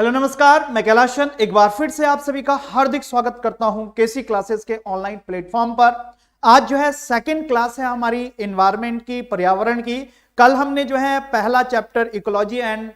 Hello नमस्कार, मैं कैलाशन एक बार फिर से आप सभी का हार्दिक स्वागत करता हूं केसी क्लासेस के ऑनलाइन प्लेटफॉर्म पर। आज जो है सेकंड क्लास है हमारी एनवायरनमेंट की, पर्यावरण की। कल हमने जो है पहला चैप्टर इकोलॉजी एंड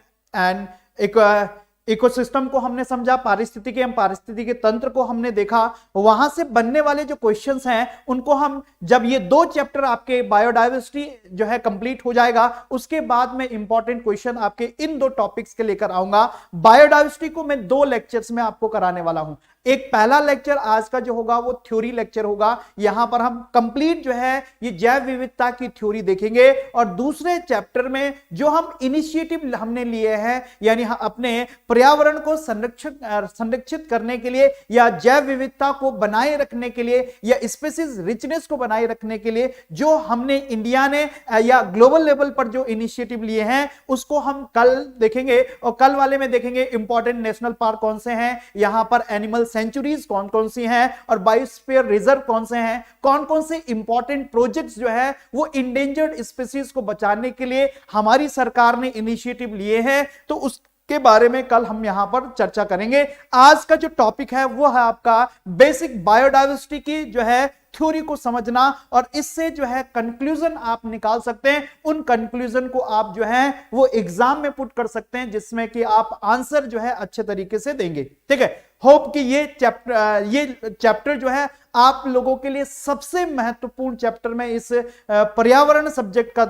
इकोसिस्टम को हमने समझा, पारिस्थितिकी तंत्र को हमने देखा। वहां से बनने वाले जो क्वेश्चंस हैं उनको हम, जब ये दो चैप्टर आपके बायोडायवर्सिटी जो है कंप्लीट हो जाएगा, उसके बाद में इंपॉर्टेंट क्वेश्चन आपके इन दो टॉपिक्स के लेकर आऊंगा। बायोडायवर्सिटी को मैं दो लेक्चर्स में आपको कराने वाला हूं। एक पहला लेक्चर आज का जो होगा वो थ्योरी लेक्चर होगा। यहां पर हम कंप्लीट जो है ये जैव विविधता की थ्योरी देखेंगे, और दूसरे चैप्टर में जो हम इनिशिएटिव हमने लिए हैं, यानी अपने पर्यावरण को संरक्षित करने के लिए या जैव विविधता को बनाए रखने के लिए या स्पीशीज रिचनेस को बनाए रखने के लिए जो हमने इंडिया ने या ग्लोबल लेवल पर जो इनिशिएटिव लिए हैं, उसको हम कल देखेंगे। और कल वाले में देखेंगे इंपॉर्टेंट नेशनल पार्क कौन से हैं, यहां पर एनिमल सेंचुरीज कौन कौन सी हैं, और बायोस्फीयर रिजर्व कौन से हैं, कौन कौन से इंपॉर्टेंट प्रोजेक्ट्स जो है वो इंडेंजर्ड स्पीशीज को बचाने के लिए हमारी सरकार ने इनिशिएटिव लिए हैं, तो उसके बारे में कल हम यहां पर चर्चा करेंगे। आज का जो टॉपिक है वो है आपका बेसिक बायोडायवर्सिटी की जो है थ्योरी को समझना, और इससे जो है कंक्लूजन आप निकाल सकते हैं। उन कंक्लूजन को आप जो है वो एग्जाम में पुट कर सकते हैं, जिसमें कि आप आंसर जो है अच्छे तरीके से देंगे। ठीक है, होप कि ये चैप्टर जो है आप लोगों के लिए सबसे महत्वपूर्ण चैप्टर में इस पर्यावरण सब्जेक्ट का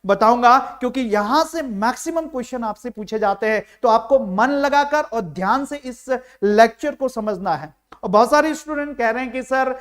बताऊंगा, क्योंकि यहां से मैक्सिमम क्वेश्चन आपसे पूछे जाते हैं। तो आपको मन लगाकर और ध्यान से इस लेक्चर को समझना है। और बहुत सारे स्टूडेंट कह रहे हैं कि सर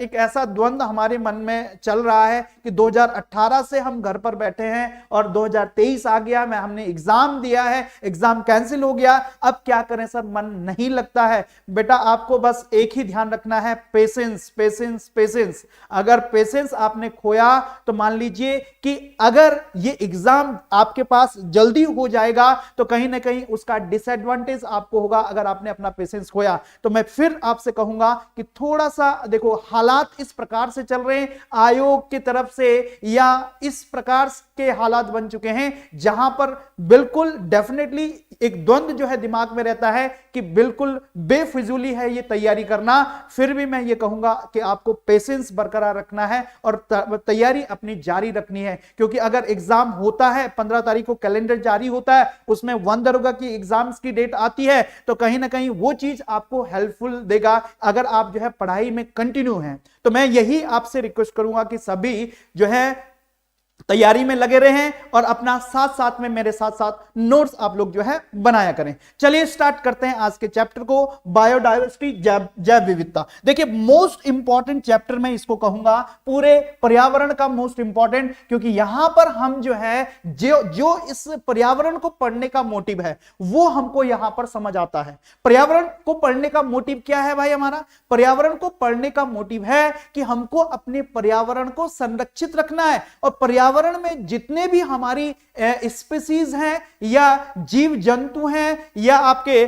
एक ऐसा द्वंद्व हमारे मन में चल रहा है कि 2018 से हम घर पर बैठे हैं और 2023 आ गया, हमने एग्जाम दिया है, एग्जाम कैंसिल हो गया, अब क्या करें सर, मन नहीं लगता है। बेटा आपको बस एक ही ध्यान रखना है, पेशेंस पेशेंस पेशेंस। अगर पेशेंस आपने खोया तो मान लीजिए कि अगर ये एग्जाम आपके पास जल्दी हो जाएगा तो कहीं ना कहीं उसका डिसएडवांटेज आपको होगा, अगर आपने अपना पेशेंस खोया। तो मैं फिर आपसे कहूंगा कि थोड़ा सा देखो, हालात इस प्रकार से चल रहे हैं आयोग की तरफ से, या इस प्रकार के हालात बन चुके हैं जहां पर बिल्कुल डेफिनेटली एक द्वंद्व जो है दिमाग में रहता है कि बिल्कुल बेफिजूली है ये तैयारी करना। फिर भी मैं ये कहूंगा कि आपको पेशेंस बरकरार रखना है और तैयारी अपनी जारी रखनी है, क्योंकि अगर एग्जाम होता है 15 तारीख को कैलेंडर जारी होता है, उसमें वन दरोगा की एग्जाम्स की डेट आती है, तो कहीं ना कहीं वो चीज आपको हेल्पफुल देगा अगर आप जो है पढ़ाई में कंटिन्यू हैं। तो मैं यही आपसे रिक्वेस्ट करूंगा कि सभी जो है तैयारी में लगे रहें और अपना साथ साथ में मेरे साथ साथ नोट्स आप लोग जो है बनाया करें। चलिए स्टार्ट करते हैं आज के चैप्टर को, बायोडायवर्सिटी, जैव विविधता। देखिए मोस्ट इंपॉर्टेंट चैप्टर मैं इसको कहूंगा, पूरे पर्यावरण का मोस्ट इंपॉर्टेंट, क्योंकि यहां पर हम जो है जो इस पर्यावरण को पढ़ने का मोटिव है वो हमको यहां पर समझ आता है। पर्यावरण को पढ़ने का मोटिव क्या है भाई? हमारा पर्यावरण को पढ़ने का मोटिव है कि हमको अपने पर्यावरण को संरक्षित रखना है, और पर्यावरण में जितने भी हमारी स्पीशीज हैं या जीव जंतु हैं या आपके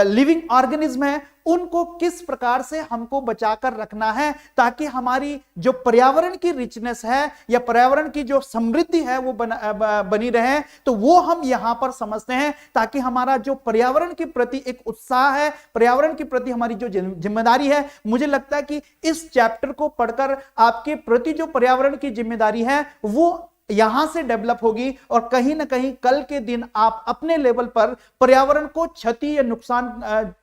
लिविंग ऑर्गेनिज्म हैं, उनको किस प्रकार से हमको बचाकर रखना है, ताकि हमारी जो पर्यावरण की रिचनेस है या पर्यावरण की जो समृद्धि है वो बनी रहे। तो वो हम यहां पर समझते हैं, ताकि हमारा जो पर्यावरण के प्रति एक उत्साह है, पर्यावरण के प्रति हमारी जो जिम्मेदारी है, मुझे लगता है कि इस चैप्टर को पढ़कर आपके प्रति जो पर्यावरण की जिम्मेदारी है वो यहां से डेवलप होगी, और कहीं ना कहीं कल के दिन आप अपने लेवल पर पर्यावरण को क्षति या नुकसान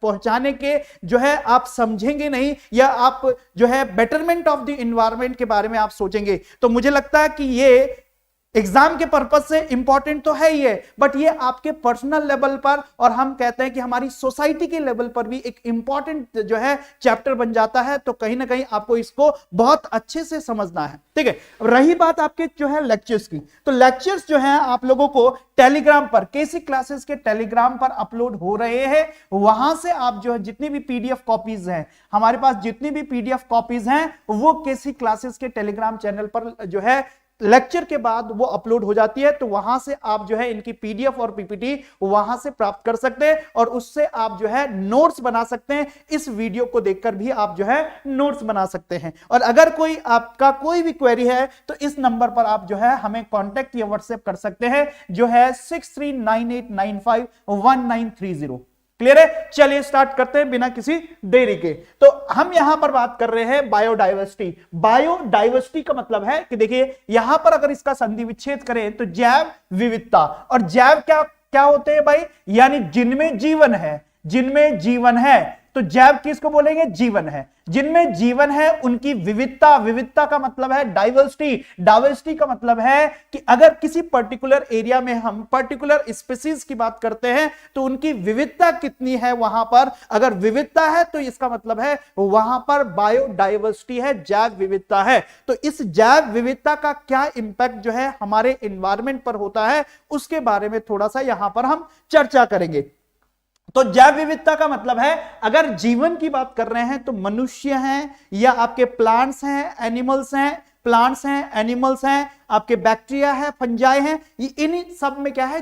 पहुंचाने के जो है आप समझेंगे नहीं, या आप जो है बेटरमेंट ऑफ द एनवायरनमेंट के बारे में आप सोचेंगे। तो मुझे लगता है कि ये एग्जाम के पर्पस से इंपॉर्टेंट तो है ही है, बट ये आपके पर्सनल लेवल पर, और हम कहते हैं कि हमारी सोसाइटी के लेवल पर भी एक इंपॉर्टेंट जो है चैप्टर बन जाता है। तो कहीं ना कहीं आपको इसको बहुत अच्छे से समझना है। ठीक है, रही बात आपके जो है लेक्चर्स की, तो लेक्चर्स जो है आप लोगों को टेलीग्राम पर, केसी क्लासेस के टेलीग्राम पर अपलोड हो रहे हैं। वहां से आप जो है जितनी भी पीडीएफ कॉपीज हैं, हमारे पास जितनी भी पीडीएफ कॉपीज हैं वो केसी क्लासेस के टेलीग्राम चैनल पर जो है लेक्चर के बाद वो अपलोड हो जाती है, तो वहां से आप जो है इनकी पीडीएफ और पीपीटी वहां से प्राप्त कर सकते हैं और उससे आप जो है नोट्स बना सकते हैं। इस वीडियो को देखकर भी आप जो है नोट्स बना सकते हैं। और अगर कोई आपका कोई भी क्वेरी है तो इस नंबर पर आप जो है हमें कांटेक्ट या व्हाट्सएप कर सकते हैं, जो है 6398951930। क्लियर है? चलिए स्टार्ट करते हैं बिना किसी देरी के। तो हम यहां पर बात कर रहे हैं बायोडाइवर्सिटी। बायोडाइवर्सिटी का मतलब है कि देखिए यहां पर अगर इसका संधि विच्छेद करें तो जैव विविधता, और जैव क्या क्या होते हैं भाई? यानी जिनमें जीवन है, जिनमें जीवन है। तो जैव किसको बोलेंगे? जीवन है। जिनमें जीवन है उनकी विविधता, विविधता का मतलब है डाइवर्सिटी। डाइवर्सिटी का मतलब है कि अगर किसी पर्टिकुलर एरिया में हम पर्टिकुलर स्पीसीज की बात करते हैं तो उनकी विविधता कितनी है वहां पर। अगर विविधता है तो इसका मतलब है वहां पर बायोडाइवर्सिटी है, जैव विविधता है। तो इस जैव विविधता का क्या इंपैक्ट जो है हमारे एनवायरमेंट पर होता है उसके बारे में थोड़ा सा यहां पर हम चर्चा करेंगे। तो जैव विविधता का मतलब है अगर जीवन की बात कर रहे हैं तो मनुष्य हैं या आपके प्लांट्स हैं, एनिमल्स हैं, प्लांट्स हैं, एनिमल्स हैं, आपके बैक्टीरिया है, फंजाई हैं, इन सब में क्या है?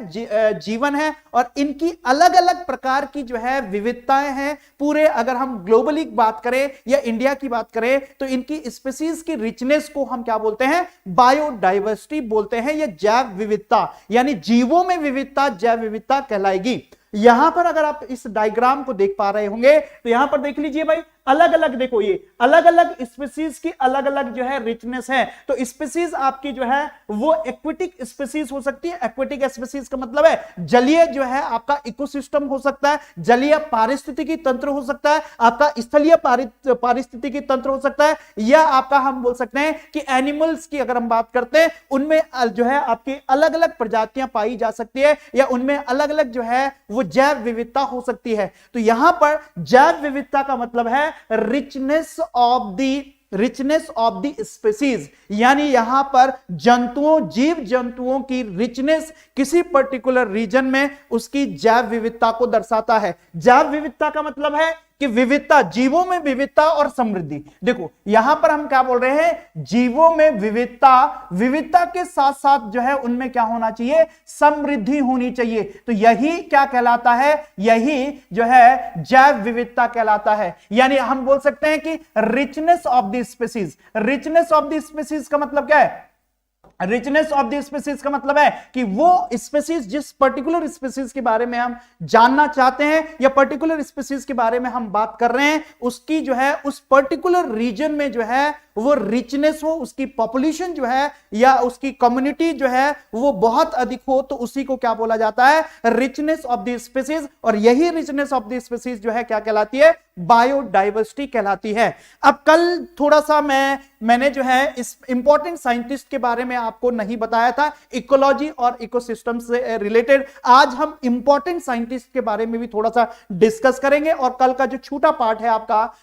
जीवन है। और इनकी अलग अलग प्रकार की जो है विविधताएं हैं। पूरे अगर हम ग्लोबली बात करें या इंडिया की बात करें तो इनकी स्पीसीज की रिचनेस को हम क्या बोलते हैं? बायोडाइवर्सिटी बोलते हैं, या जैव विविधता। यानी जीवों में विविधता जैव विविधता कहलाएगी। यहां पर अगर आप इस डायग्राम को देख पा रहे होंगे तो यहां पर देख लीजिए भाई, अलग अलग देखो, ये अलग अलग स्पीसीज की अलग अलग जो है रिचनेस है। तो स्पीसीज आपकी जो है वो एक्वेटिक स्पीसीज हो सकती है। एक्वेटिक स्पीसीज का मतलब है जलीय जो है आपका इकोसिस्टम हो सकता है, जलीय पारिस्थितिकी तंत्र हो सकता है, आपका स्थलीय पारिस्थितिकी तंत्र हो सकता है, या आपका हम बोल सकते हैं कि एनिमल्स की अगर हम बात करते हैं उनमें जो है आपकी अलग अलग प्रजातियां पाई जा सकती है, या उनमें अलग अलग जो है वो जैव विविधता हो सकती है। तो यहां पर जैव विविधता का मतलब है रिचनेस ऑफ द स्पीसीज। यानी यहां पर जंतुओं, जीव जंतुओं की रिचनेस किसी पर्टिकुलर रीजन में उसकी जैव विविधता को दर्शाता है। जैव विविधता का मतलब है कि विविधता, जीवों में विविधता और समृद्धि। देखो यहां पर हम क्या बोल रहे हैं? जीवों में विविधता, विविधता के साथ साथ जो है उनमें क्या होना चाहिए? समृद्धि होनी चाहिए। तो यही क्या कहलाता है? यही जो है जैव विविधता कहलाता है। यानी हम बोल सकते हैं कि richness of the species. Richness of the species का मतलब क्या है? रिचनेस ऑफ द स्पीसीज का मतलब है कि वो स्पीसीज, जिस पर्टिकुलर स्पीसीज के बारे में हम जानना चाहते हैं या पर्टिकुलर स्पीसीज के बारे में हम बात कर रहे हैं, उसकी जो है उस पर्टिकुलर रीजन में जो है वो रिचनेस हो, उसकी पॉपुलेशन जो है या उसकी कम्युनिटी जो है वो बहुत अधिक हो, तो उसी को क्या बोला जाता है? Richness of the species. और यही रिचनेस ऑफ द स्पीसीज जो है क्या कहलाती है? बायोडाइवर्सिटी कहलाती है। अब कल थोड़ा सा मैंने जो है इस इंपॉर्टेंट साइंटिस्ट के बारे में आपको नहीं बताया था, इकोलॉजी और इकोसिस्टम से रिलेटेड। आज हम इंपॉर्टेंट साइंटिस्ट के बारे में भी थोड़ा सा डिस्कस करेंगे, और कल का जो छोटा पार्ट है आपका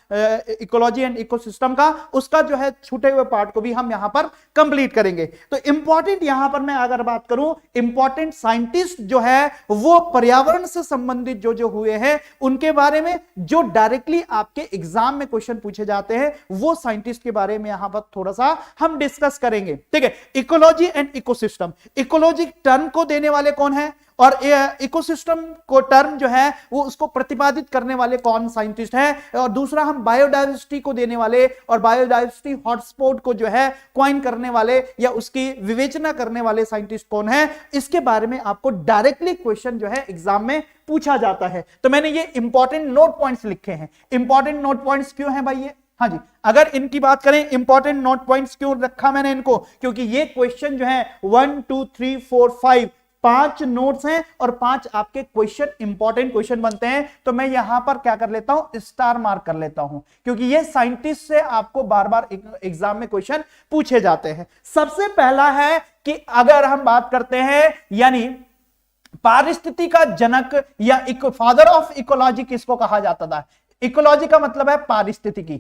इकोलॉजी एंड इकोसिस्टम का, उसका जो है छूटे हुए पार्ट को भी हम यहां पर कंप्लीट करेंगे। तो इंपॉर्टेंट यहां पर मैं अगर बात करूं, इंपॉर्टेंट साइंटिस्ट जो है वो पर्यावरण से संबंधित जो हुए हैं उनके बारे में, जो डायरेक्टली आपके एग्जाम में क्वेश्चन पूछे जाते हैं, वो साइंटिस्ट के बारे में यहां पर थोड़ा सा हम डिस्कस करेंगे। ठीक है? Ecology and ecosystem. Ecology term को देने वाले कौन है, और इकोसिस्टम को टर्म जो है वो उसको प्रतिपादित करने वाले कौन साइंटिस्ट है, और दूसरा हम बायोडाइवर्सिटी को देने वाले और बायोडाइवर्सिटी हॉटस्पॉट को जो है क्वाइन करने वाले या उसकी विवेचना करने वाले साइंटिस्ट कौन है, इसके बारे में आपको डायरेक्टली क्वेश्चन जो है एग्जाम में पूछा जाता है। तो मैंने ये इंपॉर्टेंट नोट पॉइंट्स लिखे हैं। इंपॉर्टेंट नोट पॉइंट्स क्यों है भाई ये? हाँ जी, अगर इनकी बात करें इंपॉर्टेंट नोट पॉइंट्स क्यों रखा मैंने इनको, क्योंकि ये क्वेश्चन जो है 1 2 3 4 5 5 नोट्स हैं और 5 आपके क्वेश्चन इंपॉर्टेंट क्वेश्चन बनते हैं। तो मैं यहां पर क्या कर लेता हूं? स्टार मार्क कर लेता हूं, क्योंकि ये साइंटिस्ट से आपको बार बार एग्जाम में क्वेश्चन पूछे जाते हैं। सबसे पहला है कि अगर हम बात करते हैं, यानी पारिस्थितिकी का जनक या फादर ऑफ इकोलॉजी किसको कहा जाता था? इकोलॉजी का मतलब है पारिस्थितिकी।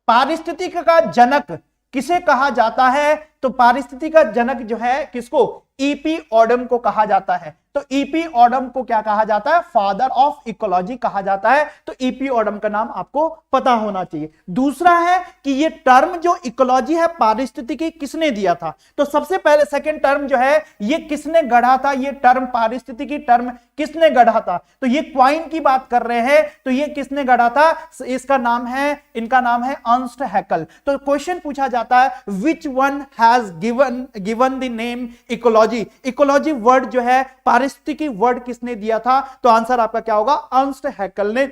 पारिस्थितिकी का जनक किसे कहा जाता है? तो पारिस्थितिकी का जनक जो है किसको, ईपी ऑडम को कहा जाता है। तो ईपी ऑडम को क्या कहा जाता है, फादर ऑफ इकोलॉजी कहा जाता है। तो ईपी ऑडम का नाम आपको पता होना चाहिए। दूसरा है कि ये टर्म जो इकोलॉजी है, पारिस्थितिकी, किसने दिया था। तो सबसे पहले सेकंड टर्म जो है ये किसने गढ़ा था, ये टर्म पारिस्थितिकी टर्म किसने गढ़ा था। तो ये क्वाइन की बात कर रहे हैं, तो ये किसने गढ़ा था, इसका नाम है, इनका नाम है अर्नस्ट हैकल। तो क्वेश्चन पूछा जाता है which one has given the name ecology. Ecology word जो है, पारिस्थितिकी वर्ड किसने दिया था, तो आंसर आपका क्या होगा, अर्नस्ट हैकल ने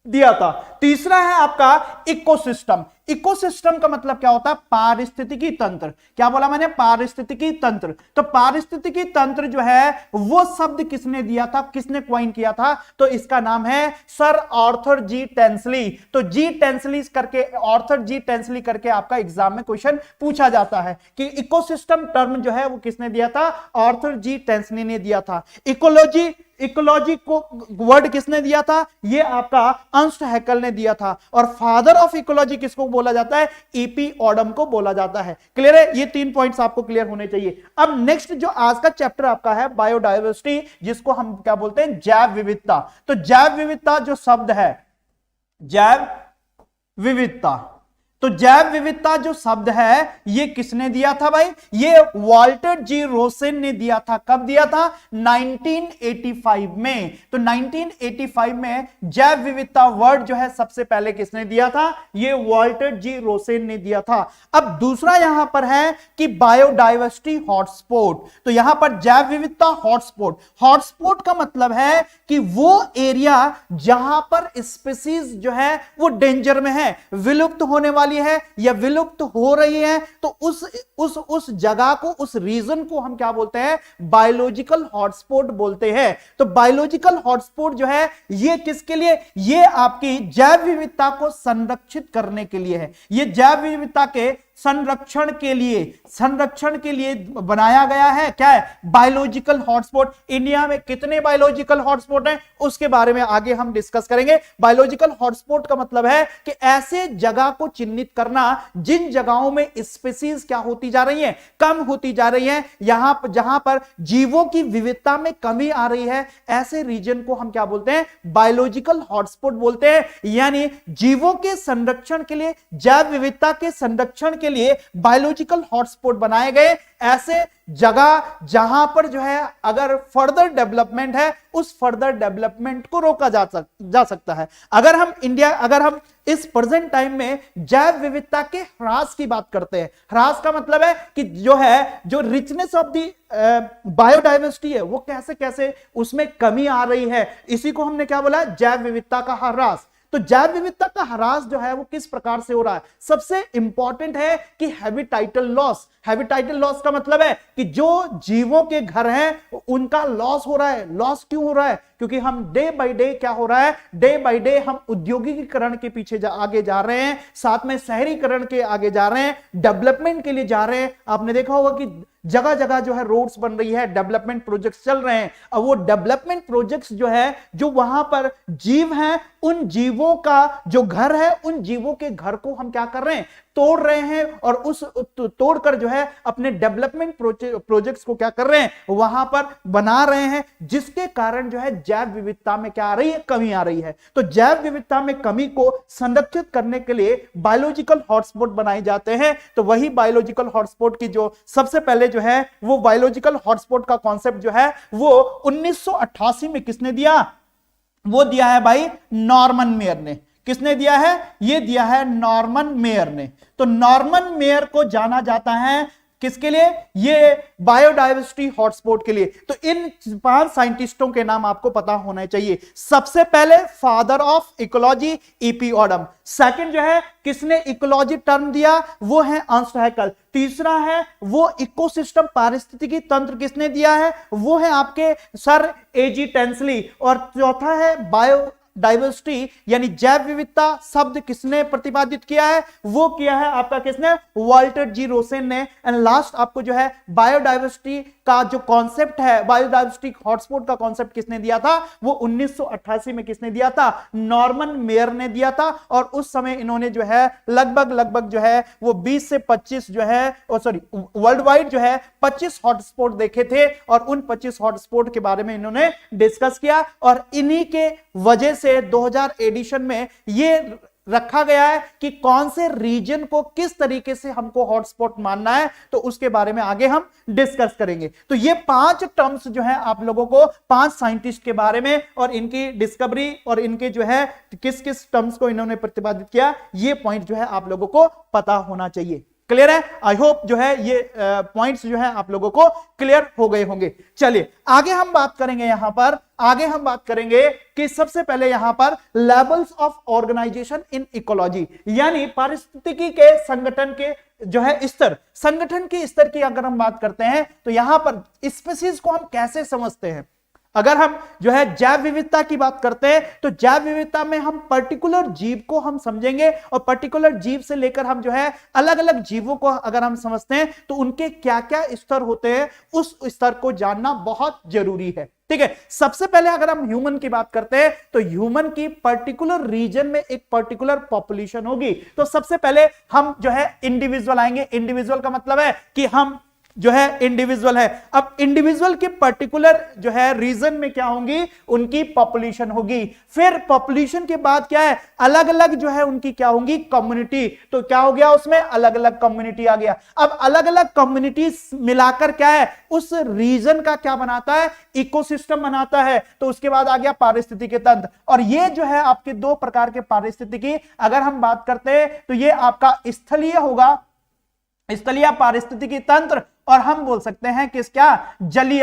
दिया था। तीसरा है आपका इकोसिस्टम। इकोसिस्टम का मतलब क्या होता है, पारिस्थितिकी तंत्र। क्या बोला मैंने, पारिस्थितिकी तंत्र। तो पारिस्थितिकी तंत्र जो है वो शब्द किसने दिया था, किसने क्वाइन किया था, तो इसका नाम है सर आर्थर जी टेंसली। तो जी टेंसली करके, आर्थर जी टेंसली करके आपका एग्जाम में क्वेश्चन पूछा जाता है कि इकोसिस्टम टर्म जो है वो किसने दिया था, आर्थर जी टेंसली ने दिया था। इकोलॉजी को वर्ड किसने दिया था, ये आपका अर्नस्ट हैकल ने दिया था। और फादर ऑफ इकोलॉजी किसको बोला जाता है, ईपी ऑडम को बोला जाता है। क्लियर है, ये 3 पॉइंट्स आपको क्लियर होने चाहिए। अब नेक्स्ट जो आज का चैप्टर आपका है बायोडायवर्सिटी, जिसको हम क्या बोलते हैं, जैव विविधता। तो जैव विविधता जो शब्द है, जैव विविधता, तो जैव विविधता जो शब्द है ये किसने दिया था भाई, ये वाल्टर जी रोसेन ने दिया था। कब दिया था, 1985 में। तो 1985 में जैव विविधता वर्ड जो है सबसे पहले किसने दिया था, ये वाल्टर जी रोसेन ने दिया था। अब दूसरा यहां पर है कि बायोडायवर्सिटी हॉटस्पॉट। तो यहां पर जैव विविधता हॉटस्पॉट, हॉटस्पॉट का मतलब है कि वो एरिया जहां पर स्पीसीज जो है वो डेंजर में है, विलुप्त होने वाली है या विलुप्त हो रही है, तो उस जगह को, उस रीजन को हम क्या बोलते हैं, बायोलॉजिकल हॉटस्पॉट बोलते हैं। तो बायोलॉजिकल हॉटस्पॉट जो है ये किसके लिए, ये आपकी जैव विविधता को संरक्षित करने के लिए है। ये जैव विविधता के संरक्षण के लिए बनाया गया है। क्या है, बायोलॉजिकल हॉटस्पॉट। इंडिया में कितने बायोलॉजिकल हॉटस्पॉट हैं उसके बारे में आगे हम डिस्कस करेंगे। बायोलॉजिकल हॉटस्पॉट का मतलब है कि ऐसे जगह को चिन्हित करना जिन जगहों में स्पीसीज क्या होती जा रही है, कम होती जा रही है, जहां पर जीवों की विविधता में कमी आ रही है, ऐसे रीजन को हम क्या बोलते हैं, बायोलॉजिकल हॉटस्पॉट बोलते हैं। यानी जीवों के संरक्षण के लिए, जैव विविधता के संरक्षण के लिए बायोलॉजिकल हॉटस्पॉट बनाए गए। ऐसे जगह जहां पर जो है अगर फर्दर डेवलपमेंट है, उस फर्दर डेवलपमेंट को रोका जा सकता है। अगर हम इस प्रेजेंट टाइम में जैव विविधता के ह्रास की बात करते हैं, ह्रास का मतलब है कि जो रिचनेस ऑफ दी बायोडायवर्सिटी है वो कैसे उसमें कमी आ रही है, इसी को हमने क्या बोला, जैव विविधता का ह्रास। तो जैव विविधता का ह्रास जो है वो किस प्रकार से हो रहा है, सबसे इंपॉर्टेंट है कि हैबिटाइटल लॉस। हैबिटाइटल लॉस का मतलब है कि जो जीवों के घर हैं उनका लॉस हो रहा है। लॉस क्यों हो रहा है, क्योंकि हम डे बाय डे क्या हो रहा है, डे बाय डे हम औद्योगिकीकरण के पीछे आगे जा रहे हैं, साथ में शहरीकरण के आगे जा रहे हैं, डेवलपमेंट के लिए जा रहे हैं। आपने देखा होगा कि जगह जगह जो है रोड्स बन रही है, डेवलपमेंट प्रोजेक्ट्स चल रहे हैं। अब वो डेवलपमेंट प्रोजेक्ट्स जो है, जो वहां पर जीव हैं, उन जीवों का जो घर है, उन जीवों के घर को हम क्या कर रहे हैं, तोड़ रहे हैं, और उस तोड़कर जो है अपने डेवलपमेंट प्रोजेक्ट्स को क्या कर रहे हैं, वहां पर बना रहे हैं, जिसके कारण जो है जैव विविधता में क्या आ रही है, कमी आ रही है। तो जैव विविधता में कमी को संरक्षित करने के लिए बायोलॉजिकल हॉटस्पॉट बनाए जाते हैं। तो वही बायोलॉजिकल हॉटस्पॉट की जो सबसे पहले जो है वो बायोलॉजिकल हॉटस्पॉट का कॉन्सेप्ट जो है वो 1988 में किसने दिया, वो दिया है भाई नॉर्मन मेयर ने। किसने दिया है, ये दिया है नॉर्मन मेयर ने। तो नॉर्मन मेयर को जाना जाता है किसके लिए, ये बायोडायवर्सिटी हॉटस्पॉट के लिए। तो इन 5 साइंटिस्टों के नाम आपको पता होने चाहिए। सबसे पहले father of ecology E P Odum. Second जो है किसने इकोलॉजी टर्म दिया, वो है अर्नस्ट हैकल। तीसरा है वो इकोसिस्टम पारिस्थितिकी तंत्र किसने दिया है, वो है आपके सर एजी टेंसली। और चौथा है बायोडाइवर्सिटी यानी जैव विविधता शब्द किसने प्रतिपादित किया है? वो किया है आपका किसने? वाल्टर जी रोसेन ने। एंड लास्ट आपको जो है बायोडाइवर्सिटी का जो कॉन्सेप्ट है, बायोडाइवर्सिटी हॉटस्पॉट का कॉन्सेप्ट किसने दिया था? वो 1988 में किसने दिया था? नॉर्मन मेयर ने दिया था। और उस समय इन्होंने जो है लगभग जो है वो 20 से 25 जो है वर्ल्ड वाइड जो है 25 हॉटस्पॉट देखे थे और उन 25 हॉटस्पॉट के बारे में इन्होंने डिस्कस किया। और इन्हीं के वजह से 2000 एडिशन में ये रखा गया है कि कौन से रीजन को किस तरीके से हमको हॉटस्पॉट मानना है, तो उसके बारे में आगे हम डिस्कस करेंगे। तो ये 5 टर्म्स जो है आप लोगों को 5 साइंटिस्ट के बारे में और इनकी डिस्कवरी और इनके जो है किस किस टर्म्स को इन्होंने प्रतिपादित किया, ये पॉइंट जो है आप लोगों को पता होना चाहिए। क्लियर है? आई होप जो है ये पॉइंट्स जो है आप लोगों को क्लियर हो गए होंगे। चलिए आगे हम बात करेंगे। यहां पर आगे हम बात करेंगे कि सबसे पहले यहां पर levels of organisation in ecology, यानी पारिस्थितिकी के संगठन के जो है स्तर, संगठन के स्तर की अगर हम बात करते हैं तो यहां पर स्पीशीज को हम कैसे समझते हैं। अगर हम जो है जैव विविधता की बात करते हैं तो जैव विविधता में हम पर्टिकुलर जीव को हम समझेंगे और पर्टिकुलर जीव से लेकर हम जो है अलग अलग जीवों को अगर हम समझते हैं तो उनके क्या क्या स्तर होते हैं, उस स्तर को जानना बहुत जरूरी है। ठीक है, सबसे पहले अगर हम ह्यूमन की बात करते हैं तो ह्यूमन की पर्टिकुलर रीजन में एक पर्टिकुलर पॉपुलेशन होगी। तो सबसे पहले हम जो है इंडिविजुअल आएंगे। इंडिविजुअल का मतलब है कि हम जो है इंडिविजुअल है। अब इंडिविजुअल के पर्टिकुलर जो है रीजन में क्या होंगी? उनकी पॉपुलेशन होगी। फिर पॉपुलेशन के बाद क्या है? अलग अलग जो है उनकी क्या होंगी? कम्युनिटी। तो क्या हो गया उसमें? अलग अलग कम्युनिटी आ गया। अब अलग अलग कम्युनिटी मिलाकर क्या है? उस रीजन का क्या बनाता है? इकोसिस्टम बनाता है। तो उसके बाद आ गया पारिस्थितिकी तंत्र। और ये जो है आपके 2 प्रकार के पारिस्थितिकी अगर हम बात करते हैं तो ये आपका स्थलीय होगा, स्थलीय पारिस्थितिकी तंत्र, और हम बोल सकते हैं कि क्या? जलीय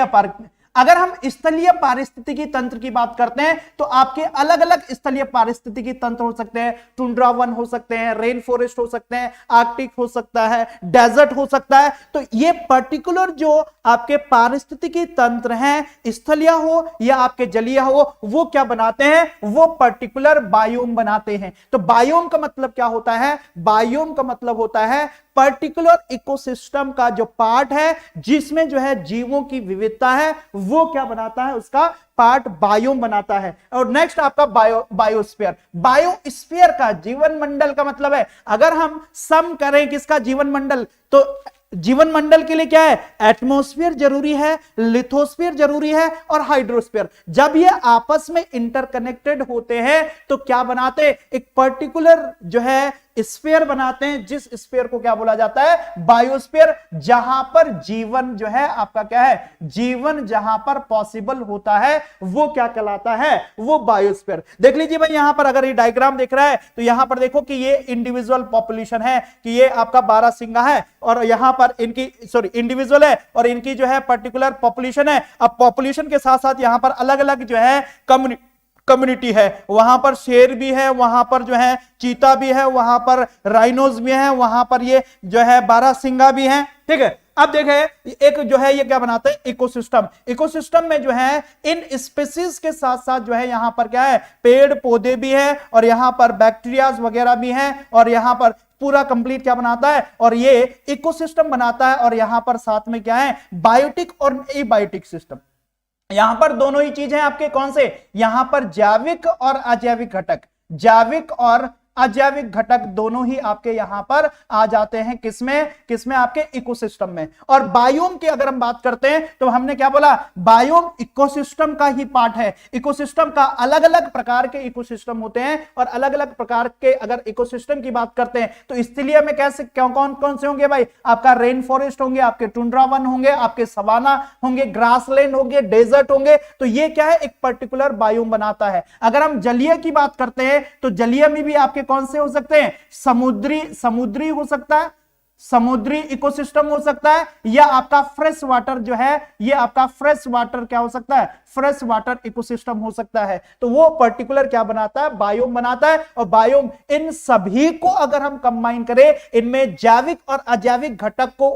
अगर हम स्थलीय पारिस्थितिकी तंत्र की बात करते हैं तो आपके अलग अलग स्थलीय पारिस्थितिकी तंत्र हो सकते हैं। टुंड्रा वन हो सकते हैं, रेन फॉरेस्ट हो सकते हैं, आर्कटिक हो सकता है, डेजर्ट हो सकता है। तो ये पर्टिकुलर जो आपके पारिस्थितिकी तंत्र हैं, स्थलीय हो या आपके जलीय हो, वो क्या बनाते हैं? वो पर्टिकुलर बायोम बनाते हैं। तो बायोम का मतलब क्या होता है? बायोम का मतलब होता है पर्टिकुलर इकोसिस्टम का जो पार्ट है जिसमें जो है जीवों की विविधता है, वो क्या बनाता है? उसका पार्ट बायोम बनाता है। और नेक्स्ट आपका बायोस्फीयर। बायोस्फीयर का जीवन मंडल का मतलब है, अगर हम सम करें किसका? जीवन मंडल। तो जीवन मंडल के लिए क्या है? एटमॉस्फेयर जरूरी है, लिथोस्फीयर जरूरी है और हाइड्रोस्फीयर। जब ये आपस में इंटरकनेक्टेड होते हैं तो क्या बनाते हैं? एक पर्टिकुलर जो है स्फीयर बनाते हैं, जिस स्फीयर को क्या बोला जाता है? बायोस्फीयर। जहां पर जीवन जो है आपका क्या है? जीवन जहां पर पॉसिबल होता है वो क्या कहलाता है? वो बायोस्फीयर। देख लीजिए भाई, यहां पर अगर ये डायग्राम देख रहा है तो यहां पर देखो कि ये इंडिविजुअल पॉपुलेशन है, कि ये आपका बारहसिंगा है और यहां पर इनकी इंडिविजुअल है और इनकी जो है पर्टिकुलर पॉपुलेशन है। अब पॉपुलेशन के साथ साथ यहां पर अलग अलग जो है कम्युनिटी है। वहां पर शेर भी है, वहां पर जो है चीता भी है, वहां पर राइनोज भी है, वहां पर ये जो है बारहसिंगा भी है। ठीक है, अब देखें एक जो है ये क्या बनाते हैं? इकोसिस्टम। इकोसिस्टम में जो है इन स्पीशीज के साथ साथ जो है यहां पर क्या है? पेड़ पौधे भी है और यहां पर बैक्टीरियाज वगैरह भी हैं और यहां पर पूरा कंप्लीट क्या बनाता है? और ये इकोसिस्टम बनाता है। और यहां पर साथ में क्या है? बायोटिक और एबायोटिक सिस्टम। यहां पर दोनों ही चीजें आपके कौन से? यहां पर जैविक और अजैविक घटक, जैविक और अजैविक घटक दोनों ही आपके यहां पर आ जाते हैं। किसमें? आपके इकोसिस्टम में। और बायोम की अगर हम बात करते हैं तो हमने क्या बोला? बायोम इकोसिस्टम का ही पार्ट है। इकोसिस्टम का अलग अलग प्रकार के इकोसिस्टम होते हैं और अलग अलग प्रकार के अगर इकोसिस्टम की बात करते हैं तो स्थलीय में कैसे कौन कौन से होंगे भाई? आपका रेन फॉरेस्ट होंगे, आपके टुंड्रा वन होंगे, आपके सवाना होंगे, ग्रासलैंड होंगे, डेजर्ट होंगे। तो ये क्या है? एक पर्टिकुलर बायोम बनाता है। अगर हम जलीय की बात करते हैं तो जलीय में भी आपके कौन से हो सकते हैं? समुद्री हो सकता है, समुद्री इकोसिस्टम हो सकता है, या आपका फ्रेश वाटर जो है, ये आपका फ्रेश वाटर क्या हो सकता है, फ्रेश वाटर इकोसिस्टम हो सकता है। तो वो पर्टिकुलर क्या बनाता है, बायोम बनाता है। और बायोम, इन सभी को अगर हम कंबाइन करें, इनमें जैविक और अजैविक घटक को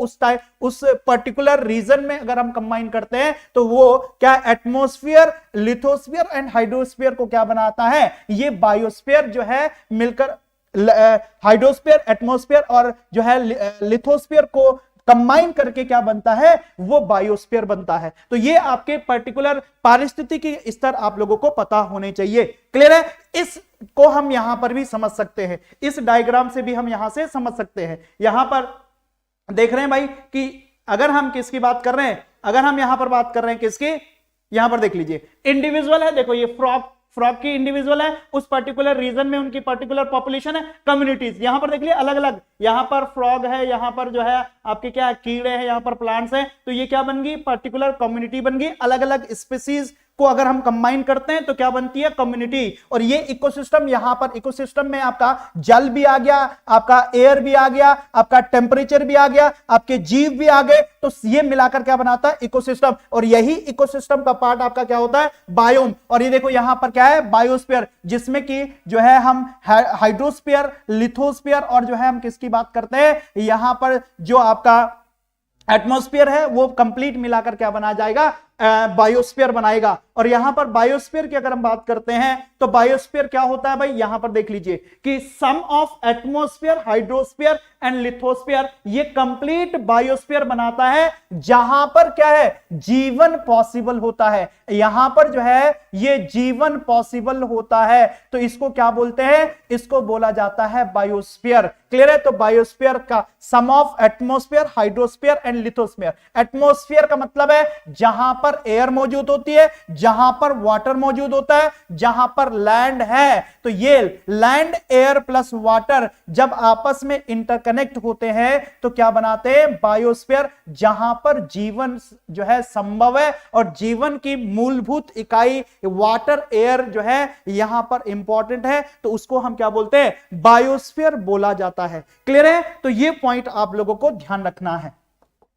उस पर्टिकुलर रीजन में अगर हम कंबाइन करते हैं, तो वो क्या एटमॉस्फेयर, लिथोस्फीयर एंड हाइड्रोस्फीयर को क्या बनाता है, ये बायोस्फीयर जो है मिलकर हाइड्रोस्फीयर, एटमॉस्फेयर और जो है लिथोस्फीयर को कंबाइन करके क्या बनता है, वो बायोस्फीयर बनता है। तो ये आपके पर्टिकुलर पारिस्थितिकी स्तर आप लोगों को पता होने चाहिए। क्लियर है? इसको हम यहां पर भी समझ सकते हैं, इस डायग्राम से भी हम यहां से समझ सकते हैं। यहां पर देख रहे हैं भाई कि अगर हम किसकी बात कर रहे हैं, अगर हम यहां पर बात कर रहे हैं किसकी, यहां पर देख लीजिए इंडिविजुअल है, देखो ये फ्रॉग की इंडिविजुअल है, उस पर्टिकुलर रीजन में उनकी पर्टिकुलर पॉपुलेशन है। कम्युनिटीज यहां पर देख लिए अलग अलग, यहां पर फ्रॉग है, यहां पर जो है आपके क्या कीड़े हैं, यहां पर प्लांट्स हैं, तो ये क्या बन गई, पर्टिकुलर कम्युनिटी बन गई। अलग अलग स्पीसीज को अगर हम कंबाइन करते हैं तो क्या बनती है, कम्युनिटी। और ये इकोसिस्टम, यहां पर इकोसिस्टम में आपका जल भी आ गया, आपका एयर भी आ गया, आपका टेम्परेचर भी आ गया, आपके जीव भी आ गए, तो ये मिलाकर क्या बनाता है, इकोसिस्टम। और यही इकोसिस्टम का पार्ट आपका क्या होता है, बायोम। और ये देखो यहां पर क्या है, बायोस्फीयर, जिसमें कि जो है हम हाइड्रोस्फीयर, लिथोस्फीयर और जो है हम किसकी बात करते हैं, यहां पर जो आपका एटमॉस्फेयर है वो कंप्लीट मिलाकर क्या बना जाएगा, बायोस्फीयर बनाएगा। और यहां पर बायोस्फीयर की अगर हम बात करते हैं तो बायोस्फीयर क्या होता है भाई, यहां पर देख लीजिए कि sum of atmosphere, hydrosphere and lithosphere, ये कंप्लीट बायोस्फीयर बनाता है, जहां पर क्या है, जीवन पॉसिबल होता है। यहां पर जो है ये जीवन पॉसिबल होता है, तो इसको क्या बोलते हैं, इसको बोला जाता है बायोस्फीयर। क्लियर है? तो बायोस्फीयर का sum of atmosphere, hydrosphere and lithosphere. Atmosphere का मतलब है जहां पर एयर मौजूद होती है, जहां पर वाटर मौजूद होता है, जहां पर लैंड है। तो ये लैंड, एयर प्लस वाटर जब आपस में इंटरकनेक्ट होते हैं तो क्या बनाते हैं, बायोस्फीयर, जहां पर जीवन जो है संभव है। और जीवन की मूलभूत इकाई वाटर, एयर जो है यहां पर इंपॉर्टेंट है, तो उसको हम क्या बोलते हैं, बायोस्फीयर बोला जाता है। क्लियर है? तो ये पॉइंट आप लोगों को ध्यान रखना है।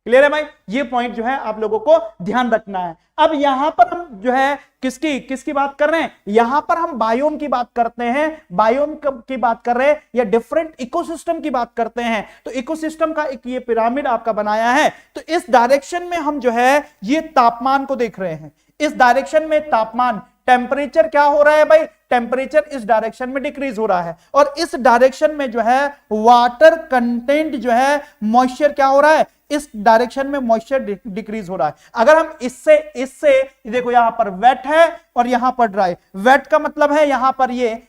क्लियर है भाई? ये पॉइंट जो है आप लोगों को ध्यान रखना है। अब यहां पर हम जो है किसकी बात कर रहे हैं, यहां पर हम बायोम की बात करते हैं, बायोम की बात कर रहे हैं या डिफरेंट इकोसिस्टम की बात करते हैं। तो इकोसिस्टम का एक ये पिरामिड आपका बनाया है, तो इस डायरेक्शन में हम जो है ये तापमान को देख रहे हैं। इस डायरेक्शन में तापमान, टेम्परेचर क्या हो रहा है भाई, टेम्परेचर इस डायरेक्शन में डिक्रीज हो रहा है। और इस डायरेक्शन में जो है वाटर कंटेंट जो है, मॉइस्चर क्या हो रहा है, इस डायरेक्शन में मॉइस्चर डिक्रीज हो रहा है। अगर हम इससे देखो यहां पर वेट है और यहां पर ड्राई। वेट का मतलब है यहां पर ये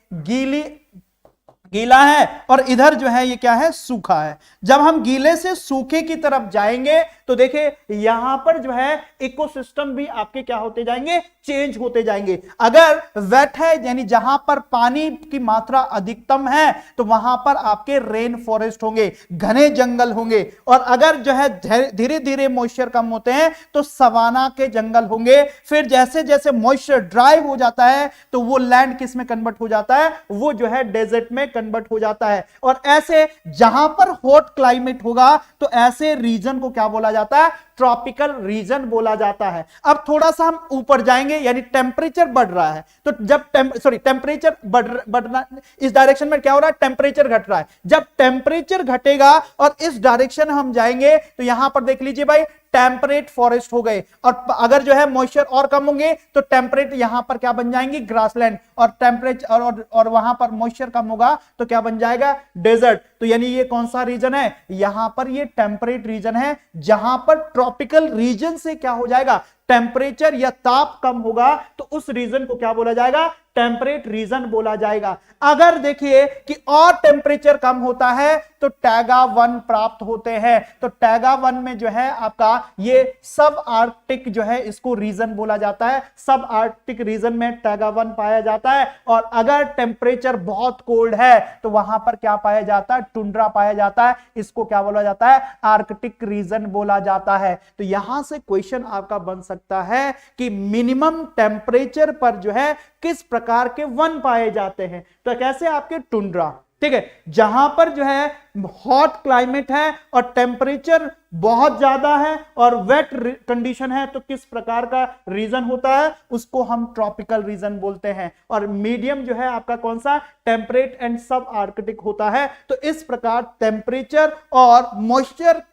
गीला है और इधर जो है ये क्या है, सूखा है। जब हम गीले से सूखे की तरफ जाएंगे तो देखिए यहां पर जो है इकोसिस्टम भी आपके क्या होते जाएंगे, चेंज होते जाएंगे। अगर वेट है यानी जहां पर पानी की मात्रा अधिकतम है तो वहां पर आपके रेन फॉरेस्ट होंगे, घने जंगल होंगे। और अगर जो है धीरे धीरे मॉइस्चर कम होते हैं तो सवाना के जंगल होंगे। फिर जैसे जैसे मॉइस्चर ड्राई हो जाता है तो वो लैंड किस में कन्वर्ट हो जाता है, वो जो है डेजर्ट में कन्वर्ट हो जाता है। और ऐसे जहां पर हॉट क्लाइमेट होगा तो ऐसे रीजन को क्या बोला जाता है, ट्रॉपिकल रीजन बोला जाता है। अब थोड़ा सा हम ऊपर जाएंगे, यानी टेम्परेचर बढ़ रहा है, तो जब टेम्परेचर बढ़ना, इस डायरेक्शन में क्या हो रहा है, टेम्परेचर घट रहा है। जब टेम्परेचर घटेगा और इस डायरेक्शन हम जाएंगे तो यहां पर देख लीजिए भाई टेम्परेट फॉरेस्ट हो गए। और अगर जो है मॉइस्चर और कम होंगे तो टेम्परेट यहां पर क्या बन जाएंगे, ग्रासलैंड। और टेम्परेचर और वहां पर मॉइस्चर कम होगा तो क्या बन जाएगा, डेजर्ट। तो यानी ये कौन सा रीजन है, यहां पर ये टेम्परेट रीजन है। जहां पर ट्रॉपिकल रीजन से क्या हो जाएगा, टेम्परेचर या ताप कम होगा तो उस रीजन को क्या बोला जाएगा, टेम्परेट रीजन बोला जाएगा। अगर देखिए कि और टेम्परेचर कम होता है तो टैगा 1 प्राप्त होते हैं। तो टैगा 1 में जो है आपका ये सब आर्कटिक जो है इसको रीजन बोला जाता है। सब आर्कटिक रीजन में टैगा 1 पाया जाता है। और अगर टेम्परेचर बहुत कोल्ड है तो वहां पर क्या पाया जाता है, टुंड्रा पाया जाता है। इसको क्या बोला जाता है, आर्कटिक रीजन बोला जाता है। तो यहां से क्वेश्चन आपका बन सकता है कि मिनिमम टेम्परेचर पर जो है किस प्रकार के वन पाए जाते हैं। तो कैसे आपके टुंड्रा, ठीक है, जहां पर जो है हॉट क्लाइमेट है और टेम्परेचर बहुत ज्यादा है और वेट कंडीशन है, तो किस प्रकार का रीजन होता है, उसको हम ट्रॉपिकल रीजन बोलते हैं। और मीडियम जो है आपका कौन सा, टेम्परेट एंड सब आर्कटिक होता है। तो इस प्रकार टेम्परेचर और मॉइस्चर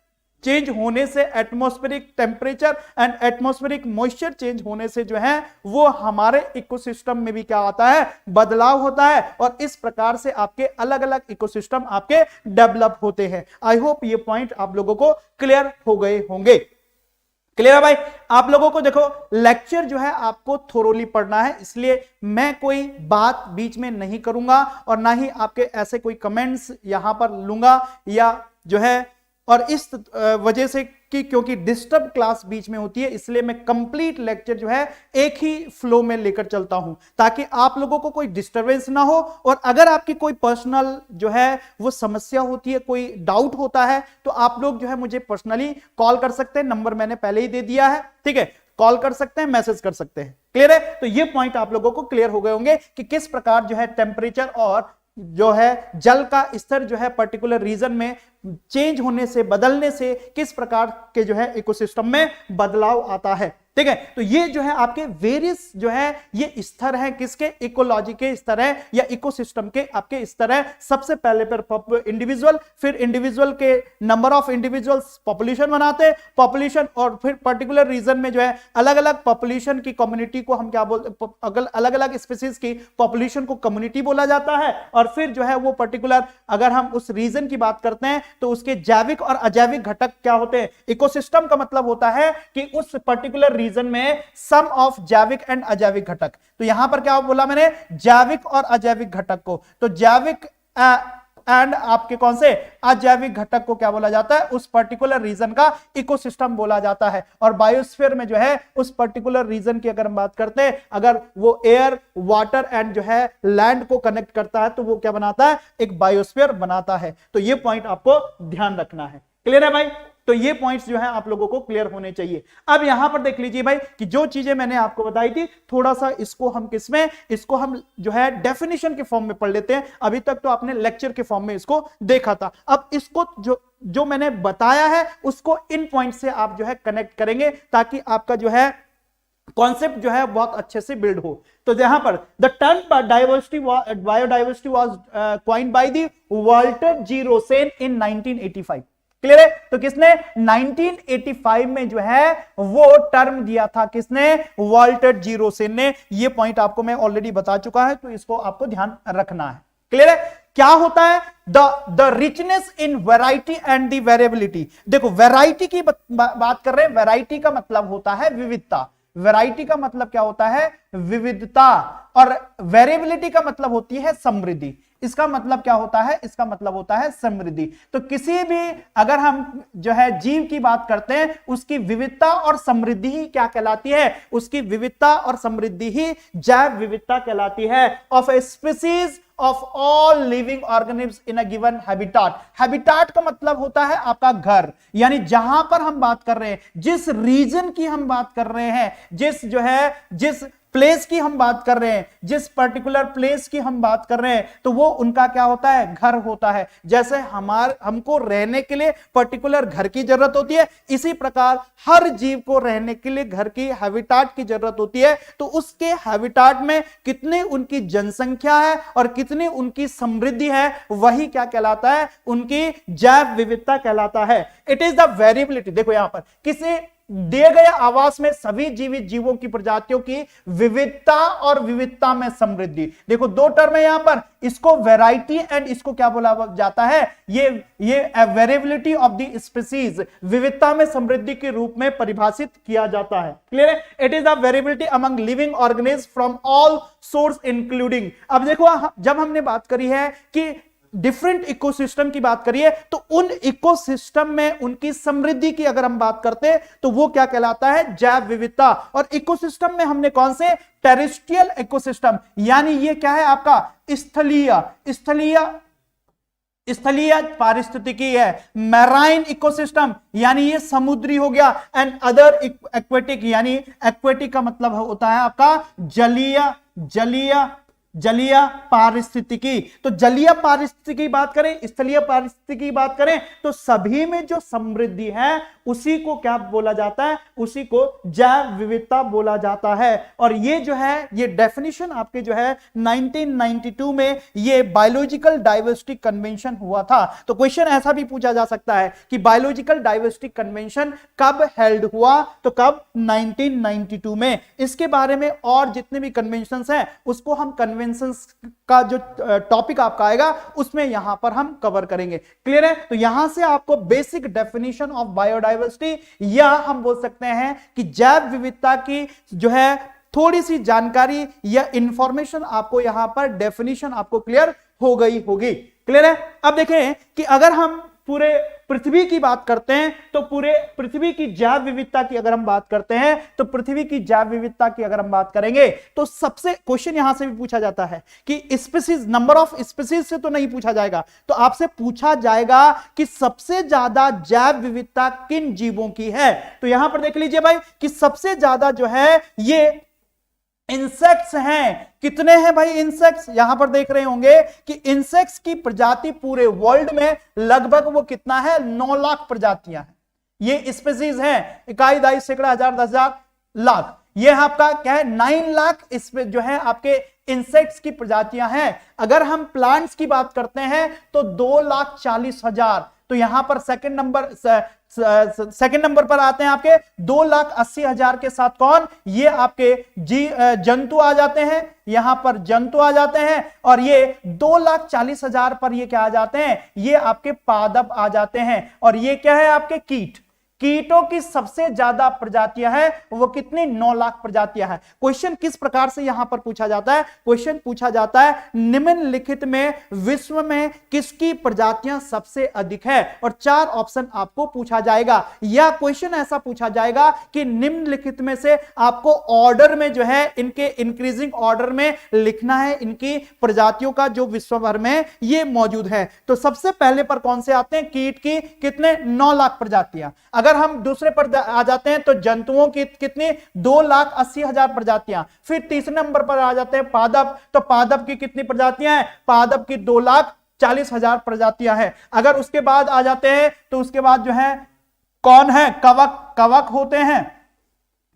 चेंज होने से, atmospheric temperature and atmospheric moisture change होने से जो है वो हमारे इकोसिस्टम में भी क्या आता है, बदलाव होता है। और इस प्रकार से आपके अलग अलग इकोसिस्टम आपके डेवलप होते हैं। आई होप ये पॉइंट आप लोगों को क्लियर हो गए होंगे। क्लियर है भाई? आप लोगों को देखो लेक्चर जो है आपको थोरोली पढ़ना है, इसलिए मैं कोई बात बीच में नहीं करूंगा और ना ही आपके ऐसे कोई कमेंट्स यहां पर लूंगा या जो है, और इस वजह से कि क्योंकि डिस्टर्ब क्लास बीच में होती है, इसलिए मैं कंप्लीट लेक्चर जो है एक ही फ्लो में लेकर चलता हूं ताकि आप लोगों को कोई डिस्टरबेंस ना हो। और अगर आपकी कोई पर्सनल जो है वो समस्या होती है, कोई डाउट होता है, तो आप लोग जो है मुझे पर्सनली कॉल कर सकते हैं, नंबर मैंने पहले ही दे दिया है, ठीक है, कॉल कर सकते हैं, मैसेज कर सकते हैं। क्लियर है? तो ये पॉइंट आप लोगों को क्लियर हो गए होंगे कि किस प्रकार जो है टेम्परेचर और जो है जल का स्तर जो है पर्टिकुलर रीजन में चेंज होने से, बदलने से किस प्रकार के जो है इकोसिस्टम में बदलाव आता है। ठीक है, तो ये जो है आपके वेरियस जो है ये स्तर है, किसके, इकोलॉजी के स्तर है या इकोसिस्टम के आपके स्तर है। सबसे पहले पर इंडिविजुअल, फिर इंडिविजुअल के नंबर ऑफ इंडिविजुअल्स पॉपुलेशन बनाते, पॉपुलेशन, और फिर पर्टिकुलर रीजन में जो है अलग अलग पॉपुलेशन की कम्युनिटी को हम क्या बोलते, अलग अलग स्पीसीज की पॉपुलेशन को कम्युनिटी बोला जाता है। और फिर जो है वो पर्टिकुलर अगर हम उस रीजन की बात करते हैं तो उसके जैविक और अजैविक घटक क्या होते हैं। इकोसिस्टम का मतलब होता है कि उस पर्टिकुलर रीजन में सम ऑफ जैविक एंड अजैविक घटक। तो यहां पर क्या बोला मैंने, जैविक और अजैविक घटक को, तो जैविक एंड आपके कौन से, अजैविक घटक को क्या बोला जाता है, उस पर्टिकुलर रीजन का इकोसिस्टम बोला जाता है। और बायोस्फीयर में जो है उस पर्टिकुलर रीजन की अगर हम बात करते हैं, अगर वो एयर, वाटर एंड जो है लैंड को कनेक्ट करता है तो वो क्या बनाता है, एक बायोस्फीयर बनाता है। तो ये पॉइंट आपको ध्यान रखना है। क्लियर है भाई? तो ये पॉइंट्स जो है आप लोगों को क्लियर होने चाहिए। अब यहां पर देख लीजिए भाई कि जो चीजें मैंने आपको बताई थी, थोड़ा सा इसको हम किसमें, इसको हम जो है डेफिनेशन के फॉर्म में पढ़ लेते हैं। अभी तक तो आपने लेक्चर के फॉर्म में इसको देखा था, अब इसको जो मैंने बताया है उसको इन पॉइंट से आप जो है कनेक्ट करेंगे ताकि आपका जो है कॉन्सेप्ट जो है बहुत अच्छे से बिल्ड हो। तो यहां पर the term biodiversity was coined by the Walter G Rosen in 1985। Clear है? तो किसने 1985 में जो है वो टर्म दिया था, किसने, वाल्टर जी रोसेन ने। ये पॉइंट आपको मैं ऑलरेडी बता चुका है, तो इसको आपको ध्यान रखना है। क्लियर है? क्या होता है the richness in variety and the variability. देखो वैरायटी की बात कर रहे हैं, वैरायटी का मतलब होता है विविधता, वैरायटी का मतलब क्या होता है, विविधता, और वेरिएबिलिटी का मतलब होती है समृद्धि। इसका मतलब क्या होता है, इसका मतलब होता है समृद्धि। तो किसी भी अगर हम जो है जीव की बात करते हैं, उसकी विविधता और समृद्धि ही क्या कहलाती है, उसकी विविधता और समृद्धि ही जैव विविधता कहलाती है। Of a species of all living organism in a given habitat. Habitat का मतलब होता है आपका घर, यानी जहां पर हम बात कर रहे हैं, जिस रीजन की हम बात कर रहे हैं, जिस प्लेस की हम बात कर रहे हैं, जिस पर्टिकुलर प्लेस की हम बात कर रहे हैं, तो वो उनका क्या होता है, घर होता है। जैसे हमको रहने के लिए पर्टिकुलर घर की जरूरत होती है, इसी प्रकार हर जीव को रहने के लिए घर की, हैबिटाट की जरूरत होती है। तो उसके हैबिटाट में कितनी उनकी जनसंख्या है और कितनी उनकी समृद्धि है, वही क्या कहलाता है, उनकी जैव विविधता कहलाता है। It is the variability. देखो यहां पर किसी दिए गए आवास में सभी जीवित जीवों की प्रजातियों की विविधता और विविधता में समृद्धि। देखो दो टर्म है यहां पर, इसको वैरायटी एंड इसको क्या बोला जाता है, ये वेरिएबिलिटी ऑफ द स्पीसीज, विविधता में समृद्धि के रूप में परिभाषित किया जाता है। क्लियर है? It is the variability among living organism from all source including. अब देखो जब हमने बात करी है कि डिफरेंट इकोसिस्टम की बात करिए, तो उन इकोसिस्टम में उनकी समृद्धि की अगर हम बात करते हैं तो वो क्या कहलाता है, जैव विविधता। और इकोसिस्टम में हमने कौन से, टेरेस्ट्रियल इकोसिस्टम, यानी ये क्या है आपका स्थलीय पारिस्थितिकी है। मैराइन इकोसिस्टम यानी ये समुद्री हो गया, एंड अदर एक्वेटिक, यानी एक्वेटिक का मतलब होता है आपका जलीय जलीय पारिस्थितिकी। तो जलीय पारिस्थितिकी की बात करें, स्थलीय पारिस्थितिकी की बात करें, तो सभी में जो समृद्धि है उसी को क्या बोला जाता है, उसी को जैव विविधता बोला जाता है। और ये जो है ये डेफिनेशन आपके जो है 1992 में ये बायोलॉजिकल डाइवर्सिटी कन्वेंशन हुआ था। तो क्वेश्चन ऐसा भी पूछा जा सकता है कि बायोलॉजिकल डाइवर्सिटी कन्वेंशन कब हेल्ड हुआ, तो कब, 1992 में। इसके बारे में और जितने भी कन्वेंशंस हैं उसको हम कन्वेंशंस का जो टॉपिक आपका आएगा उसमें यहां पर हम कवर करेंगे। क्लियर है? तो यहां से आपको बेसिक डेफिनेशन ऑफ बायोडाइवर्सिटी या हम बोल सकते हैं कि जैव विविधता की जो है थोड़ी सी जानकारी या इंफॉर्मेशन आपको यहां पर डेफिनेशन आपको क्लियर हो गई होगी। क्लियर है? अब देखें कि अगर हम पूरे पृथ्वी की बात करते हैं तो पूरे पृथ्वी की जैव विविधता की अगर हम बात करते हैं तो पृथ्वी की जैव विविधता की अगर हम बात करेंगे तो सबसे क्वेश्चन यहां से भी पूछा जाता है कि स्पीसीज, नंबर ऑफ स्पीसीज से तो नहीं पूछा जाएगा, तो आपसे पूछा जाएगा कि सबसे ज्यादा जैव विविधता किन जीवों की है। तो यहां पर देख लीजिए भाई कि सबसे ज्यादा जो है ये इंसेक्ट्स हैं। कितने हैं भाई इंसेक्ट्स? यहां पर देख रहे होंगे कि इंसेक्ट्स की प्रजाति पूरे वर्ल्ड में लगभग वो कितना है, 9 लाख प्रजातियां हैं। ये स्पीसीज हैं, इकाई, दाई, सैकड़ा, हजार, 10,000, लाख। ये आपका क्या है, 9 लाख इसमें जो है आपके इंसेक्ट्स की प्रजातियां हैं। अगर हम प्लांट्स की बात करते हैं तो 2,40,000। तो यहां पर सेकंड नंबर पर आते हैं आपके 2,80,000 के साथ कौन, ये आपके जंतु आ जाते हैं। यहां पर जंतु आ जाते हैं और ये 2,40,000 पर ये क्या आ जाते हैं, ये आपके पादप आ जाते हैं। और ये क्या है आपके कीट। कीटों की सबसे ज्यादा प्रजातियां हैं, वो कितनी, 9 लाख प्रजातियां हैं। क्वेश्चन किस प्रकार से यहां पर पूछा जाता है, क्वेश्चन पूछा जाता है निम्नलिखित में विश्व में किसकी प्रजातियां सबसे अधिक है, और 4 ऑप्शन आपको पूछा जाएगा। या क्वेश्चन ऐसा पूछा जाएगा कि निम्नलिखित में से आपको ऑर्डर में जो है इनके इंक्रीजिंग ऑर्डर में लिखना है इनकी प्रजातियों का जो विश्व भर में ये मौजूद है। तो सबसे पहले पर कौन से आते हैं, कीट की कितने, 9 लाख प्रजातियां। अगर हम दूसरे पर आ जाते हैं तो जंतुओं की कितनी, 2,80,000 प्रजातियां। फिर तीसरे नंबर पर आ जाते हैं पादप, तो पादप की कितनी प्रजातियां हैं, पादप की 2,40,000 प्रजातियां हैं। अगर उसके बाद आ जाते हैं तो उसके बाद जो है कौन है, कवक। कवक होते हैं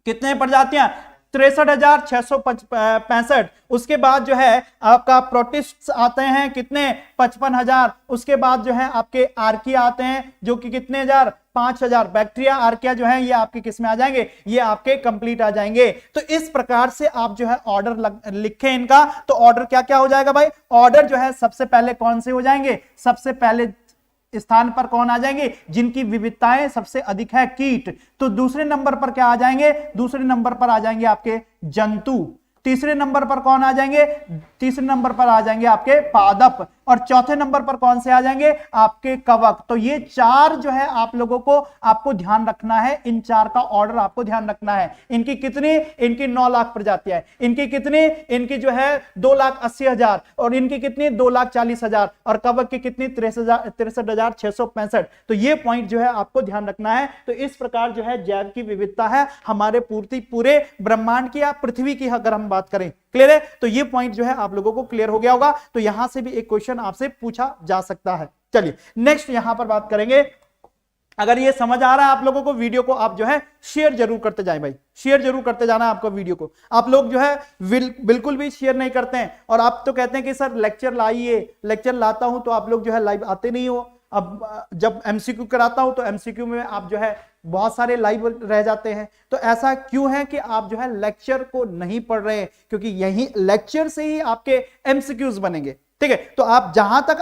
कितने प्रजातियां, 63,665। उसके बाद जो है आपका प्रोटिस्ट्स आते हैं कितने, 55,000। उसके बाद जो है आपके आर्किया आते हैं जो कि कितने हजार, 5,000। बैक्टीरिया, आर्किया जो है ये आपके किस में आ जाएंगे, ये आपके कंप्लीट आ जाएंगे। तो इस प्रकार से आप जो है ऑर्डर लिखें इनका, तो ऑर्डर क्या क्या हो जाएगा भाई, ऑर्डर जो है सबसे पहले कौन से हो जाएंगे, सबसे पहले स्थान पर कौन आ जाएंगे, जिनकी विविधताएं सबसे अधिक है, कीट। तो दूसरे नंबर पर क्या आ जाएंगे, दूसरे नंबर पर आ जाएंगे आपके जंतु। तीसरे नंबर पर कौन आ जाएंगे, तीसरे नंबर पर आ जाएंगे आपके पादप। और चौथे नंबर पर कौन से आ जाएंगे, आपके कवक। तो ये 4 जो है आप लोगों को आपको ध्यान रखना है, इन 4 का ऑर्डर आपको ध्यान रखना है। इनकी कितनी, इनकी 9 लाख प्रजातियां हैं। इनकी कितनी, इनकी जो है 2,80,000। और इनकी कितनी, 2,40,000। और कवक की कितनी, 63,665। तो ये पॉइंट जो है आपको ध्यान रखना है। तो इस प्रकार जो है जैव की विविधता है हमारे पूरे ब्रह्मांड की या पृथ्वी की अगर हम बात करें। क्लियर है? तो ये पॉइंट जो है आप लोगों को क्लियर हो गया होगा। तो यहां से भी एक क्वेश्चन आपसे पूछा जा सकता है। चलिए नेक्स्ट यहां पर बात करेंगे। अगर ये समझ आ रहा है आप लोगों को, वीडियो को आप जो है शेयर जरूर करते जाएं भाई, शेयर जरूर करते जाना आपको वीडियो को। आप लोग जो है बिल्कुल भी शेयर नहीं करते हैं, और आप तो कहते हैं कि सर लेक्चर लाइए, लेक्चर लाता हूं तो आप लोग जो है लाइव आते नहीं हो। अब जब एमसीक्यू कराता हूं तो एमसीक्यू में आप जो है बहुत सारे लाइव रह जाते हैं। तो ऐसा क्यों है कि आप जो है लेक्चर को नहीं पढ़ रहे हैं, क्योंकि यही लेक्चर से ही आपके एमसीक्यूज बनेंगे। ठीक है, तो आप जहां तक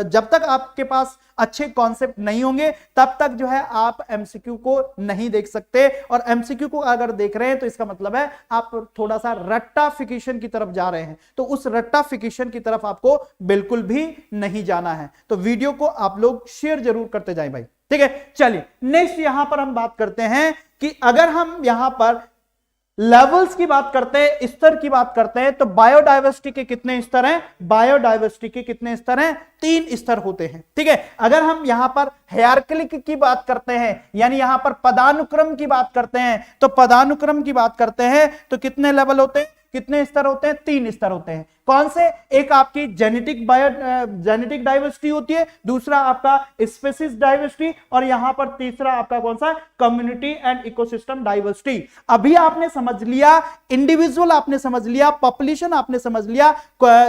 जब तक आपके पास अच्छे कॉन्सेप्ट नहीं होंगे तब तक जो है आप एमसीक्यू को नहीं देख सकते। और एमसीक्यू को अगर देख रहे हैं तो इसका मतलब है आप थोड़ा सा रट्टाफिकेशन की तरफ जा रहे हैं। तो उस रट्टाफिकेशन की तरफ आपको बिल्कुल भी नहीं जाना है। तो वीडियो को आप लोग शेयर जरूर करते जाएं भाई। ठीक है, चलिए नेक्स्ट यहां पर हम बात करते हैं कि अगर हम यहां पर लेवल्स की बात करते हैं, स्तर की बात करते हैं, तो बायोडायवर्सिटी के कितने स्तर हैं, बायोडायवर्सिटी के कितने स्तर हैं, 3 स्तर होते हैं। ठीक है, अगर हम यहां पर हायरार्किकल की बात करते हैं, यानी यहां पर पदानुक्रम की बात करते हैं, तो पदानुक्रम की बात करते हैं तो कितने लेवल होते हैं, कितने स्तर होते हैं, 3 स्तर होते हैं। कौन से? एक आपकी जेनेटिक डाइवर्सिटी होती है, दूसरा आपका स्पीशीज डाइवर्सिटी, और यहां पर तीसरा आपका कौन सा? Community and ecosystem diversity. अभी आपने समझ लिया इंडिविजुअल, आपने समझ लिया पॉपुलेशन, आपने समझ लिया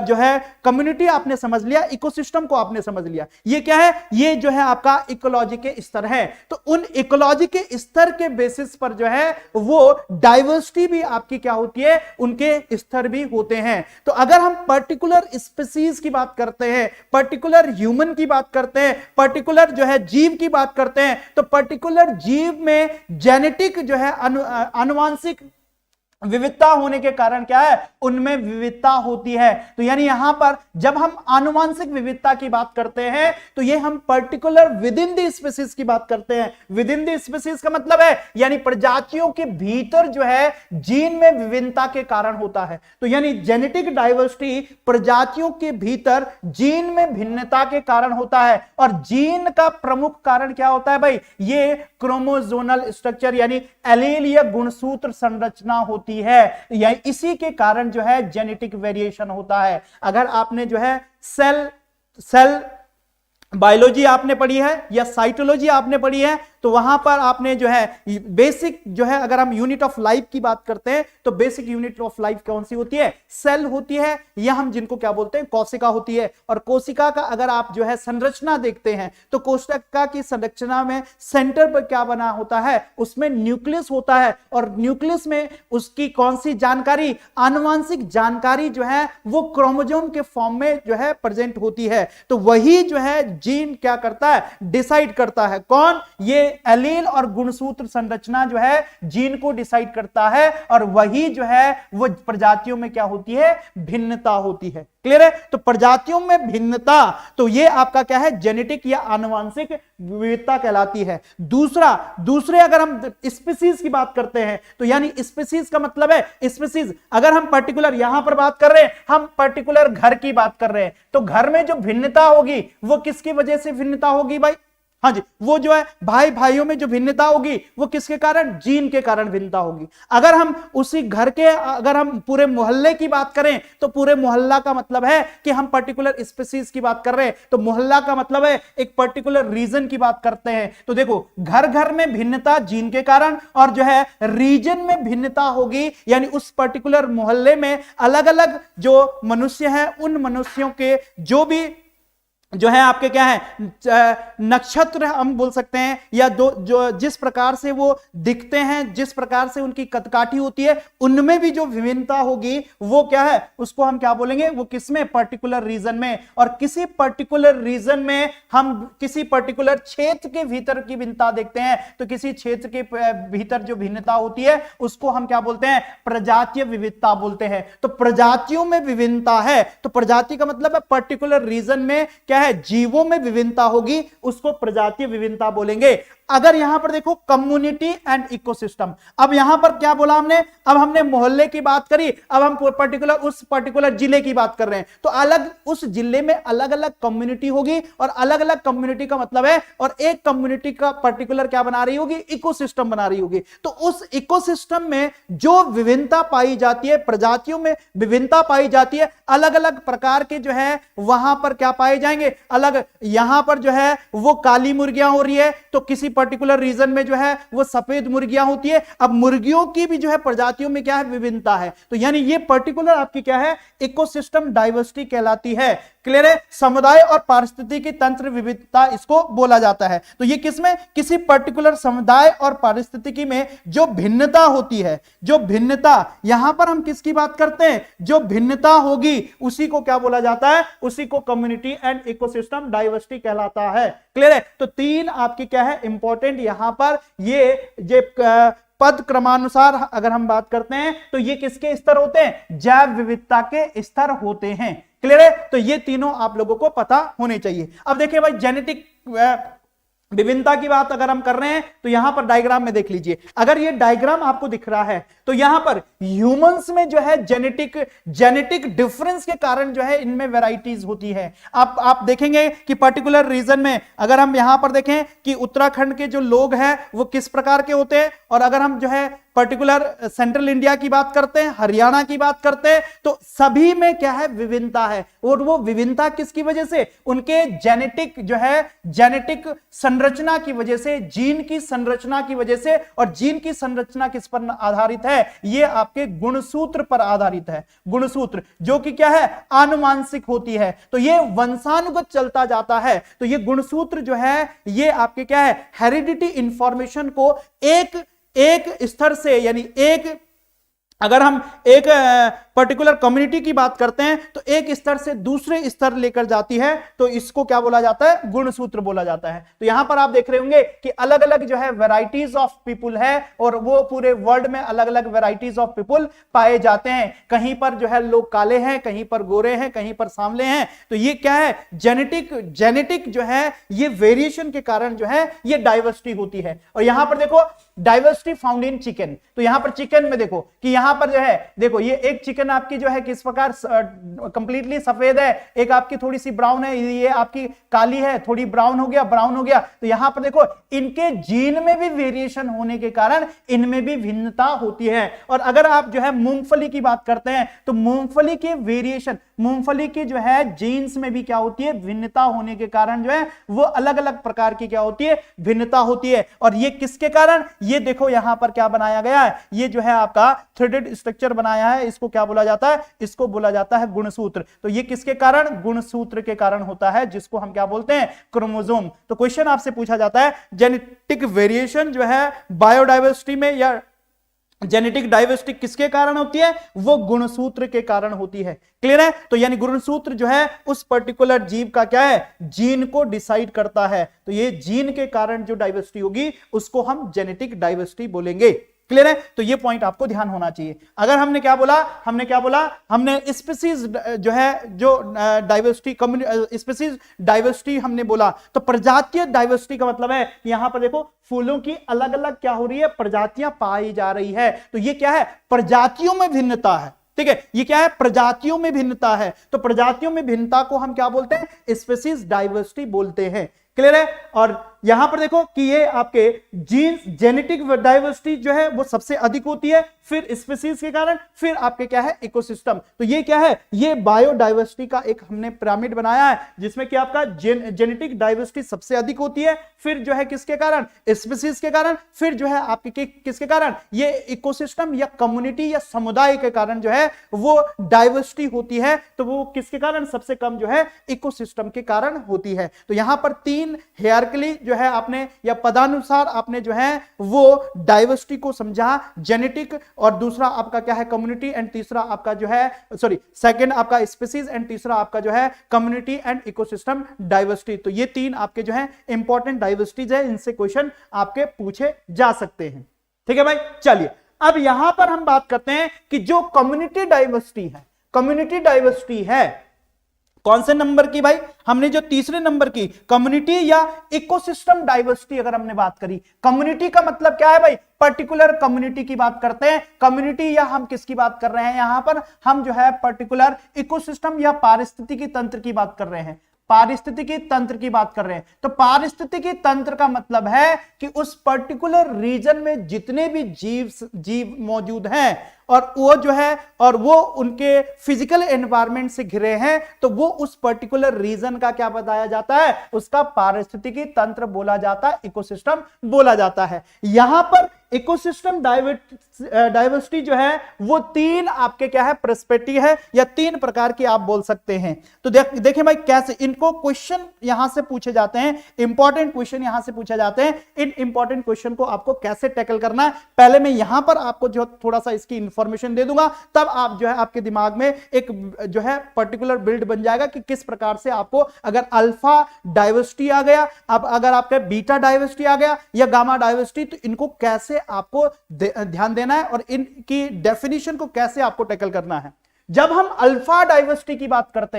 जो है कम्युनिटी, आपने समझ लिया इकोसिस्टम को आपने समझ लिया। ये क्या है? ये जो है आपका इकोलॉजी के स्तर है। तो उन इकोलॉजी के स्तर के बेसिस पर जो है वो डाइवर्सिटी भी आपकी क्या होती है? उनके स्तर भी होते हैं। तो अगर हम पर्टिकुलर स्पीशीज की बात करते हैं, पर्टिकुलर ह्यूमन की बात करते हैं, पर्टिकुलर जो है जीव की बात करते हैं, तो पर्टिकुलर जीव में जेनेटिक जो है आनुवांशिक विविधता होने के कारण क्या है? उनमें विविधता होती है। तो यानी यहां पर जब हम आनुवांशिक विविधता की बात करते हैं तो ये हम particular with in the species की बात करते हैं। विद इन द स्पीशीज का मतलब है यानी प्रजातियों के भीतर जो है जीन में विभिन्नता के कारण होता है। तो यानी जेनेटिक डाइवर्सिटी प्रजातियों के भीतर जीन में भिन्नता के कारण होता है। और जीन का प्रमुख कारण क्या होता है भाई? ये क्रोमोसोमल स्ट्रक्चर यानी एलील या गुणसूत्र संरचना होती है। या इसी के कारण जो है जेनेटिक वेरिएशन होता है। अगर आपने जो है सेल बायोलॉजी आपने पढ़ी है या साइटोलॉजी आपने पढ़ी है तो वहां पर आपने जो है बेसिक जो है, अगर हम यूनिट ऑफ लाइफ की बात करते हैं तो बेसिक यूनिट ऑफ लाइफ कौन सी होती है? सेल होती है, या हम जिनको क्या बोलते हैं? कोशिका होती है। और कोशिका का अगर आप जो है संरचना देखते हैं तो कोशिका की संरचना में सेंटर पर क्या बना होता है? उसमें न्यूक्लियस होता है। और न्यूक्लियस में उसकी कौन सी जानकारी? आनुवांशिक जानकारी जो है वो क्रोमोसोम के फॉर्म में जो है प्रेजेंट होती है। तो वही जो है जीन क्या करता है? डिसाइड करता है। कौन? ये एलील और गुणसूत्र संरचना जो है जीन को डिसाइड करता है। और वही जो है वो प्रजातियों में क्या होती है? भिन्नता होती है। क्लियर है? तो प्रजातियों में भिन्नता, तो ये आपका क्या है? जेनेटिक या आनुवांशिक विविधता कहलाती है। दूसरे अगर हम स्पीशीज की बात करते हैं तो यानी स्पीशीज का मतलब है स्पीशीज, अगर हम पर्टिकुलर यहां पर बात कर रहे हैं, हम पर्टिकुलर घर की बात कर रहे हैं, तो घर में जो भिन्नता होगी वो किसकी वजह से भिन्नता होगी भाई? हाँ जी, वो जो है भाई भाइयों में जो भिन्नता होगी वो किसके कारण? जीन के कारण भिन्नता होगी। अगर हम उसी घर के, अगर हम पूरे मोहल्ले की बात करें तो पूरे मोहल्ला का मतलब है कि हम पर्टिकुलर स्पीशीज की बात कर रहे हैं। तो मोहल्ला का मतलब है एक पर्टिकुलर रीजन की बात करते हैं। तो देखो, घर घर में भिन्नता जीन के कारण, और जो है रीजन में भिन्नता होगी यानी उस पर्टिकुलर मोहल्ले में अलग अलग जो मनुष्य हैं उन मनुष्यों के जो भी जो है आपके क्या है नक्षत्र हम बोल सकते हैं, या जो जिस प्रकार से वो दिखते हैं, जिस प्रकार से उनकी कदकाठी होती है, उनमें भी जो विभिन्नता होगी वो क्या है? उसको हम क्या बोलेंगे? वो किसमें? पर्टिकुलर रीजन में। और किसी पर्टिकुलर रीजन में हम किसी पर्टिकुलर क्षेत्र के भीतर की भिन्नता देखते हैं तो किसी क्षेत्र के भीतर जो भिन्नता होती है उसको हम क्या बोलते हैं? प्रजातीय विविधता बोलते हैं। तो प्रजातियों में विभिन्नता है, तो प्रजाति का मतलब है पर्टिकुलर रीजन में क्या है? जीवों में विभिन्नता होगी, उसको प्रजातीय विभिन्नता बोलेंगे। अगर यहां पर देखो कम्युनिटी एंड इकोसिस्टम, अब यहां पर क्या बोला हमने? अब हमने मोहल्ले की बात करी, अब हम उस पर्टिकुलर जिले की बात कर रहे हैं। तो अलग उस जिले में अलग अलग कम्युनिटी होगी, और अलग अलग कम्युनिटी का मतलब है, और एक कम्युनिटी का पर्टिकुलर क्या बना रही होगी? इकोसिस्टम बना रही होगी। तो उस इकोसिस्टम में जो विभिन्नता पाई जाती है, प्रजातियों में विभिन्नता पाई जाती है, अलग अलग प्रकार के जो है वहां पर क्या पाए जाएंगे? अलग, यहां पर जो है वो काली मुर्गियां हो रही है तो किसी पर्टिकुलर रीजन में जो है वो सफेद मुर्गियां होती है। अब मुर्गियों की भी जो है प्रजातियों में क्या है? विभिन्नता है। तो यानी ये पर्टिकुलर आपकी क्या है? इकोसिस्टम डाइवर्सिटी कहलाती है। क्लियर है? समुदाय और पारिस्थितिकी तंत्र विविधता इसको बोला जाता है। तो ये किसमें? किसी पर्टिकुलर समुदाय और पारिस्थितिकी में जो भिन्नता होती है, जो भिन्नता, यहां पर हम किसकी बात करते हैं? जो भिन्नता होगी उसी को क्या बोला जाता है? उसी को कम्युनिटी एंड इकोसिस्टम डाइवर्सिटी कहलाता है। क्लियर है? तो तीन आपकी क्या है इंपॉर्टेंट यहां पर ये पद क्रमानुसार अगर हम बात करते हैं तो ये किसके स्तर होते हैं? जैव विविधता के स्तर होते हैं। क्लियर है? तो ये तीनों आप लोगों को पता होने चाहिए। अब देखिए भाई, जेनेटिक विभिन्नता की बात अगर हम कर रहे हैं तो यहां पर डायग्राम में देख लीजिए। अगर ये डायग्राम आपको दिख रहा है तो यहां पर ह्यूमंस में जो है जेनेटिक डिफरेंस के कारण जो है इनमें वैरायटीज होती है। आप देखेंगे कि पर्टिकुलर रीजन में अगर हम यहां पर देखें कि उत्तराखंड के जो लोग हैं वो किस प्रकार के होते हैं, और अगर हम जो है पर्टिकुलर सेंट्रल इंडिया की बात करते हैं, हरियाणा की बात करते हैं, तो सभी में क्या है, विभिन्नता है। और वो विभिन्नता किसकी वजह से, उनके जेनेटिक जो है, जेनेटिक संरचना की वजह से, जीन की संरचना की वजह से। और जीन की संरचना किस पर आधारित है, ये आपके गुणसूत्र पर आधारित है। गुणसूत्र जो कि क्या है, आनुवांशिक होती है, तो ये वंशानुगत चलता जाता है। तो ये गुणसूत्र जो है, ये आपके क्या है, हेरिडिटी इंफॉर्मेशन को एक स्तर से, यानी अगर हम एक पर्टिकुलर कम्युनिटी की बात करते हैं तो एक स्तर से दूसरे स्तर लेकर जाती है, तो इसको क्या बोला जाता है, गुणसूत्र बोला जाता है। तो यहां पर आप देख रहे होंगे कि अलग अलग जो है वैरायटीज ऑफ पीपुल है, और वो पूरे वर्ल्ड में अलग अलग वैरायटीज ऑफ पीपुल पाए जाते हैं। कहीं पर जो है लोग काले हैं, कहीं पर गोरे हैं, कहीं पर सांवले हैं। तो ये क्या है, जेनेटिक जो है, ये वेरिएशन के कारण जो है ये डाइवर्सिटी होती है। और यहां पर देखो डाइवर्सिटी फाउंड इन चिकन, तो यहां पर चिकन में देखो कि यहां पर जो है, देखो ये एक चिकन आपकी जो है किस प्रकार कंप्लीटली सफेद है, एक आपकी थोड़ी सी ब्राउन है, ये आपकी काली है, थोड़ी ब्राउन हो गया। तो यहां पर देखो इनके जीन में भी वेरिएशन होने के कारण इनमें भी भिन्नता होती है। और अगर आप जो है मूंगफली की बात करते हैं, तो मूंगफली के वेरिएशन, मूंगफली की जो है जीन्स में भी क्या होती है, भिन्नता होने के कारण जो है वो अलग अलग प्रकार की क्या होती है, भिन्नता होती है। और ये किसके कारण, ये देखो यहां पर क्या बनाया गया है, ये जो है आपका थ्रेडेड स्ट्रक्चर बनाया है, इसको क्या बोला जाता है, इसको बोला जाता है गुणसूत्र। तो ये किसके कारण, गुणसूत्र के कारण होता है, जिसको हम क्या बोलते हैं, क्रोमोसोम। तो क्वेश्चन आपसे पूछा जाता है, जेनेटिक वेरिएशन जो है बायोडाइवर्सिटी में, या जेनेटिक डाइवर्सिटी किसके कारण होती है, वो गुणसूत्र के कारण होती है। क्लियर है। तो यानी गुणसूत्र जो है उस पर्टिकुलर जीव का क्या है, जीन को डिसाइड करता है। तो ये जीन के कारण जो डाइवर्सिटी होगी उसको हम जेनेटिक डाइवर्सिटी बोलेंगे। क्लियर है। तो ये पॉइंट आपको ध्यान होना चाहिए। अगर हमने क्या बोला, हमने स्पीसीज जो है, जो डाइवर्सिटी, स्पीसीज डाइवर्सिटी हमने बोला, तो प्रजातीय डाइवर्सिटी का मतलब है यहां पर देखो फूलों की अलग अलग क्या हो रही है, प्रजातियां पाई जा रही है। तो ये क्या है, प्रजातियों में भिन्नता है। ठीक है, ये क्या है, प्रजातियों में भिन्नता है। तो प्रजातियों में भिन्नता को हम क्या बोलते हैं, स्पीसीज डाइवर्सिटी बोलते हैं। क्लियर है। और यहां पर देखो कि ये आपके जीन्स, जेनेटिक डाइवर्सिटी जो है वो सबसे अधिक होती है, फिर स्पीसीज के कारण, फिर आपके क्या है, इकोसिस्टम। तो ये क्या है, ये बायोडाइवर्सिटी का एक हमने पिरामिड बनाया है, जिसमें कि आपका जेनेटिक डाइवर्सिटी सबसे अधिक होती है, फिर जो है किसके कारण, स्पीसीज के कारण, फिर जो है आपके किसके कारण, ये इकोसिस्टम या कम्युनिटी या समुदाय के कारण जो है वो डाइवर्सिटी होती है। तो वो किसके कारण, सबसे कम जो है इकोसिस्टम के कारण होती है। तो यहां पर 3 हायरार्किकली जो है आपने, या पदानुसार आपने जो है वो डाइवर्सिटी को समझा, जेनेटिक, और दूसरा आपका क्या है, कम्युनिटी, एंड तीसरा आपका जो है, सेकंड आपका स्पीसीज, एंड तीसरा आपका जो है कम्युनिटी एंड इकोसिस्टम डाइवर्सिटी। तो ये 3 आपके जो है इंपॉर्टेंट डाइवर्सिटीज है, इनसे क्वेश्चन आपके पूछे जा सकते हैं। ठीक है भाई। चलिए अब यहां पर हम बात करते हैं कि जो कम्युनिटी डाइवर्सिटी है, कम्युनिटी डाइवर्सिटी है कौन से नंबर की भाई, हमने जो तीसरे नंबर की कम्युनिटी या इकोसिस्टम डाइवर्सिटी अगर हमने बात करी। कम्युनिटी का मतलब क्या है भाई, पर्टिकुलर कम्युनिटी की बात करते हैं। कम्युनिटी या हम किसकी बात कर रहे हैं, यहां पर हम जो है पर्टिकुलर इकोसिस्टम या पारिस्थितिकी तंत्र की बात कर रहे हैं, पारिस्थितिकी तंत्र की बात कर रहे हैं। तो पारिस्थितिकी तंत्र का मतलब है कि उस पर्टिकुलर रीजन में जितने भी जीव मौजूद हैं, और वो जो है, और वो उनके फिजिकल एनवायरनमेंट से घिरे हैं, तो वो उस पर्टिकुलर रीजन का क्या बताया जाता है, उसका पारिस्थितिकी तंत्र बोला जाता है, इकोसिस्टम बोला जाता है। यहां पर इकोसिस्टम डाइवर्सिटी जो है वो 3 आपके क्या है, पर्सपेक्टिव है, या 3 प्रकार की आप बोल सकते हैं। तो देखें भाई कैसे इनको क्वेश्चन यहां से पूछे जाते हैं, इंपॉर्टेंट क्वेश्चन यहां से पूछे जाते हैं। इन इंपॉर्टेंट क्वेश्चन को आपको कैसे टैकल करना है, पहले मैं यहां पर आपको जो थोड़ा सा इसकी इंफॉर्मेशन दे दूंगा, तब आप जो है आपके दिमाग में एक जो है पर्टिकुलर बिल्ड बन जाएगा कि किस प्रकार से आपको, अगर अल्फा डाइवर्सिटी आ गया, अब अगर आपका बीटा डाइवर्सिटी आ गया या गामा डाइवर्सिटी, तो इनको कैसे आपको ध्यान देना है और इनकी डेफिनेशन को कैसे आपको टैकल करना है। जब हम अल्फा डाइवर्सिटी की बात करते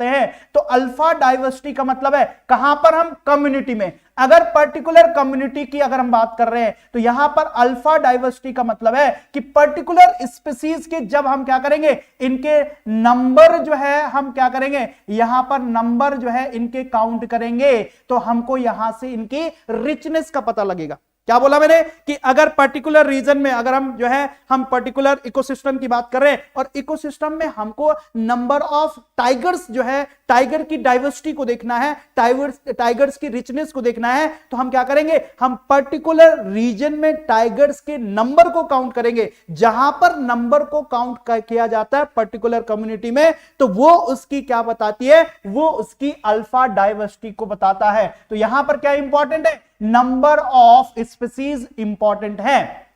हैं, तो अल्फा डाइवर्सिटी का मतलब है कहां पर, हम कम्युनिटी में। अगर पर्टिकुलर कम्युनिटी की अगर हम बात कर रहे हैं, तो यहां पर अल्फा डाइवर्सिटी का मतलब है कि पर्टिकुलर स्पीसीज के जब हम क्या करेंगे, इनके नंबर जो है हम क्या करेंगे, यहां पर नंबर जो है इनके काउंट करेंगे, तो हमको यहां से इनकी रिचनेस का पता लगेगा। क्या बोला मैंने कि अगर पर्टिकुलर रीजन में अगर हम जो है हम पर्टिकुलर इकोसिस्टम की बात कर रहे हैं और इकोसिस्टम में हमको नंबर ऑफ टाइगर्स जो है टाइगर की डाइवर्सिटी को देखना है, टाइगर्स की रिचनेस को देखना है, तो हम क्या करेंगे, हम पर्टिकुलर रीजन में टाइगर्स के नंबर को काउंट करेंगे। जहां पर नंबर को काउंट किया जाता है पर्टिकुलर कम्युनिटी में, तो वो उसकी क्या बताती है, वो उसकी अल्फा डाइवर्सिटी को बताता है। तो यहां पर क्या इंपॉर्टेंट है, नंबर ऑफ स्पीसीज इंपॉर्टेंट है।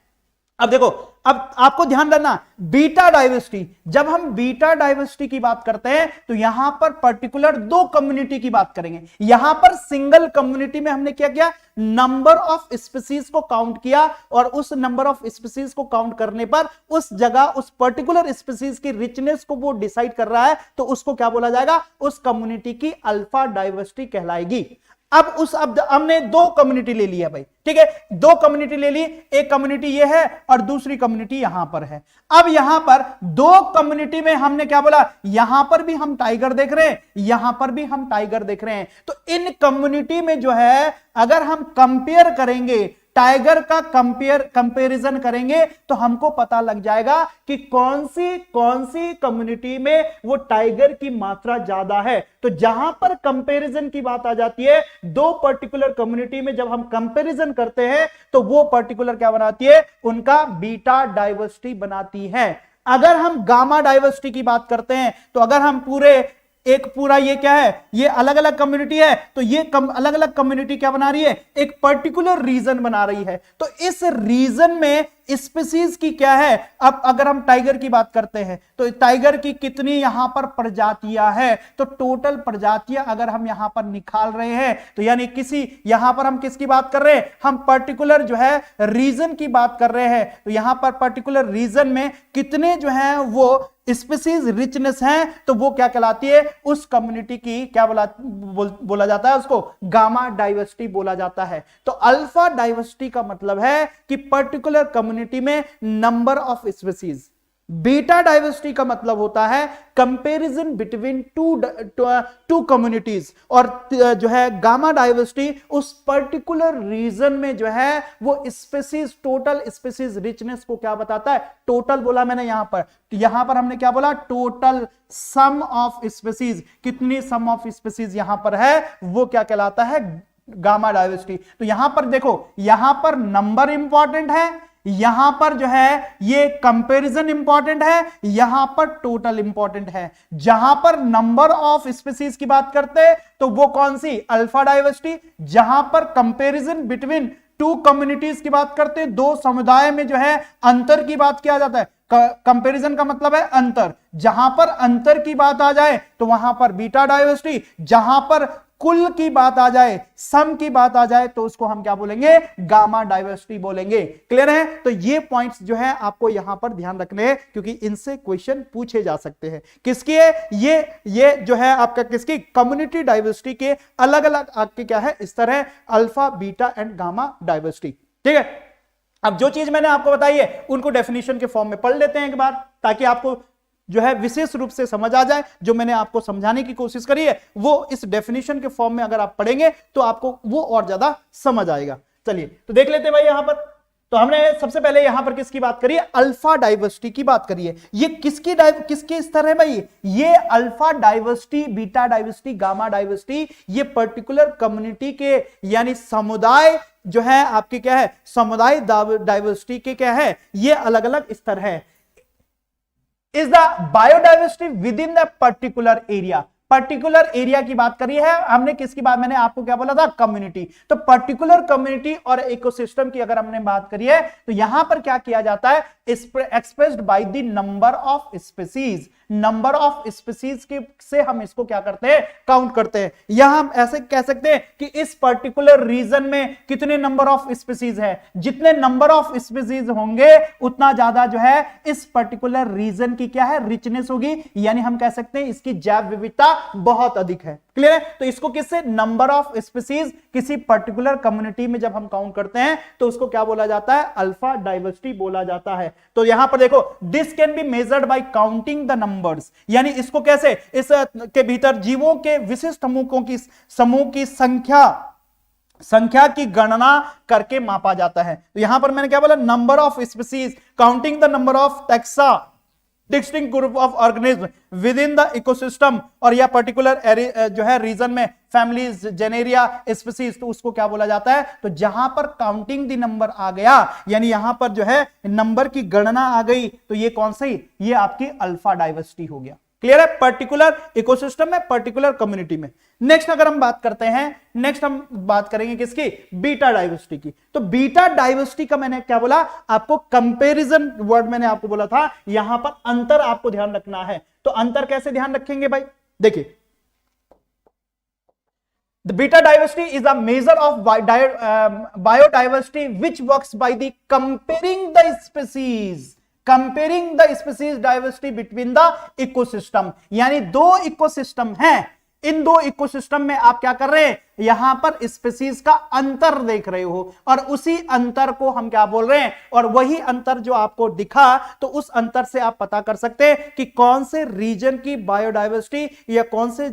अब देखो, अब आपको ध्यान रखना बीटा डाइवर्सिटी, जब हम बीटा डाइवर्सिटी की बात करते हैं तो यहां पर पर्टिकुलर दो कम्युनिटी की बात करेंगे। यहां पर सिंगल कम्युनिटी में हमने क्या किया, नंबर ऑफ स्पीसीज को काउंट किया और उस नंबर ऑफ स्पीसीज को काउंट करने पर उस जगह उस पर्टिकुलर स्पीसीज की रिचनेस को वो डिसाइड कर रहा है, तो उसको क्या बोला जाएगा, उस कम्युनिटी की अल्फा डाइवर्सिटी कहलाएगी। अब हमने दो कम्युनिटी ले लिया भाई, ठीक है, दो कम्युनिटी ले ली, एक कम्युनिटी ये है और दूसरी कम्युनिटी यहां पर है। अब यहां पर दो कम्युनिटी में हमने क्या बोला, यहां पर भी हम टाइगर देख रहे हैं, यहां पर भी हम टाइगर देख रहे हैं। तो इन कम्युनिटी में जो है अगर हम कंपेयर करेंगे, टाइगर का कंपैरिजन करेंगे, तो हमको पता लग जाएगा कि कौन सी कम्युनिटी में वो टाइगर की मात्रा ज्यादा है। तो जहां पर कंपैरिजन की बात आ जाती है, दो पर्टिकुलर कम्युनिटी में जब हम कंपैरिजन करते हैं तो वो पर्टिकुलर क्या बनाती है, उनका बीटा डाइवर्सिटी बनाती है। अगर हम गामा डाइवर्सिटी की बात करते हैं, तो अगर हम पूरा ये क्या है, ये अलग अलग कम्युनिटी है, तो ये अलग अलग कम्युनिटी क्या बना रही है, एक पर्टिकुलर रीजन बना रही है। तो इस रीजन में स्पीसीज की क्या है, अब अगर हम टाइगर की बात करते हैं तो टाइगर की कितनी यहां पर प्रजातियां हैं, तो टोटल प्रजातियां अगर हम यहां पर निकाल रहे हैं, तो यानी यहां पर हम किसकी बात कर रहे हैं, हम पर्टिकुलर जो है रीजन की बात कर रहे हैं। तो यहां पर पर्टिकुलर रीजन में कितने जो है वो स्पीसीज रिचनेस है, तो वो क्या कहलाती है, उस कम्युनिटी की क्या बोला जाता है, उसको गामा डाइवर्सिटी बोला जाता है। तो अल्फा डाइवर्सिटी का मतलब है कि पर्टिकुलर कम्युनिटी में number of species. Beta diversity का मतलब होता है कंपैरिजन बिटवीन टू कम्युनिटीज, और जो है गामा डाइवर्सिटी उस पर्टिकुलर रीजन में जो है वो स्पीसीज, टोटल स्पीसीज रिचनेस को क्या बताता है, टोटल बोला मैंने यहां पर हमने क्या बोला, टोटल सम ऑफ स्पीसीज, कितनी सम ऑफ स्पीसीज यहां पर है, वो क्या कहलाता है, गामा डाइवर्सिटी। तो यहां पर देखो, यहां पर नंबर इंपॉर्टेंट है, यहां पर जो है ये कंपैरिजन इंपॉर्टेंट है, यहां पर टोटल इंपॉर्टेंट है। जहां पर नंबर ऑफ स्पीसीज की बात करते हैं तो वो कौन सी, अल्फा डाइवर्सिटी। जहां पर कंपैरिजन बिटवीन टू कम्युनिटीज की बात करते हैं, दो समुदाय में जो है अंतर की बात किया जाता है, कंपैरिजन का मतलब है अंतर। जहां पर अंतर की बात आ जाए तो वहां पर बीटा डाइवर्सिटी, जहां पर कुल की बात आ जाए, सम की बात आ जाए, तो उसको हम क्या बोलेंगे, गामा डाइवर्सिटी बोलेंगे। क्लियर है। तो ये पॉइंट्स जो है आपको यहां पर ध्यान रखने हैं, क्योंकि इनसे क्वेश्चन पूछे जा सकते हैं। किसकी है ये जो है आपका, किसकी, कम्युनिटी डाइवर्सिटी के अलग अलग आपके क्या है स्तर है, alpha, beta and gamma diversity. ठीक है। अब जो चीज मैंने आपको बताई है उनको डेफिनेशन के फॉर्म में पढ़ लेते हैं एक बार, ताकि आपको जो है विशेष रूप से समझ आ जाए। जो मैंने आपको समझाने की कोशिश करी है वो इस डेफिनेशन के फॉर्म में अगर आप पढ़ेंगे तो आपको वो और ज्यादा समझ आएगा। चलिए तो देख लेते हैं भाई। यहां पर तो हमने सबसे पहले यहां पर किसकी बात करी है, अल्फा डाइवर्सिटी की बात करी है। ये किसके स्तर है भाई, ये alpha diversity, beta diversity, gamma diversity, ये पर्टिकुलर कम्युनिटी के यानी समुदाय जो है आपके क्या है, समुदाय डाइवर्सिटी के क्या है, ये अलग अलग स्तर है। Is the biodiversity with in the particular area. Particular area की बात करी है हमने, किसकी बात, मैंने आपको क्या बोला था, कम्युनिटी। तो पर्टिकुलर कम्युनिटी और इकोसिस्टम की अगर हमने बात करी है तो यहां पर क्या किया जाता है, expressed by the number of species. Number of species से हम इसको क्या करते हैं, काउंट करते हैं। यहां हम ऐसे कह सकते हैं कि इस पर्टिकुलर रीजन में कितने नंबर ऑफ स्पीसीज है, जितने नंबर ऑफ स्पीसीज होंगे उतना ज्यादा जो है इस पर्टिकुलर रीजन की क्या है, रिचनेस होगी, यानी हम कह सकते हैं इसकी जैव विविधता बहुत अधिक है। क्लियर है। तो इसको किससे, नंबर ऑफ स्पीसीज किसी पर्टिकुलर कम्युनिटी में जब हम काउंट करते हैं तो उसको क्या बोला जाता है, अल्फा डाइवर्सिटी बोला जाता है। तो यहां पर देखो, this can be measured by counting the numbers, यानी इसको कैसे, इस के भीतर जीवों के विशिष्ट समूह की संख्या संख्या की गणना करके मापा जाता है। तो यहां पर मैंने क्या बोला, number of species, counting the number of taxa, distinct group of organism with in the ecosystem, और या पर्टिकुलर जो है रीजन में फैमिलीज, जेनेरिया, स्पीसीज, तो उसको क्या बोला जाता है। तो जहां पर काउंटिंग द नंबर आ गया, यानी यहां पर जो है नंबर की गणना आ गई, तो ये कौन सी, ये आपकी अल्फा डाइवर्सिटी हो गया। क्लियर है, पर्टिकुलर इकोसिस्टम में, पर्टिकुलर कम्युनिटी में। नेक्स्ट अगर हम बात करते हैं, नेक्स्ट हम बात करेंगे किसकी, बीटा डाइवर्सिटी की। तो बीटा डाइवर्सिटी का मैंने क्या बोला आपको, कंपैरिजन वर्ड मैंने आपको बोला था, यहां पर अंतर आपको ध्यान रखना है। तो अंतर कैसे ध्यान रखेंगे भाई, देखिए, the beta diversity is a measure of biodiversity which works by the comparing the species diversity between the ecosystem। यानी दो इकोसिस्टम हैं, इन दो इकोसिस्टम में आप क्या कर रहे हैं, यहां पर स्पीसीज का अंतर देख रहे हो, और उसी अंतर को हम क्या बोल रहे हैं, और वही अंतर जो आपको दिखा, तो उस अंतर से आप पता कर सकते हैं कि कौन से रीजन की बायोडाइवर्सिटी या कौन से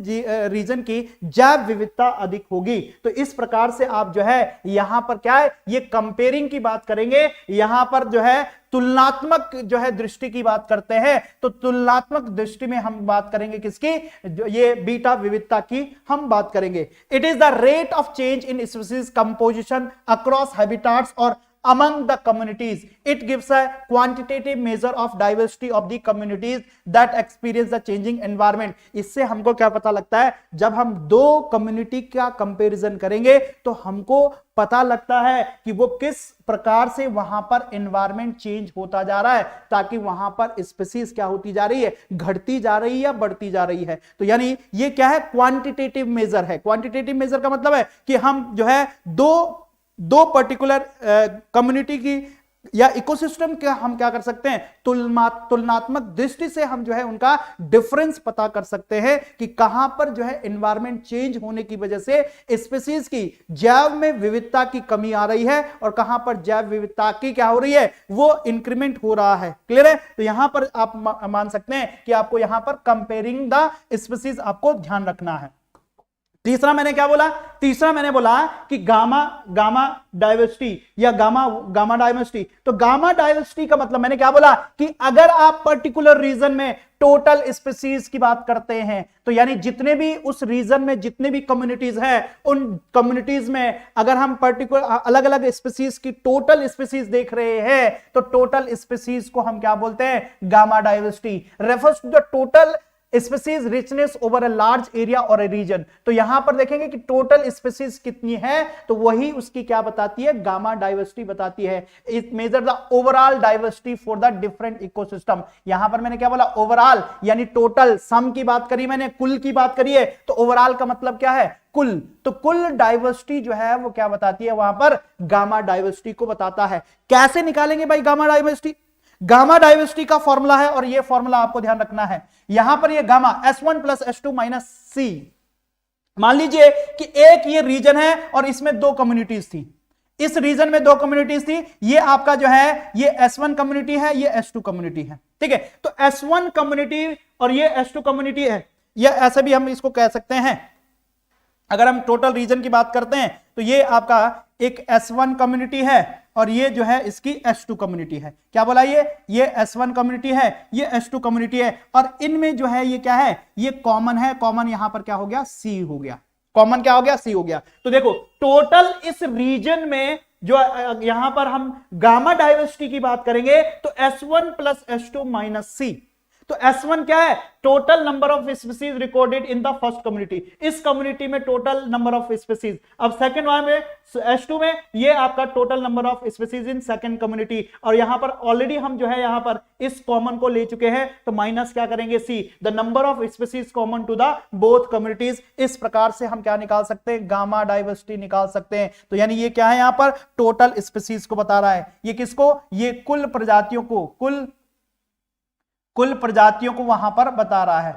रीजन की जैव विविधता अधिक होगी। तो इस प्रकार से आप जो है यहां पर क्या है, ये कंपेयरिंग की बात करेंगे, यहां पर जो है तुलनात्मक जो है दृष्टि की बात करते हैं। तो तुलनात्मक दृष्टि में हम बात करेंगे किसकी, जो ये बीटा विविधता की हम बात करेंगे। It is the rate of change in species composition across habitats or among the communities. It gives a quantitative measure of diversity of the communities that experience the changing environment। इससे हमको क्या पता लगता है, जब हम दो कम्युनिटी का कंपैरिजन करेंगे तो हमको पता लगता है कि वो किस प्रकार से वहां पर एनवायरमेंट चेंज होता जा रहा है, ताकि वहां पर स्पीसीज क्या होती जा रही है, घटती जा रही है या बढ़ती जा रही है। तो यानी ये क्या है, क्वांटिटेटिव मेजर है। क्वांटिटेटिव मेजर का मतलब है कि हम जो है दो पर्टिकुलर कम्युनिटी की या इकोसिस्टम के हम क्या कर सकते हैं, तुलनात्मक दृष्टि से हम जो है उनका डिफरेंस पता कर सकते हैं कि कहां पर जो है एनवायरमेंट चेंज होने की वजह से स्पीसीज की जैव में विविधता की कमी आ रही है, और कहां पर जैव विविधता की क्या हो रही है, वो इंक्रीमेंट हो रहा है। क्लियर है, तो यहां पर आप मान सकते हैं कि आपको यहां पर कंपेयरिंग द स्पीसीज आपको ध्यान रखना है। तीसरा मैंने क्या बोला, तीसरा मैंने बोला कि गामा डाइवर्सिटी या गामा डाइवर्सिटी। तो गामा डाइवर्सिटी का मतलब मैंने क्या बोला कि अगर आप पर्टिकुलर रीजन में टोटल स्पीसीज की बात करते हैं, तो यानी जितने भी उस रीजन में जितने भी कम्युनिटीज हैं, उन कम्युनिटीज में अगर हम पर्टिकुलर अलग अलग स्पीसीज की टोटल स्पीसीज देख रहे हैं, तो टोटल स्पीसीज को हम क्या बोलते हैं, gamma diversity refers to the total species richness over a large area और ए रीजन। तो यहां पर देखेंगे कि टोटल स्पीसीज कितनी है, तो वही उसकी क्या बताती है, गामा डाइवर्सिटी बताती है। It measure the overall diversity for the different ecosystem. यहां पर मैंने क्या बोला, ओवरऑल यानी टोटल, सम की बात करी मैंने, कुल की बात करी है, तो ओवरऑल का मतलब क्या है, कुल। तो कुल डाइवर्सिटी जो है वो क्या बताती है, वहां पर गामा डाइवर्सिटी को बताता है। कैसे निकालेंगे भाई गामा डाइवर्सिटी, गामा डाइवर्सिटी का फॉर्मूला है, और ये फॉर्मूला आपको ध्यान रखना है। यहां पर ये gamma S1 plus S2 minus C, मान लीजिए कि एक ये रीजन है और इसमें दो कम्युनिटीज थी, इस रीजन में दो कम्युनिटीज थी, ये आपका जो है ये S1 कम्युनिटी है, ये S2 कम्युनिटी है। ठीक है, तो S1 कम्युनिटी और ये S2 कम्युनिटी है, या ऐसा भी हम इसको कह सकते हैं, अगर हम टोटल रीजन की बात करते हैं तो ये आपका एक S1 कम्युनिटी है और ये जो है इसकी S2 कम्युनिटी है। क्या बोला, ये S1 कम्युनिटी है, ये S2 कम्युनिटी है, और इनमें जो है ये क्या है, ये कॉमन है। कॉमन यहां पर क्या हो गया, C हो गया। कॉमन क्या हो गया, C हो गया। तो देखो टोटल इस रीजन में जो यहां पर हम गामा डाइवर्सिटी की बात करेंगे तो S1 plus S2 minus C। तो S1 क्या है, total number of species recorded in the first community, इस कम्युनिटी में टोटल नंबर ऑफ स्पीसीज। अब सेकंड वन में S2 में ये आपका total number of species in second community, और यहां पर ऑलरेडी हम जो है यहां पर इस कॉमन को ले चुके हैं, तो माइनस क्या करेंगे, C, the number of species common to the both communities. इस प्रकार से हम क्या निकाल सकते हैं, गामा डाइवर्सिटी निकाल सकते हैं। तो यानी ये क्या है, यहां पर टोटल स्पीसीज को बता रहा है। ये किसको, ये कुल प्रजातियों को, कुल प्रजातियों को वहां पर बता रहा है,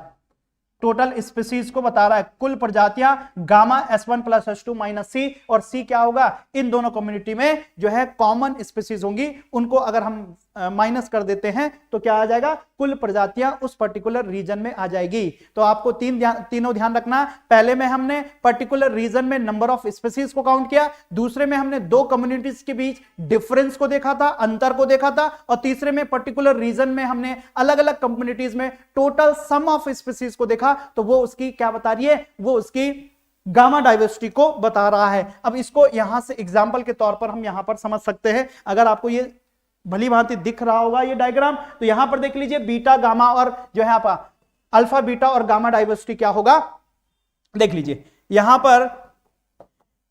टोटल स्पीसीज को बता रहा है, कुल प्रजातियां gamma S1 plus S2 minus C, और C क्या होगा, इन दोनों कम्युनिटी में जो है कॉमन स्पीसीज होंगी, उनको अगर हम माइनस कर देते हैं तो क्या आ जाएगा, कुल प्रजातियां उस पर्टिकुलर रीजन में आ जाएगी। तो आपको तीनों ध्यान रखना। पहले में हमने पर्टिकुलर रीजन में नंबर ऑफ स्पीसीज को काउंट किया, दूसरे में हमने दो कम्युनिटीज के बीच डिफरेंस को देखा था, अंतर को देखा था, और तीसरे में पर्टिकुलर रीजन में हमने अलग अलग कम्युनिटीज में टोटल सम ऑफ स्पीसीज को देखा। तो वो उसकी क्या बता रही है, वो उसकी गामा डाइवर्सिटी को बता रहा है। अब इसको यहां से एग्जाम्पल के तौर पर हम यहां पर समझ सकते हैं। अगर आपको ये भली भांति दिख रहा होगा ये डायग्राम, तो यहां पर देख लीजिए बीटा गामा और जो है आपका अल्फा बीटा और गामा डाइवर्सिटी क्या होगा, देख लीजिए यहां पर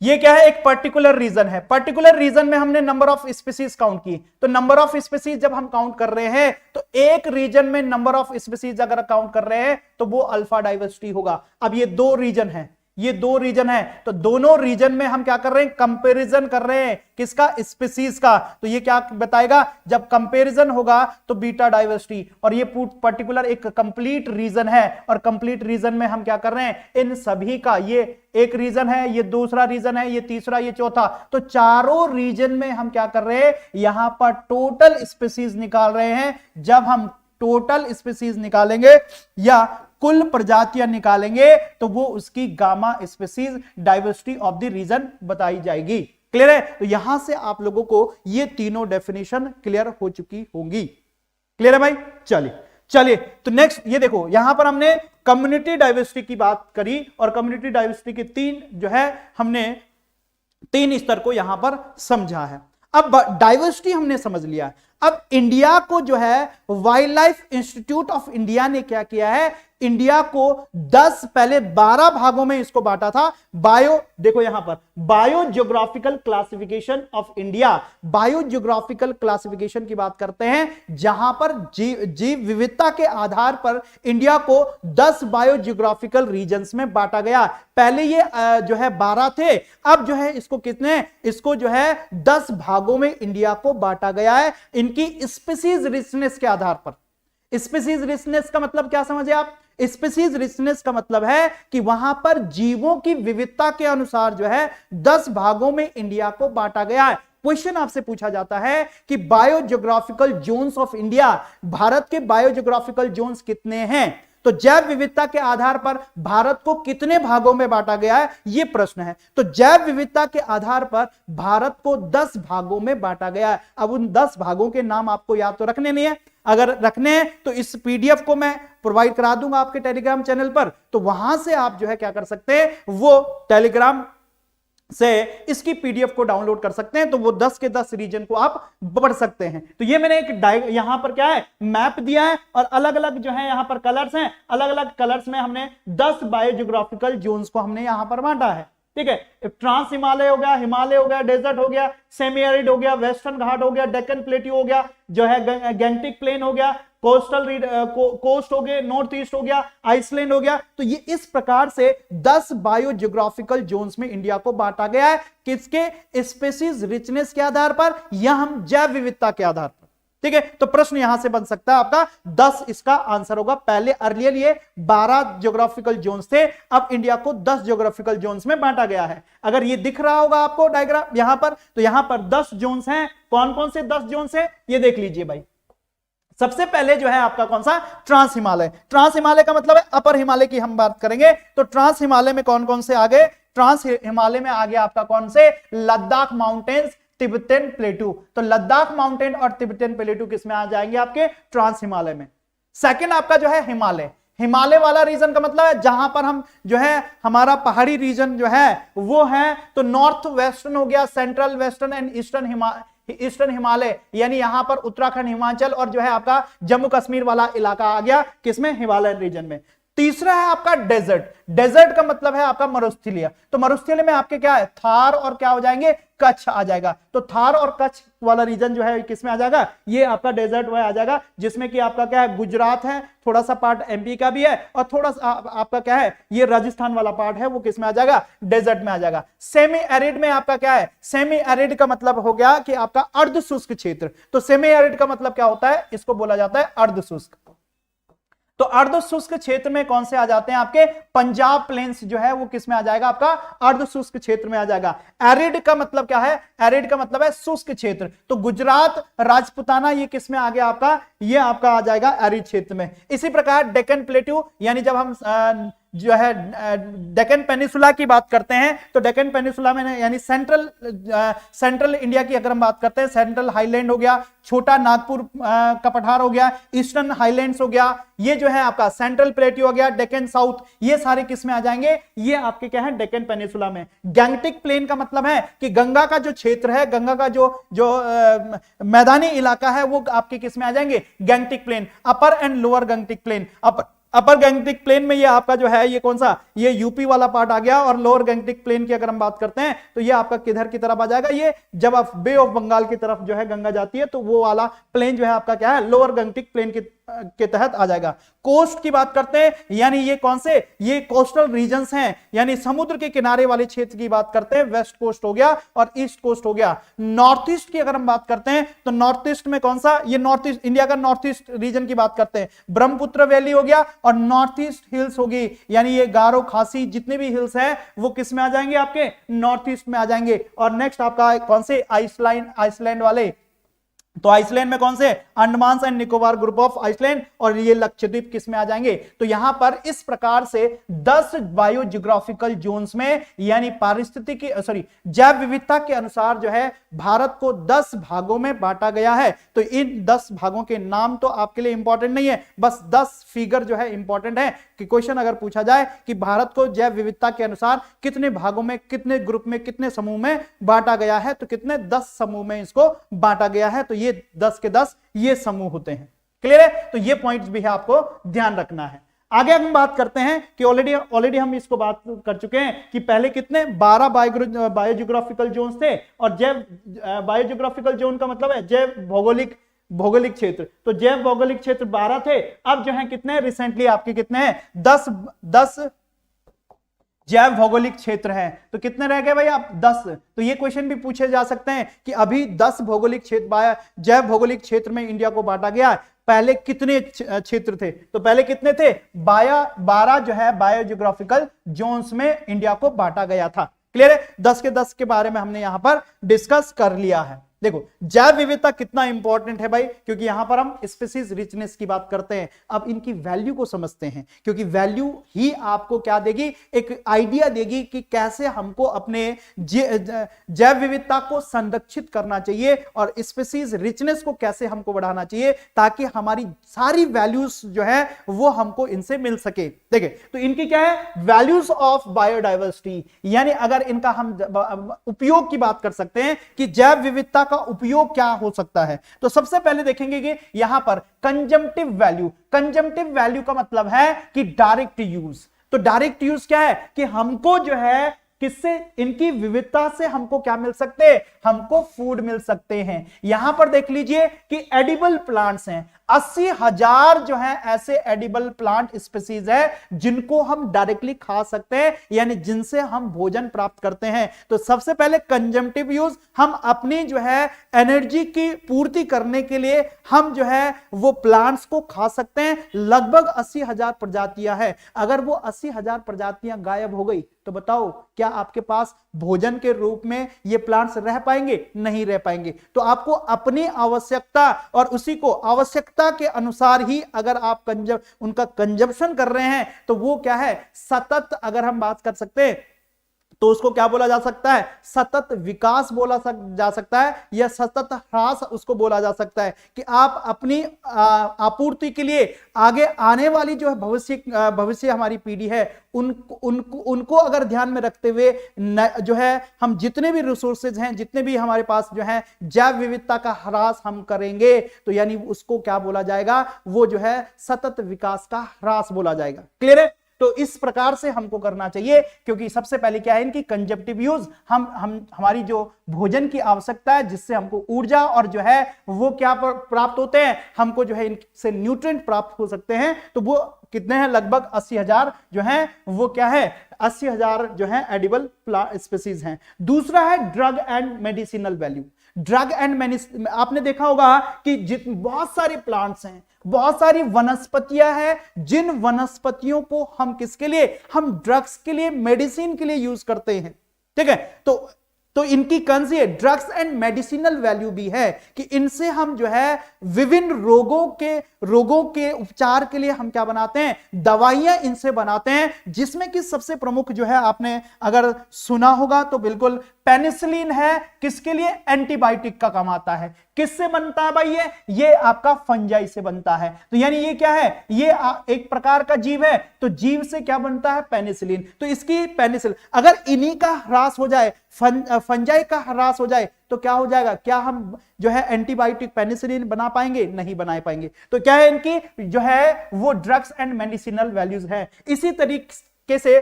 ये क्या है, एक पर्टिकुलर रीजन है। पर्टिकुलर रीजन में हमने नंबर ऑफ स्पीसीज काउंट की, तो नंबर ऑफ स्पीसीज जब हम काउंट कर रहे हैं तो एक रीजन में नंबर ऑफ स्पीसीज अगर काउंट कर रहे हैं तो वो अल्फा डाइवर्सिटी होगा। अब ये दो रीजन है, ये दो रीजन है, तो दोनों रीजन में हम क्या कर रहे हैं, कंपैरिजन कर रहे हैं, किसका, स्पीसीज का। तो ये क्या बताएगा, जब कंपैरिजन होगा तो बीटा डाइवर्सिटी, और ये पर्टिकुलर एक कंप्लीट रीजन है, और कंप्लीट रीजन में हम क्या कर रहे हैं, इन सभी का, ये एक रीजन है, ये दूसरा रीजन है, ये तीसरा, ये चौथा, तो चारों रीजन में हम क्या कर रहे हैं, यहां पर टोटल स्पीसीज निकाल रहे हैं। जब हम टोटल स्पीसीज निकालेंगे या कुल प्रजातियां निकालेंगे तो वो उसकी gamma species diversity of the region बताई जाएगी। क्लियर है? तो यहां से आप लोगों को ये तीनों डेफिनेशन क्लियर हो चुकी होंगी। क्लियर है भाई? चलिए तो नेक्स्ट ये देखो, यहां पर हमने कम्युनिटी डाइवर्सिटी की बात करी, और कम्युनिटी डाइवर्सिटी के तीन जो है हमने तीन स्तर को यहां पर समझा है। अब डाइवर्सिटी हमने समझ लिया। अब इंडिया को जो है wild life institute of India ने क्या किया है, इंडिया को 10 पहले 12 भागों में इसको बांटा था। देखो यहां पर bio geographical classification of India, bio geographical classification की बात करते हैं, जहां पर जीव विविधता के आधार पर इंडिया को 10 बायो ज्योग्राफिकल रीजन्स में बांटा गया। पहले ये जो है 12 थे, अब जो है इसको कितने, इसको जो है 10 भागों में इंडिया को बांटा गया है, इनकी स्पीसीज रिचनेस के आधार पर। स्पीसीज रिचनेस का मतलब क्या समझे आप? स्पीसीज रिचनेस का मतलब है कि वहां पर जीवों की विविधता के अनुसार जो है 10 भागों में इंडिया को बांटा गया है। क्वेश्चन आपसे पूछा जाता है कि biogeographical zones of India, Bharat के बायोजियोग्राफिकल जोन्स कितने हैं? तो जैव विविधता के आधार पर भारत को कितने भागों में बांटा गया है, यह प्रश्न है। तो जैव विविधता के आधार पर भारत को 10 भागों में बांटा गया है। अब उन 10 भागों के नाम आपको याद तो रखने नहीं है, अगर रखने हैं तो इस पीडीएफ को मैं प्रोवाइड करा दूंगा आपके टेलीग्राम चैनल पर, तो वहां से आप जो है क्या कर सकते हैं, वो टेलीग्राम से इसकी पीडीएफ को डाउनलोड कर सकते हैं। तो वो 10 के 10 रीजन को आप पढ़ सकते हैं। तो ये मैंने एक यहां पर क्या है, मैप दिया है, और अलग अलग जो है यहां पर कलर्स हैं, अलग अलग कलर्स में हमने 10 बायोजियोग्राफिकल जोन्स को हमने यहां पर बांटा है। ठीक है, ट्रांस हिमालय हो गया, हिमालय हो गया, डेजर्ट हो गया, सेमी एरिड हो गया, वेस्टर्न घाट हो गया, डेक्कन प्लेट्यू हो गया, जो है गैंगटिक प्लेन हो गया, कोस्ट हो गए, नॉर्थ ईस्ट हो गया, आइसलैंड हो गया। तो ये इस प्रकार से 10 बायोजियोग्राफिकल जोन्स में इंडिया को बांटा गया है। किसके? स्पीसीज रिचनेस के आधार पर या हम जैव विविधता के आधार पर। ठीक है, तो प्रश्न यहां से बन सकता है आपका 10 इसका आंसर होगा। पहले अर्लियर ये 12 ज्योग्राफिकल जोन्स थे, अब इंडिया को 10 ज्योग्राफिकल जोन्स में बांटा गया है। अगर ये दिख रहा होगा आपको डायग्राम यहां पर, तो यहां पर 10 जोन्स हैं। कौन कौन से 10 जोन्स हैं ये देख लीजिए भाई। सबसे पहले जो है आपका कौन सा, ट्रांस हिमालय। ट्रांस हिमालय का मतलब है अपर हिमालय की हम बात करेंगे। तो ट्रांस हिमालय में कौन कौन से आ गए? ट्रांस हिमालय में आ गया आपका कौन से, लद्दाख माउंटेन्स, तिब्बतन प्लेटू। तो लद्दाख माउंटेन और तिब्बतन प्लेटू किसमें आ जाएंगे आपके, ट्रांस हिमालय में। सेकंड आपका जो है हिमालय, हिमालय वाला रीजन का मतलब है जहां पर हम जो है हमारा पहाड़ी रीजन जो है वो है, तो नॉर्थ वेस्टर्न हो गया, central western and eastern Himalaya, यानी यहां पर उत्तराखंड, हिमाचल और जो है आपका जम्मू कश्मीर वाला इलाका आ गया किसमें, हिमालय रीजन में। तीसरा है आपका डेजर्ट। डेजर्ट का मतलब है आपका मरुस्थलीय। तो मरुस्थलीय में आपके क्या है, थार और क्या हो जाएंगे, कच्छ आ जाएगा। तो थार और कच्छ वाला रीजन जो है किसमें आ जाएगा, ये आपका डेजर्ट वह आ जाएगा, जिसमें कि आपका क्या है, गुजरात है, थोड़ा सा पार्ट एमपी का भी है, और थोड़ा सा आपका क्या है, ये राजस्थान वाला पार्ट है, वो किसमें आ जाएगा, डेजर्ट में आ जाएगा। सेमी एरिड में आपका क्या है, सेमी एरिड का मतलब हो गया कि आपका अर्ध शुष्क क्षेत्र। तो सेमी एरिड का मतलब क्या होता है, इसको बोला जाता है अर्ध शुष्क। तो अर्ध शुष्क क्षेत्र में कौन से आ जाते हैं आपके पंजाब प्लेन्स जो है वो किस में आ जाएगा आपका अर्ध शुष्क क्षेत्र में आ जाएगा। एरिड का मतलब क्या है, एरिड का मतलब है शुष्क क्षेत्र, तो गुजरात राजपुताना ये किस में आ गया आपका, ये आपका आ जाएगा एरिड क्षेत्र में। इसी प्रकार डेक्कन प्लेट्यू यानी जब हम जो है डेक्कन पेनिसुला की बात करते हैं तो डेक्कन पेनिसुला में यानी सेंट्रल इंडिया की अगर हम बात करते हैं, सेंट्रल हाईलैंड हो गया, छोटा नागपुर का पठार हो गया, ईस्टर्न हाईलैंड्स हो गया, ये जो है आपका सेंट्रल प्लेट्यू हो गया, डेक्कन साउथ, ये सारे किस में आ जाएंगे, ये आपके क्या है डेक्कन पेनिसुला में। गैंगटिक प्लेन का मतलब है कि गंगा का जो क्षेत्र है, गंगा का जो मैदानी इलाका है वो आपके किस में आ जाएंगे Gangetic plain. Upper and lower Gangetic plain, upper Gangetic plain में ये आपका जो है ये कौन सा, ये यूपी वाला पार्ट आ गया, और लोअर गैंगटिक प्लेन की अगर हम बात करते हैं तो ये आपका किधर की तरफ आ जाएगा, ये जब आप बे ऑफ बंगाल की तरफ जो है गंगा जाती है तो वो वाला प्लेन जो है आपका क्या है लोअर गैंगटिक प्लेन के तहत आ जाएगा। कोस्ट की बात करते हैं यानी ये कौन से, ये कोस्टल रीजन्स हैं, यानी समुद्र के किनारे वाले क्षेत्र की बात करते हैं, वेस्ट कोस्ट हो गया और ईस्ट कोस्ट हो गया। नॉर्थ ईस्ट की अगर हम बात करते हैं तो नॉर्थ ईस्ट में कौन सा, ये नॉर्थ ईस्ट इंडिया का नॉर्थ ईस्ट रीजन की बात करते हैं, ब्रह्मपुत्र वैली हो गया और नॉर्थ ईस्ट हिल्स होगी, यानी ये गारो खासी जितने भी हिल्स हैं वो किस में आ जाएंगे आपके नॉर्थ ईस्ट में आ जाएंगे। और नेक्स्ट आपका कौन से, आइसलैंड वाले, तो आइसलैंड में कौन से, Andaman and Nicobar group of island, और ये लक्षद्वीप किस में आ जाएंगे। तो यहां पर इस प्रकार से 10 बायोजियोग्राफिकल जोन्स में यानी पारिस्थितिकी जैव विविधता के अनुसार जो है भारत को 10 भागों में बांटा गया है। तो इन 10 भागों के नाम तो आपके लिए इंपॉर्टेंट नहीं है, बस 10 फिगर जो है इंपॉर्टेंट है कि क्वेश्चन अगर पूछा जाए कि भारत को जैव विविधता के अनुसार कितने भागों में, कितने ग्रुप में, कितने समूह में बांटा गया है, तो कितने 10 समूह में इसको बांटा गया है। तो ये 10 के 10 ये समूह होते हैं। क्लियर है, तो ये पॉइंट्स भी है आपको ध्यान रखना है। आगे हम बात करते हैं कि ऑलरेडी हम इसको बात कर चुके हैं कि पहले कितने 12 बायोजियोग्राफिकल जोन्स थे, और जैव बायोजियोग्राफिकल जोन का मतलब है जैव भौगोलिक क्षेत्र, तो जैव भौगोलिक क्षेत्र 12 थे, अब जो है कितने रिसेंटली आपके कितने हैं 10 जैव भौगोलिक क्षेत्र हैं। तो कितने रह गए भाई आप 10। तो ये क्वेश्चन भी पूछे जा सकते हैं कि अभी 10 भौगोलिक क्षेत्र जैव भौगोलिक क्षेत्र में इंडिया को बांटा गया है, पहले कितने क्षेत्र थे, तो पहले कितने थे 12 जो है बायोजियोग्राफिकल जोन्स में इंडिया को बांटा गया था। क्लियर है, 10 के 10 के बारे में हमने यहां पर डिस्कस कर लिया है। देखो जैव विविधता कितना इंपॉर्टेंट है भाई, क्योंकि यहां पर हम स्पीसीज रिचनेस की बात करते हैं। अब इनकी वैल्यू को समझते हैं, क्योंकि वैल्यू ही आपको क्या देगी, एक आइडिया देगी कि कैसे हमको अपने जैव विविधता को संरक्षित करना चाहिए और स्पीसीज रिचनेस को कैसे हमको बढ़ाना चाहिए, ताकि हमारी सारी वैल्यूज जो है वो हमको इनसे मिल सके। देखिए तो इनकी क्या है, वैल्यूज ऑफ बायोडाइवर्सिटी, यानी अगर इनका हम उपयोग की बात कर सकते हैं कि जैव विविधता का उपयोग क्या हो सकता है, तो सबसे पहले देखेंगे कि यहां पर कंजम्पटिव वैल्यू का मतलब है कि डायरेक्ट यूज। तो डायरेक्ट यूज क्या है कि हमको जो है किससे, इनकी विविधता से हमको क्या मिल सकते हैं, हमको फूड मिल सकते हैं। यहां पर देख लीजिए कि एडिबल प्लांट्स हैं, 80,000 जो है ऐसे एडिबल प्लांट स्पीसीज है जिनको हम डायरेक्टली खा सकते हैं, यानी जिनसे हम भोजन प्राप्त करते हैं। तो सबसे पहले कंजम्पटिव यूज, हम अपनी जो है एनर्जी की पूर्ति करने के लिए हम जो है वो प्लांट्स को खा सकते हैं। लगभग 80,000 प्रजातियां हैं। अगर वो 80,000 प्रजातियां गायब हो गई तो बताओ क्या आपके पास भोजन के रूप में ये प्लांट्स रह पाएंगे, नहीं रह पाएंगे। तो आपको अपनी आवश्यकता और उसी को आवश्यकता के अनुसार ही अगर आप उनका कंजप्शन कर रहे हैं तो वो क्या है, सतत अगर हम बात कर सकते हैं तो उसको क्या बोला जा सकता है, सतत विकास बोला जा सकता है, या सतत ह्रास उसको बोला जा सकता है कि आप अपनी आपूर्ति के लिए आगे आने वाली जो है भविष्य हमारी पीढ़ी है उनको अगर ध्यान में रखते हुए जो है हम जितने भी रिसोर्सेज हैं, जितने भी हमारे पास जो है जैव विविधता का ह्रास हम करेंगे, तो यानी उसको क्या बोला जाएगा, वो जो है सतत विकास का ह्रास बोला जाएगा। क्लियर है, तो इस प्रकार से हमको करना चाहिए, क्योंकि सबसे पहले क्या है इनकी कंजप्टिव यूज, हम हमारी जो भोजन की आवश्यकता है जिससे हमको ऊर्जा और जो है वो क्या प्राप्त होते हैं, हमको जो है इनसे न्यूट्रिएंट प्राप्त हो सकते हैं। तो वो कितने हैं, लगभग 80,000 जो है वो क्या है, 80,000 जो है एडिबल स्पीसीज हैं। दूसरा है drug and medicinal value. Drug and आपने देखा होगा कि बहुत सारे प्लांट्स हैं, बहुत सारी वनस्पतियां हैं, जिन वनस्पतियों को हम किसके लिए, हम ड्रग्स के लिए, मेडिसिन के लिए यूज करते हैं। ठीक है, तो इनकी कौन सी है, ड्रग्स एंड मेडिसिनल वैल्यू भी है कि इनसे हम जो है विभिन्न रोगों के उपचार के लिए हम क्या बनाते हैं, दवाइयां इनसे बनाते हैं, जिसमें कि सबसे प्रमुख जो है आपने अगर सुना होगा तो बिल्कुल पेनिसिलिन है, किसके लिए, एंटीबायोटिक का काम आता है। किससे बनता है भाई, ये आपका फंजाई से बनता है। तो यानी ये क्या है, ये एक प्रकार का जीव है, तो जीव से क्या बनता है, पेनिसिलिन। तो इसकी पेनिसिलिन अगर इन्हीं का ह्रास हो जाए, फंजाई का ह्रास हो जाए, तो क्या हो जाएगा, क्या हम जो है एंटीबायोटिक पेनिसिलिन बना पाएंगे, नहीं बना पाएंगे। तो क्या है, इनकी जो है वो ड्रग्स एंड मेडिसिनल वैल्यूज है। इसी तरीके से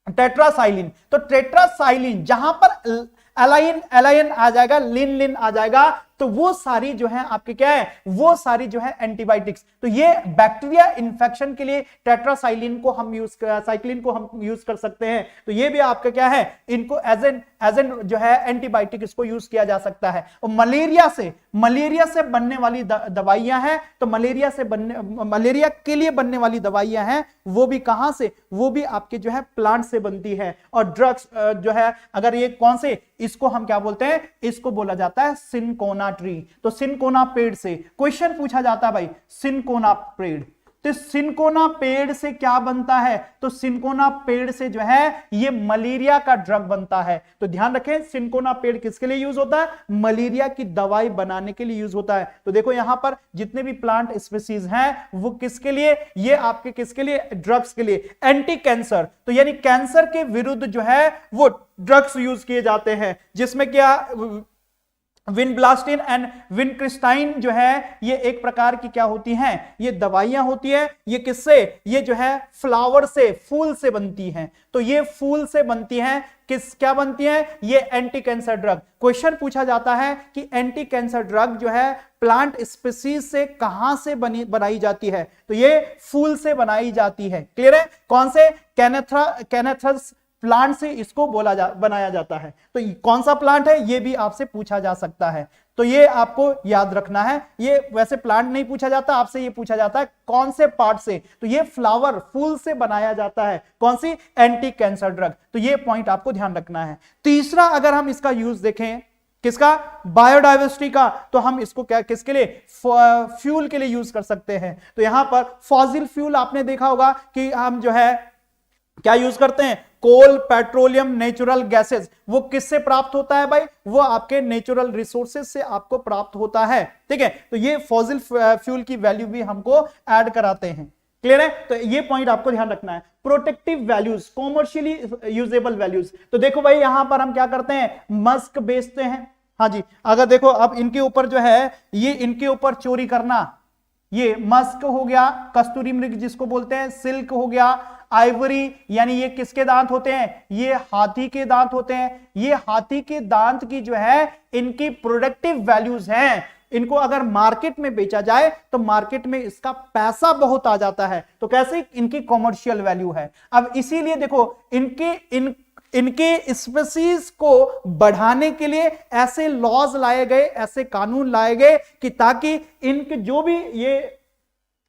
टेट्रासाइलिन, तो टेट्रासाइलिन जहां पर एलाइन आ जाएगा, लिन आ जाएगा, तो वो सारी जो है आपके क्या है, वो सारी जो है एंटीबायोटिक्स। तो ये बैक्टीरिया इन्फेक्शन के लिए टेट्रासाइलिन को हम यूज कर सकते हैं। तो ये भी आपका क्या है, इनको एज एन जो है एंटीबायोटिक इसको यूज किया जा सकता है। और मलेरिया से बनने वाली दवाइयां हैं, तो मलेरिया के लिए बनने वाली दवाइयां हैं, वो भी कहां से, वो भी आपके जो है प्लांट से बनती है। और ड्रग्स जो है अगर ये कौन से, इसको हम क्या बोलते हैं, इसको बोला जाता है सिनकोना ट्री। तो सिनकोना पेड़ से क्वेश्चन पूछा जाता है भाई, सिनकोना पेड़, तो सिनकोना पेड़ से क्या बनता है, तो सिनकोना पेड़ से जो है ये मलेरिया का ड्रग बनता है। तो ध्यान रखें, सिनकोना पेड़ किसके लिए यूज होता है, मलेरिया की दवाई बनाने के लिए यूज होता है। तो देखो यहां पर जितने भी प्लांट स्पीसीज हैं वो किसके लिए, ये आपके किसके लिए, ड्रग्स के लिए। एंटी कैंसर, तो यानी कैंसर के विरुद्ध जो है वो ड्रग्स यूज किए जाते हैं, जिसमें क्या विनब्लास्टिन एंड विनक्रिस्टाइन जो है ये एक प्रकार की क्या होती हैं, ये दवाइयां होती है। ये किससे, ये जो है फ्लावर से, फूल से बनती हैं। तो ये फूल से बनती हैं, क्या बनती हैं, ये एंटी कैंसर ड्रग। क्वेश्चन पूछा जाता है कि एंटी कैंसर ड्रग जो है प्लांट स्पीसीज से कहां से बनाई जाती है, तो ये फूल से बनाई जाती है। क्लियर है, कौन से, कैनेथस प्लांट से इसको बनाया जाता है। तो कौन सा प्लांट है, ये भी आपसे पूछा जा सकता है। तो ये आपको याद रखना है। ये वैसे प्लांट नहीं पूछा जाता, आपसे ये पूछा जाता है कौन से पार्ट से, तो ये फ्लावर, फूल से बनाया जाता है। कौन सी, एंटी कैंसर ड्रग। तो ये पॉइंट आपको ध्यान रखना है। तीसरा अगर हम इसका यूज देखें, किसका, बायोडाइवर्सिटी का, तो हम इसको क्या, किसके लिए, फ्यूल के लिए यूज कर सकते हैं। तो यहां पर फॉसिल फ्यूल आपने देखा होगा कि हम जो है क्या यूज करते हैं, कोल, पेट्रोलियम, नेचुरल गैसेस। वो किससे प्राप्त होता है भाई, वो आपके नेचुरल रिसोर्सेज से आपको प्राप्त होता है। ठीक है, तो ये फॉसिल फ्यूल की वैल्यू भी हमको ऐड कराते हैं। क्लियर है, तो ये पॉइंट आपको ध्यान रखना है। Protective values, commercially usable values, तो देखो भाई यहां पर हम क्या करते हैं, मस्क बेचते हैं। हाँ जी, अगर देखो अब इनके ऊपर जो है, ये इनके ऊपर चोरी करना, ये मस्क हो गया, कस्तूरी मृग जिसको बोलते हैं, सिल्क हो गया, आइवरी, यानी ये किसके दांत होते हैं, ये हाथी के दांत होते हैं। ये हाथी के दांत की जो है इनकी प्रोडक्टिव वैल्यूज हैं। इनको अगर मार्केट में बेचा जाए तो मार्केट में इसका पैसा बहुत आ जाता है। तो कैसे, इनकी कॉमर्शियल वैल्यू है। अब इसीलिए देखो इनके स्पीसीज को बढ़ाने के लिए ऐसे लॉज लाए गए, ऐसे कानून लाए गए कि ताकि इनके जो भी ये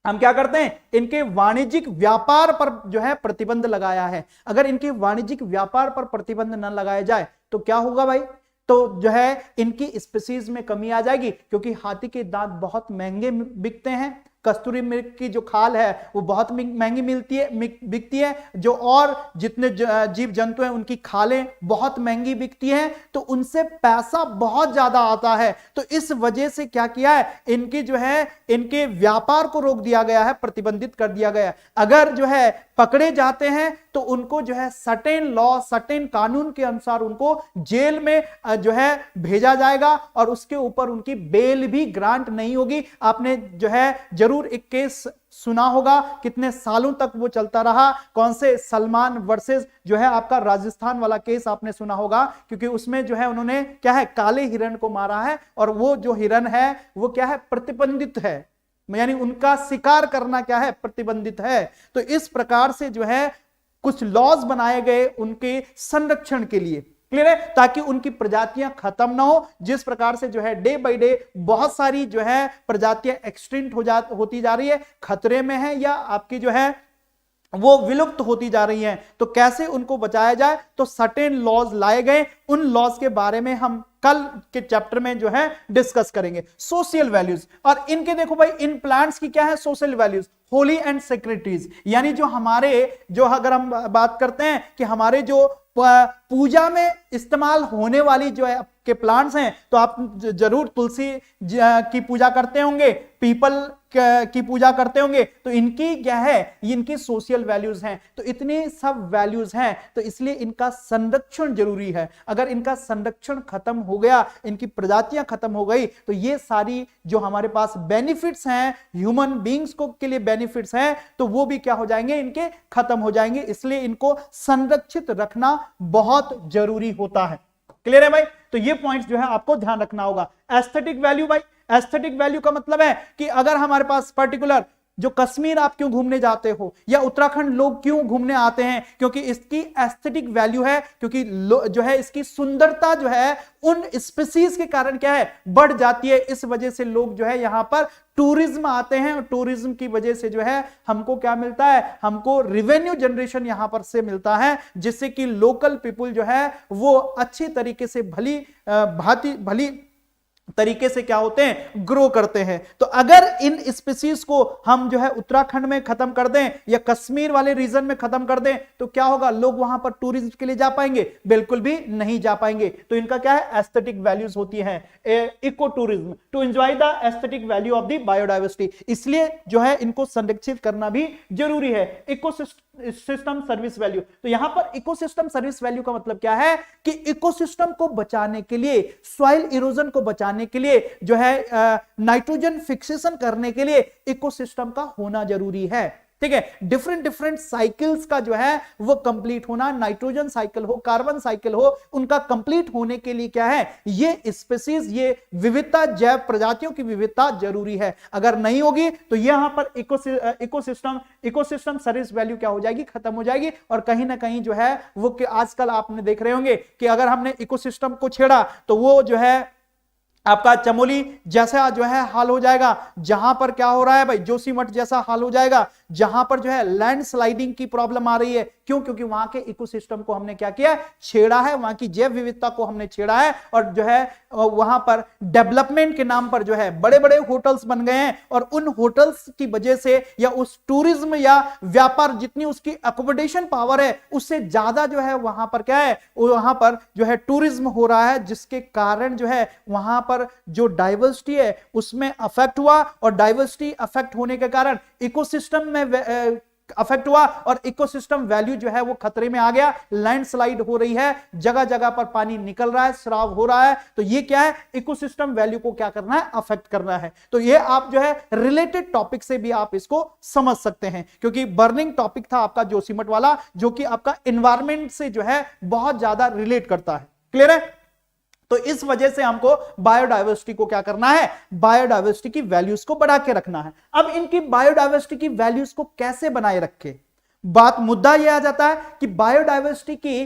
हम क्या करते हैं, इनके वाणिज्यिक व्यापार पर जो है प्रतिबंध लगाया है। अगर इनके वाणिज्यिक व्यापार पर प्रतिबंध न लगाया जाए तो क्या होगा भाई, तो जो है इनकी स्पीसीज में कमी आ जाएगी, क्योंकि हाथी के दांत बहुत महंगे बिकते हैं। कस्तूरी मृग की जो खाल है वो बहुत महंगी बिकती है। जो और जितने जीव जंतु हैं उनकी खालें बहुत महंगी बिकती हैं, तो उनसे पैसा बहुत ज्यादा आता है। तो इस वजह से क्या किया है, इनकी जो है इनके व्यापार को रोक दिया गया है, प्रतिबंधित कर दिया गया है। अगर जो है पकड़े जाते हैं तो उनको जो है सर्टेन लॉ, सर्टेन कानून के अनुसार उनको जेल में जो है भेजा जाएगा और उसके ऊपर उनकी बेल भी ग्रांट नहीं होगी। आपने जो है जरूर एक केस सुना होगा, कितने सालों तक वो चलता रहा, कौन से, सलमान वर्सेस जो है आपका राजस्थान वाला केस आपने सुना होगा, क्योंकि उसमें जो है उन्होंने क्या है, काले हिरण को मारा है और वो जो हिरण है वो क्या है, प्रतिबंधित है, यानी उनका शिकार करना क्या है, प्रतिबंधित है। तो इस प्रकार से जो है कुछ लॉज बनाए गए उनके संरक्षण के लिए। क्लियर है, ताकि उनकी प्रजातियां खत्म ना हो। जिस प्रकार से जो है डे बाय डे बहुत सारी जो है प्रजातियां एक्सटिंक्ट होती जा रही है, खतरे में है, या आपकी जो है वो विलुप्त होती जा रही हैं, तो कैसे उनको बचाया जाए, तो सर्टेन लॉज लाए गए। उन लॉज के बारे में हम कल के चैप्टर में जो है डिस्कस करेंगे। सोशल वैल्यूज, और इनके देखो भाई इन प्लांट्स की क्या है social values, Holi and secretaries, यानी जो हमारे जो अगर हम बात करते हैं कि हमारे जो पूजा में इस्तेमाल होने वाली जो है के प्लांट्स हैं, तो आप जरूर तुलसी की पूजा करते होंगे, पीपल की पूजा करते होंगे, तो इनकी क्या है, इनकी सोशल वैल्यूज हैं। तो इतनी सब वैल्यूज हैं, तो इसलिए इनका संरक्षण जरूरी है। अगर इनका संरक्षण खत्म हो गया, इनकी प्रजातियां खत्म हो गई, तो ये सारी जो हमारे पास बेनिफिट्स हैं, ह्यूमन बींग्स को के लिए बेनिफिट्स हैं, तो वो भी क्या हो जाएंगे, इनके खत्म हो जाएंगे। इसलिए इनको संरक्षित रखना बहुत जरूरी होता है। क्लियर है भाई, तो ये पॉइंट्स जो है आपको ध्यान रखना होगा। एस्थेटिक वैल्यू भाई, एस्थेटिक वैल्यू का मतलब है कि अगर हमारे पास पर्टिकुलर जो कश्मीर आप क्यों घूमने जाते हो, या उत्तराखंड लोग क्यों घूमने आते हैं, क्योंकि इसकी एस्थेटिक वैल्यू है, क्योंकि जो है इसकी सुंदरता जो है उन स्पीसीज के कारण क्या है बढ़ जाती है। इस वजह से लोग जो है यहां पर टूरिज्म आते हैं, और टूरिज्म की वजह से जो है हमको क्या मिलता है, हमको रिवेन्यू जनरेशन यहां पर से मिलता है, जिससे कि लोकल पीपुल जो है वो अच्छी तरीके से भली तरीके से क्या होते हैं, ग्रो करते हैं। तो अगर इन स्पीसीज को हम जो है उत्तराखंड में खत्म कर दें, या कश्मीर वाले रीजन में खत्म कर दें, तो क्या होगा, लोग वहां पर टूरिज्म के लिए जा पाएंगे, बिल्कुल भी नहीं जा पाएंगे। तो इनका क्या है, एस्थेटिक वैल्यूज होती है, eco tourism, to enjoy the aesthetic value of the biodiversity. इसलिए जो है इनको संरक्षित करना भी जरूरी है। इकोसिस्टम सर्विस वैल्यू, तो यहां पर इकोसिस्टम सर्विस वैल्यू का मतलब क्या है कि इकोसिस्टम को बचाने के लिए, सॉइल इरोजन को बचाने के लिए, जो है नाइट्रोजन फिक्सेशन करने के लिए इकोसिस्टम का होना जरूरी है। ठीक है, डिफरेंट साइकिल्स का जो है वो कंप्लीट होना, नाइट्रोजन साइकिल हो, कार्बन साइकिल हो, उनका कंप्लीट होने के लिए क्या है, ये स्पीसीज, ये विविधता, जैव प्रजातियों की विविधता जरूरी है। अगर नहीं होगी तो यहां पर इकोसिस्टम सर्विस वैल्यू क्या हो जाएगी, खत्म हो जाएगी। और कहीं ना कहीं जो है वो आजकल आपने देख रहे होंगे कि अगर हमने इकोसिस्टम को छेड़ा तो वो जो है आपका चमोली जैसा जो है हाल हो जाएगा, जहां पर क्या हो रहा है भाई, जोशीमठ जैसा हाल हो जाएगा, जहां पर जो है लैंडस्लाइडिंग की प्रॉब्लम आ रही है। क्यों, क्योंकि वहां के इकोसिस्टम को हमने क्या किया, छेड़ा है, वहां की जैव विविधता को हमने छेड़ा है, और जो है वहां पर डेवलपमेंट के नाम पर जो है बड़े बड़े होटल्स बन गए हैं, और उन होटल्स की वजह से, या उस टूरिज्म या व्यापार, जितनी उसकी अकोमोडेशन पावर है, उससे ज्यादा जो है वहां पर क्या है, वहां पर जो है टूरिज्म हो रहा है, जिसके कारण जो है वहां पर जो डाइवर्सिटी है उसमें अफेक्ट हुआ, और डाइवर्सिटी अफेक्ट होने के कारण इकोसिस्टम में अफेक्ट हुआ, और इकोसिस्टम वैल्यू जो है वो खतरे में आ गया। लैंडस्लाइड हो रही है, जगह जगह पर पानी निकल रहा है, स्राव हो रहा है, तो ये क्या है, इकोसिस्टम वैल्यू को क्या करना है, अफेक्ट करना है। तो ये आप जो है रिलेटेड टॉपिक से भी आप इसको समझ सकते हैं, क्योंकि बर्निंग टॉपिक था आपका जोशीमठ वाला, जो कि आपका एनवायरमेंट से जो है बहुत ज्यादा रिलेट करता है। क्लियर है, तो इस वजह से हमको बायोडाइवर्सिटी को क्या करना है, बायोडाइवर्सिटी की वैल्यूज को बढ़ा के रखना है। अब इनकी बायोडाइवर्सिटी की वैल्यूज को कैसे बनाए रखे, मुद्दा यह आ जाता है कि बायोडाइवर्सिटी की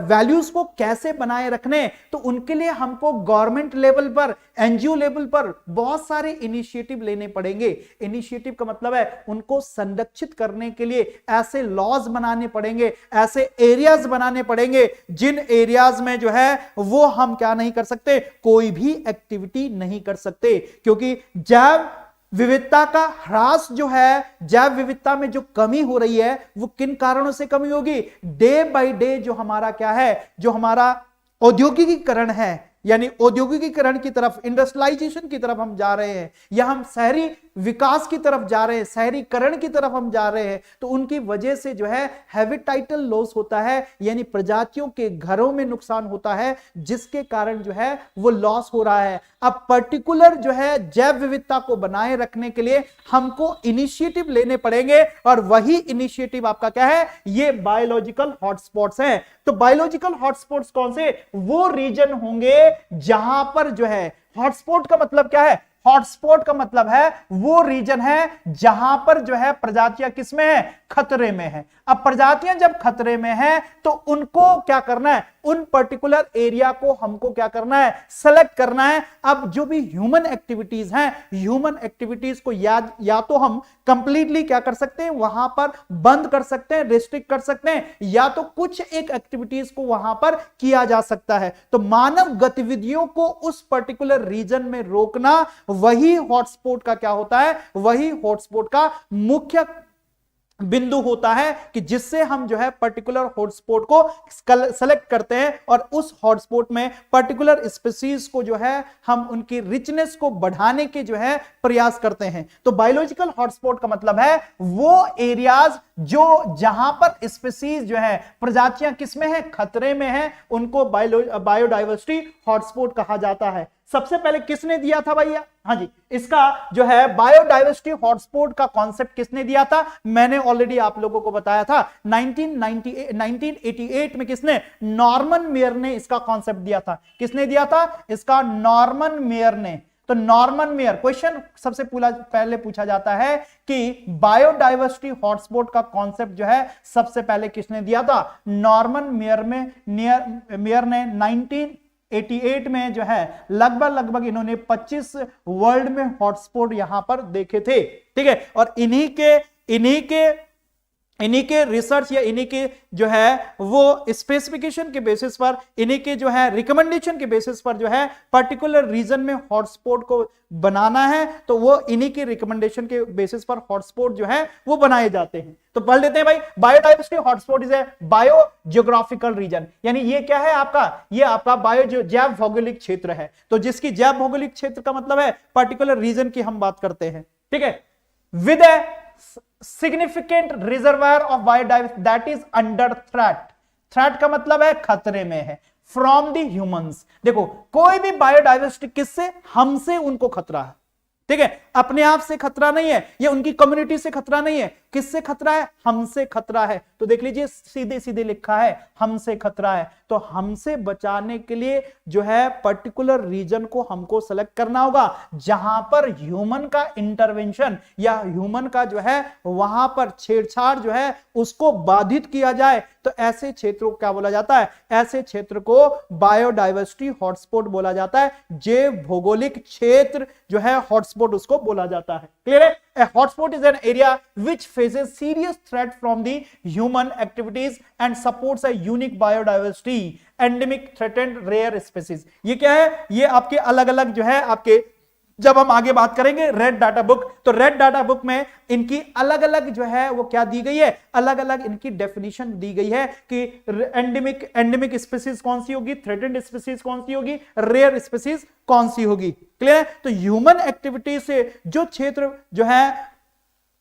वैल्यूज को कैसे बनाए रखने, तो उनके लिए हमको गवर्नमेंट लेवल पर, एनजीओ लेवल पर बहुत सारे इनिशिएटिव लेने पड़ेंगे। इनिशिएटिव का मतलब है उनको संरक्षित करने के लिए ऐसे लॉज बनाने पड़ेंगे, ऐसे एरियाज बनाने पड़ेंगे, जिन एरियाज में जो है वो हम क्या नहीं कर सकते, कोई भी एक्टिविटी नहीं कर सकते, क्योंकि जैव विविधता का ह्रास जो है, जैव विविधता में जो कमी हो रही है, वो किन कारणों से कमी होगी, डे बाय डे जो हमारा क्या है, जो हमारा औद्योगिकीकरण है, यानी औद्योगिकीकरण की तरफ, इंडस्ट्रियलाइजेशन की तरफ हम जा रहे हैं, या हम शहरी विकास की तरफ जा रहे हैं, शहरीकरण की तरफ हम जा रहे हैं, तो उनकी वजह से जो है हैबिटाइटल लॉस होता है, यानी प्रजातियों के घरों में नुकसान होता है, जिसके कारण जो है वो लॉस हो रहा है। अब पर्टिकुलर जो है जैव विविधता को बनाए रखने के लिए हमको इनिशिएटिव लेने पड़ेंगे, और वही इनिशिएटिव आपका क्या है, ये बायोलॉजिकल हॉटस्पॉट्स हैं। तो बायोलॉजिकल हॉटस्पॉट्स कौन से, वो रीजन होंगे जहां पर जो है, हॉटस्पॉट का मतलब क्या है, हॉटस्पॉट का मतलब है वो रीजन है जहां पर जो है प्रजातियां किसमें है, खतरे में है। अब प्रजातियां जब खतरे में है तो उनको क्या करना है, उन पर्टिकुलर एरिया को हमको क्या करना है, सेलेक्ट करना है। अब जो भी ह्यूमन एक्टिविटीज हैं, ह्यूमन एक्टिविटीज को या तो हम कंप्लीटली क्या कर सकते हैं, वहां पर बंद कर सकते हैं, रिस्ट्रिक्ट कर सकते हैं, या तो कुछ एक एक्टिविटीज को वहां पर किया जा सकता है। तो मानव गतिविधियों को उस पर्टिकुलर रीजन में रोकना, वही हॉटस्पॉट का क्या होता है, वही हॉटस्पॉट का मुख्य बिंदु होता है कि जिससे हम जो है पर्टिकुलर हॉटस्पॉट को सेलेक्ट करते हैं और उस हॉटस्पॉट में पर्टिकुलर स्पीसीज को जो है हम उनकी रिचनेस को बढ़ाने के जो है प्रयास करते हैं। तो बायोलॉजिकल हॉटस्पॉट का मतलब है वो एरियाज जो जहां पर स्पीसीज जो है, प्रजातियां किसमें है, खतरे में है, उनको बायोडाइवर्सिटी हॉटस्पॉट कहा जाता है। सबसे पहले किसने दिया था भैया, हाँ जी, इसका जो है बायोडाइवर्सिटी हॉटस्पॉट का कॉन्सेप्ट किसने दिया था, मैंने ऑलरेडी आप लोगों को बताया था 1988 में किसने, नॉर्मन मेयर ने इसका कॉन्सेप्ट दिया था। किसने दिया था इसका, नॉर्मन मेयर ने। तो नॉर्मन मेयर, क्वेश्चन सबसे पहले पूछा जाता है कि बायोडाइवर्सिटी हॉटस्पॉट का कॉन्सेप्ट जो है सबसे पहले किसने दिया था, नॉर्मन मेयर ने 1988 में जो है लगभग इन्होंने 25 वर्ल्ड में हॉटस्पॉट यहां पर देखे थे, ठीक है। और इन्हीं के रिसर्च या इन्हीं के जो है वो स्पेसिफिकेशन के बेसिस पर, इन्हीं के जो है रिकमेंडेशन के बेसिस पर जो है पर्टिकुलर रीजन में हॉटस्पॉट को बनाना है, तो वो इन्हीं के रिकमेंडेशन के बेसिस पर हॉटस्पॉट जो है वो बनाए जाते हैं। तो पढ़ लेते हैं भाई, biodiversity hotspot is a bio geographical region, यानी ये क्या है आपका, ये आपका बायो जैव भौगोलिक क्षेत्र है। तो जिसकी जैव भौगोलिक क्षेत्र का मतलब है पर्टिकुलर रीजन की हम बात करते हैं, ठीक है। With a significant reservoir of biodiversity that is under threat. Threat का मतलब है खतरे में है, फ्रॉम द ह्यूमंस। देखो कोई भी बायोडाइवर्सिटी किससे, हमसे उनको खतरा है, ठीक है। अपने आप से खतरा नहीं है, ये उनकी कम्युनिटी से खतरा नहीं है, किससे खतरा है, हमसे खतरा है। तो देख लीजिए सीधे सीधे लिखा है हमसे खतरा है। तो हमसे बचाने के लिए जो है पर्टिकुलर रीजन को हमको सेलेक्ट करना होगा जहां पर ह्यूमन का इंटरवेंशन या ह्यूमन का जो है वहां पर छेड़छाड़ जो है उसको बाधित किया जाए। तो ऐसे क्षेत्रों को क्या बोला जाता है, ऐसे क्षेत्र को बायोडाइवर्सिटी हॉटस्पॉट बोला जाता है। जैव भौगोलिक क्षेत्र जो है हॉटस्पॉट उसको बोला जाता है। क्लियर है? A hotspot is an area which faces serious threat from the human activities and supports a unique biodiversity, endemic, threatened, rare species। ये क्या है, ये आपके अलग अलग जो है आपके, जब हम आगे बात करेंगे रेड डाटा बुक, तो रेड डाटा बुक में इनकी अलग अलग जो है वो क्या दी गई है, अलग अलग इनकी डेफिनेशन दी गई है कि एंडेमिक स्पीसीज कौन सी होगी, थ्रेटेंड स्पीसीज कौन सी होगी, रेयर स्पीसीज कौन सी होगी। क्लियर है? तो ह्यूमन एक्टिविटी से जो क्षेत्र जो है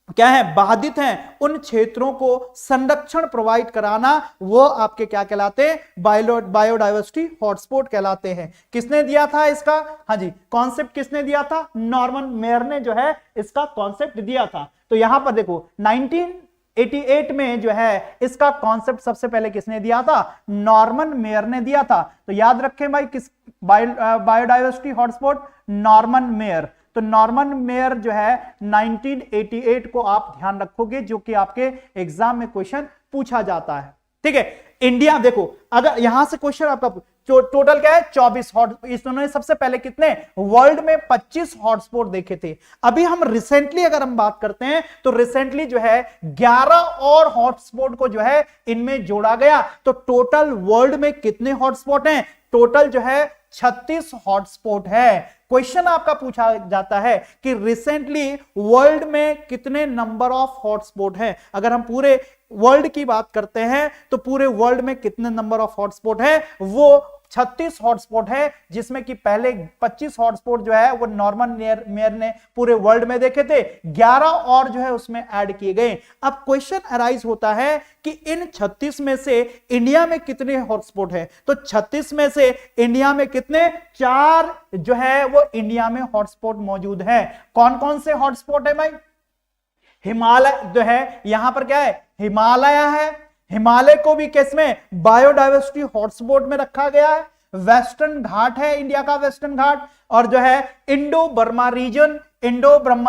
क्या है, बाधित हैं, उन क्षेत्रों को संरक्षण प्रोवाइड कराना वो आपके क्या कहलाते हैं, बायोडाइवर्सिटी हॉटस्पॉट कहलाते हैं। किसने दिया था इसका, हाँ जी, कॉन्सेप्ट किसने दिया था, नॉर्मन मेयर ने जो है इसका कॉन्सेप्ट दिया था। तो यहां पर देखो 1988 में जो है इसका कॉन्सेप्ट सबसे पहले किसने दिया था, नॉर्मन मेयर ने दिया था। तो याद रखें भाई किस बायोडाइवर्सिटी हॉटस्पॉट, नॉर्मन मेयर। तो नॉर्मन मेयर जो है 1988 को आप ध्यान रखोगे, जो कि आपके एग्जाम में क्वेश्चन पूछा जाता है, ठीक है। इंडिया देखो, अगर यहां से क्वेश्चन आपका टोटल क्या है 24 हॉट, इन्होंने सबसे पहले कितने वर्ल्ड में 25 हॉटस्पॉट देखे थे। अभी हम रिसेंटली अगर हम बात करते हैं तो रिसेंटली जो है 11 और हॉटस्पॉट को जो है इनमें जोड़ा गया। तो टोटल वर्ल्ड में कितने हॉटस्पॉट हैं, टोटल जो है 36 हॉटस्पॉट है। क्वेश्चन आपका पूछा जाता है कि रिसेंटली वर्ल्ड में कितने नंबर ऑफ हॉटस्पॉट हैं। अगर हम पूरे वर्ल्ड की बात करते हैं तो पूरे वर्ल्ड में कितने नंबर ऑफ हॉटस्पॉट है, वो 36 हॉटस्पॉट है, जिसमें कि पहले 25 हॉटस्पॉट जो है वो नॉर्मन मेयर ने पूरे वर्ल्ड में देखे थे, 11 और जो है उसमें ऐड किए गए। अब क्वेश्चन अराइज होता है कि इन 36 में से इंडिया में कितने हॉटस्पॉट है। तो 36 में से इंडिया में कितने, 4 जो है वो इंडिया में हॉटस्पॉट मौजूद है। कौन कौन से हॉटस्पॉट है भाई, हिमालय जो है, यहां पर क्या है, हिमालय है, हिमालय को भी किसमें, बायोडाइवर्सिटी हॉटस्पॉट में रखा गया है। वेस्टर्न घाट है, इंडिया का वेस्टर्न घाट, और जो है इंडो ब्रह्मा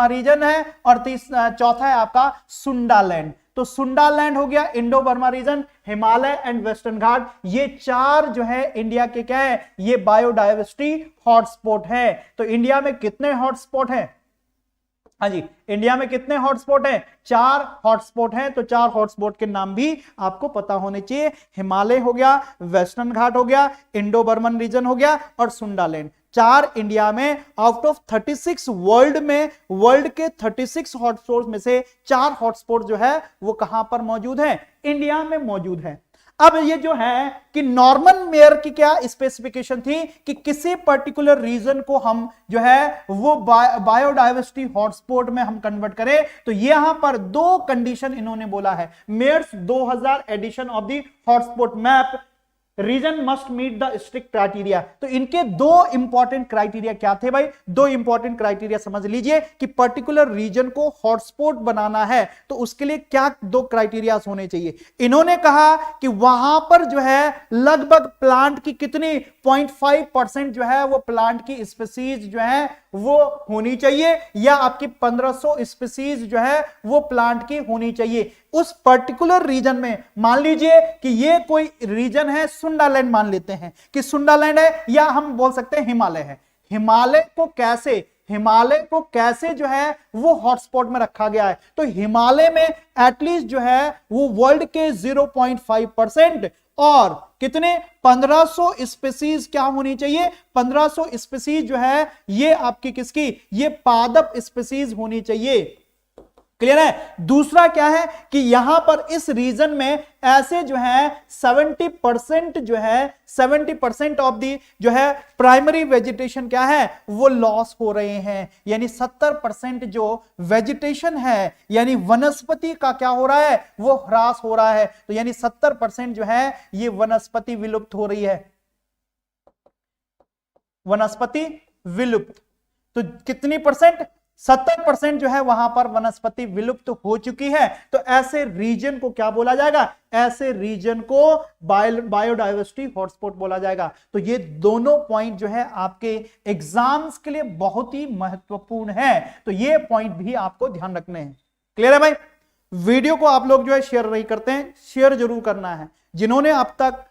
रीजन है, और चौथा है आपका सुंडालैंड। तो सुंडालैंड हो गया, Indo Burma region, Himalaya and western Ghat, ये 4 जो है इंडिया के क्या है, ये बायोडायवर्सिटी हॉटस्पॉट है। तो इंडिया में कितने हॉटस्पॉट हैं? हाँ जी, इंडिया में कितने हॉटस्पॉट हैं? 4 हॉटस्पॉट हैं। तो 4 हॉटस्पॉट के नाम भी आपको पता होने चाहिए। हिमालय हो गया, वेस्टर्न घाट हो गया, इंडो बर्मन रीजन हो गया और सुंडालैंड। 4 इंडिया में आउट ऑफ 36 वर्ल्ड में, वर्ल्ड के 36 हॉटस्पॉट में से 4 हॉटस्पॉट जो है वो कहां पर मौजूद है? इंडिया में मौजूद है। अब ये जो है कि नॉर्मन मेयर की क्या स्पेसिफिकेशन थी कि किसी पर्टिकुलर रीजन को हम जो है वो बायोडायवर्सिटी हॉटस्पॉट में हम कन्वर्ट करें, तो यहां पर 2 कंडीशन इन्होंने बोला है। Myers 2000 edition of the hotspot map, region must meet the strict criteria. तो इनके 2 इंपॉर्टेंट क्राइटेरिया क्या थे भाई? 2 इंपॉर्टेंट क्राइटेरिया समझ लीजिए कि पर्टिकुलर रीजन को हॉटस्पॉट बनाना है तो उसके लिए क्या 2 क्राइटेरिया होने चाहिए। इन्होंने कहा कि वहां पर जो है लगभग प्लांट की कितनी 0.5% जो है वो प्लांट की स्पीसीज जो है वो होनी चाहिए, या आपकी 1500 स्पीसीज जो है वो प्लांट की होनी चाहिए उस पर्टिकुलर रीजन में। मान लीजिए कि ये कोई रीजन है, सुंडालैंड मान लेते हैं कि सुंडालैंड है, या हम बोल सकते हैं हिमालय है। हिमालय को कैसे जो है वो हॉटस्पॉट में रखा गया है? तो हिमालय में एटलीस्ट जो है वो वर्ल्ड के 0.5% और कितने 1500 स्पीसीज क्या होनी चाहिए? 1500 स्पीसीज जो है ये आपकी किसकी? ये पादप स्पीसीज होनी चाहिए। क्लियर है? दूसरा क्या है कि यहां पर इस रीजन में ऐसे जो है 70% जो है 70% ऑफ दी जो है प्राइमरी वेजिटेशन क्या है वो लॉस हो रहे हैं, यानी 70% जो वेजिटेशन है यानी वनस्पति का क्या हो रहा है वो ह्रास हो रहा है। तो यानी 70% जो है ये वनस्पति विलुप्त हो रही है, वनस्पति विलुप्त। तो कितनी परसेंट? 70% जो है वहां पर वनस्पति विलुप्त हो चुकी है। तो ऐसे रीजन को क्या बोला जाएगा? ऐसे रीजन को बायोडायवर्सिटी हॉटस्पॉट बोला जाएगा। तो ये दोनों पॉइंट जो है आपके एग्जाम्स के लिए बहुत ही महत्वपूर्ण है, तो ये पॉइंट भी आपको ध्यान रखने हैं। क्लियर है भाई? वीडियो को आप लोग जो है शेयर नहीं करते हैं, शेयर जरूर करना है। जिन्होंने अब तक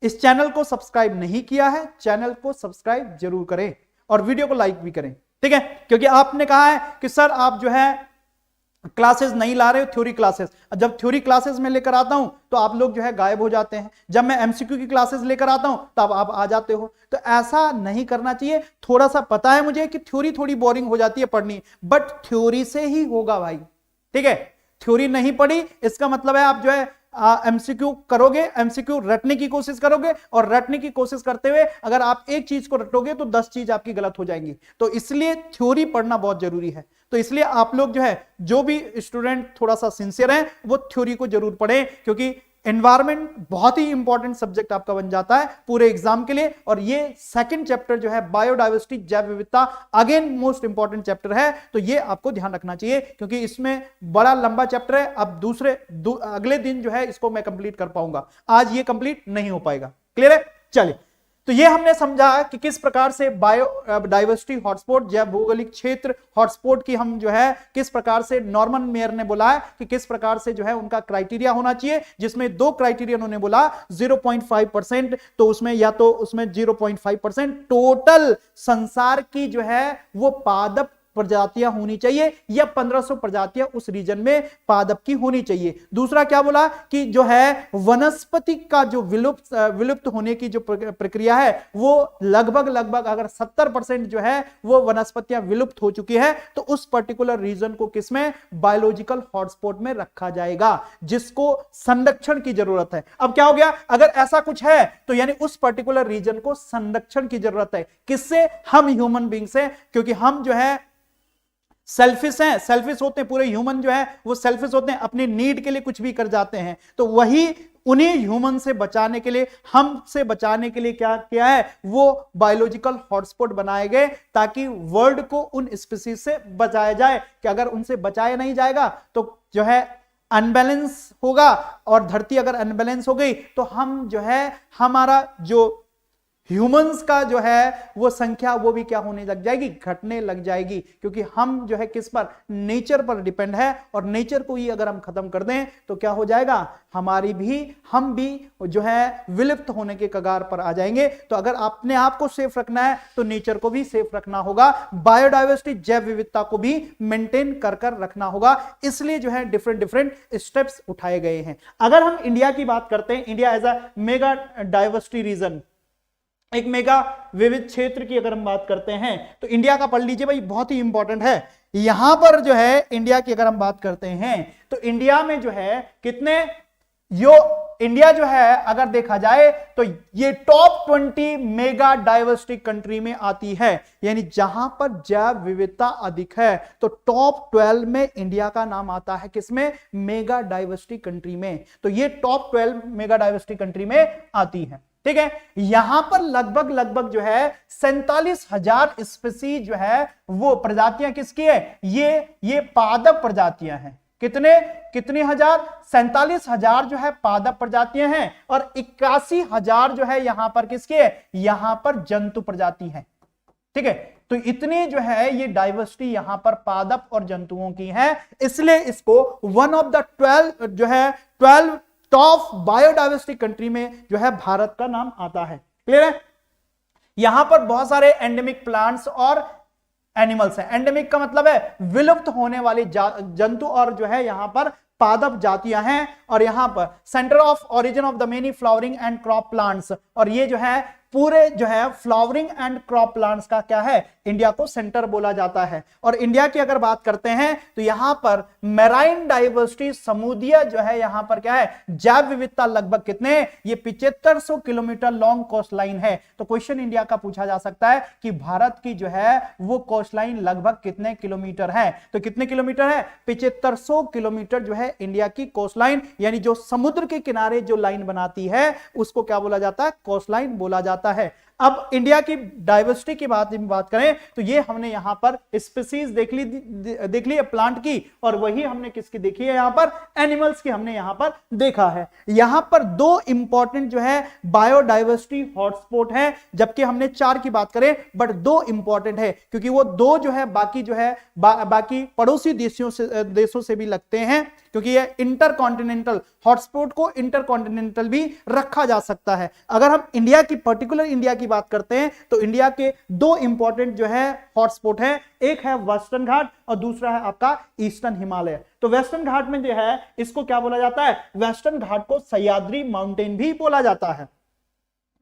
इस चैनल को सब्सक्राइब नहीं किया है, चैनल को सब्सक्राइब जरूर करें और वीडियो को लाइक भी करें, ठीक है? क्योंकि आपने कहा है कि सर आप जो है क्लासेस नहीं ला रहे हो, थ्योरी क्लासेस। जब थ्योरी क्लासेस में लेकर आता हूं तो आप लोग जो है गायब हो जाते हैं, जब मैं एमसीक्यू की क्लासेस लेकर आता हूं तब आप आ जाते हो। तो ऐसा नहीं करना चाहिए। थोड़ा सा पता है मुझे कि थ्योरी थोड़ी बोरिंग हो जाती है पढ़नी, बट थ्योरी से ही होगा भाई, ठीक है? थ्योरी नहीं पढ़ी इसका मतलब है आप जो है एमसीक्यू करोगे, एमसीक्यू रटने की कोशिश करोगे, और रटने की कोशिश करते हुए अगर आप एक चीज को रटोगे तो 10 चीज आपकी गलत हो जाएंगी। तो इसलिए थ्योरी पढ़ना बहुत जरूरी है। तो इसलिए आप लोग जो है, जो भी स्टूडेंट थोड़ा सा सिंसियर है वो थ्योरी को जरूर पढ़ें, क्योंकि एनवायरमेंट बहुत ही इंपॉर्टेंट सब्जेक्ट आपका बन जाता है पूरे एग्जाम के लिए। और ये सेकंड चैप्टर जो है बायोडायवर्सिटी, जैव विविधता, अगेन मोस्ट इंपॉर्टेंट चैप्टर है। तो ये आपको ध्यान रखना चाहिए क्योंकि इसमें बड़ा लंबा चैप्टर है। अब अगले दिन जो है इसको मैं कंप्लीट कर पाऊंगा, आज ये कंप्लीट नहीं हो पाएगा। क्लियर है? चलिए, तो ये हमने समझा कि किस प्रकार से बायोडायवर्सिटी हॉटस्पॉट, जैव भौगोलिक क्षेत्र हॉटस्पॉट की हम जो है किस प्रकार से नॉर्मन मेयर ने बोला है कि किस प्रकार से जो है उनका क्राइटेरिया होना चाहिए, जिसमें 2 क्राइटेरिया उन्होंने बोला। 0.5% तो उसमें या तो उसमें 0.5% टोटल संसार की जो है वो पादप प्रजातियां होनी चाहिए, या 1500 प्रजातियां उस रीजन में पादप की होनी चाहिए। दूसरा क्या बोला कि जो है वनस्पति का जो विलुप्त होने की जो प्रक्रिया है वो लगभग अगर 70% जो है वो वनस्पतियां विलुप्त हो चुकी है तो उस पर्टिकुलर रीजन को किसमें? बायोलॉजिकल हॉटस्पॉट में रखा जाएगा, जिसको संरक्षण की जरूरत है। अब क्या हो गया? अगर ऐसा कुछ है तो यानी उस पर्टिकुलर रीजन को संरक्षण की जरूरत है। किससे? हम ह्यूमन बीइंग से, क्योंकि हम जो है सेल्फिश हैं, सेल्फिश होते हैं, पूरे ह्यूमन जो है वो सेल्फिश होते हैं, अपनी नीड के लिए कुछ भी कर जाते हैं। तो वही उन्हीं ह्यूमन से बचाने के लिए, हमसे बचाने के लिए क्या किया है? वो बायोलॉजिकल हॉटस्पॉट बनाए गए ताकि वर्ल्ड को उन स्पीसीज से बचाया जाए। कि अगर उनसे बचाया नहीं जाएगा तो जो है अनबैलेंस होगा, और धरती अगर अनबैलेंस हो गई तो हम जो है हमारा जो ह्यूमंस का जो है वो संख्या वो भी क्या होने लग जाएगी, घटने लग जाएगी, क्योंकि हम जो है किस पर, नेचर पर डिपेंड है, और नेचर को ही अगर हम खत्म कर दें तो क्या हो जाएगा, हम भी जो है विलुप्त होने के कगार पर आ जाएंगे। तो अगर अपने आप को सेफ रखना है तो नेचर को भी सेफ रखना होगा, बायोडाइवर्सिटी जैव विविधता को भी मेंटेन कर रखना होगा, इसलिए जो है डिफरेंट स्टेप्स उठाए गए हैं। अगर हम इंडिया की बात करते हैं, India as a mega diversity region, एक मेगा विविध क्षेत्र की अगर हम बात करते हैं तो इंडिया का पढ़ लीजिए भाई, बहुत ही इंपॉर्टेंट है। यहां पर जो है इंडिया की अगर हम बात करते हैं तो इंडिया में जो है कितने, इंडिया जो है अगर देखा जाए तो ये टॉप 20 मेगा डाइवर्सिटी कंट्री में आती है, यानी जहां पर जैव विविधता अधिक है तो टॉप 12 में इंडिया का नाम आता है, किसमें, मेगा डाइवर्सिटी कंट्री में। तो ये टॉप 12 मेगा डाइवर्सिटी कंट्री में आती है, ठीक है। यहां पर लगभग जो है 47,000 स्पीसीज जो है वो प्रजातियां किसकी है, ये पादप प्रजातियां हैं। कितने हजार, 47,000 जो है पादप प्रजातियां हैं, और 81,000 जो है यहां पर किसकी है, यहां पर जंतु प्रजाति है, ठीक है। तो इतनी जो है ये डाइवर्सिटी यहां पर पादप और जंतुओं की है, इसलिए इसको वन ऑफ द 12 जो है 12 टॉप बायोडाइवर्सिटी कंट्री में जो है भारत का नाम आता है। क्लियर है। यहां पर बहुत सारे एंडेमिक प्लांट्स और एनिमल्स हैं। एंडेमिक का मतलब है विलुप्त होने वाले जंतु और जो है यहां पर पादप जातियां हैं, और यहां पर centre of origin of the many flowering and crop plants, और ये जो है पूरे जो है फ्लावरिंग एंड क्रॉप प्लांट्स का क्या है, इंडिया को सेंटर बोला जाता है। और इंडिया की अगर बात करते हैं तो यहां पर मैराइन डाइवर्सिटी, समुद्रीय जो है यहां पर क्या है, जैव विविधता लगभग कितने, ये 7500 किलोमीटर लॉन्ग कोस्ट लाइन है। तो क्वेश्चन इंडिया का पूछा जा सकता है कि भारत की जो है वो कोस्ट लाइन लगभग कितने किलोमीटर है, तो कितने किलोमीटर है, 7500 किलोमीटर जो है इंडिया की कोस्ट लाइन, यानी जो समुद्र के किनारे जो लाइन बनाती है उसको क्या बोला जाता है, कोस्ट लाइन बोला जाता है। अब इंडिया की डाइवर्सिटी की बात करें तो ये हमने यहां पर स्पीसीज देख ली है प्लांट की, और वही हमने किसकी देखी है, यहां पर एनिमल्स की हमने यहां पर देखा है। यहां पर 2 इंपॉर्टेंट जो है बायोडाइवर्सिटी हॉटस्पॉट है, जबकि हमने 4 की बात करें, बट 2 इंपॉर्टेंट है, क्योंकि वो 2 जो है बाकी जो है बाकी पड़ोसी देशों से भी लगते हैं, क्योंकि ये इंटरकॉन्टिनेंटल हॉटस्पॉट को इंटरकॉन्टिनेंटल भी रखा जा सकता है। अगर हम इंडिया की पर्टिकुलर इंडिया की बात करते हैं तो इंडिया के 2 इंपॉर्टेंट जो है हॉटस्पॉट है, एक है वेस्टर्न घाट और दूसरा है आपका ईस्टर्न हिमालय। तो वेस्टर्न घाट में जो है इसको क्या बोला जाता है, वेस्टर्न घाट को सह्याद्री माउंटेन भी बोला जाता है,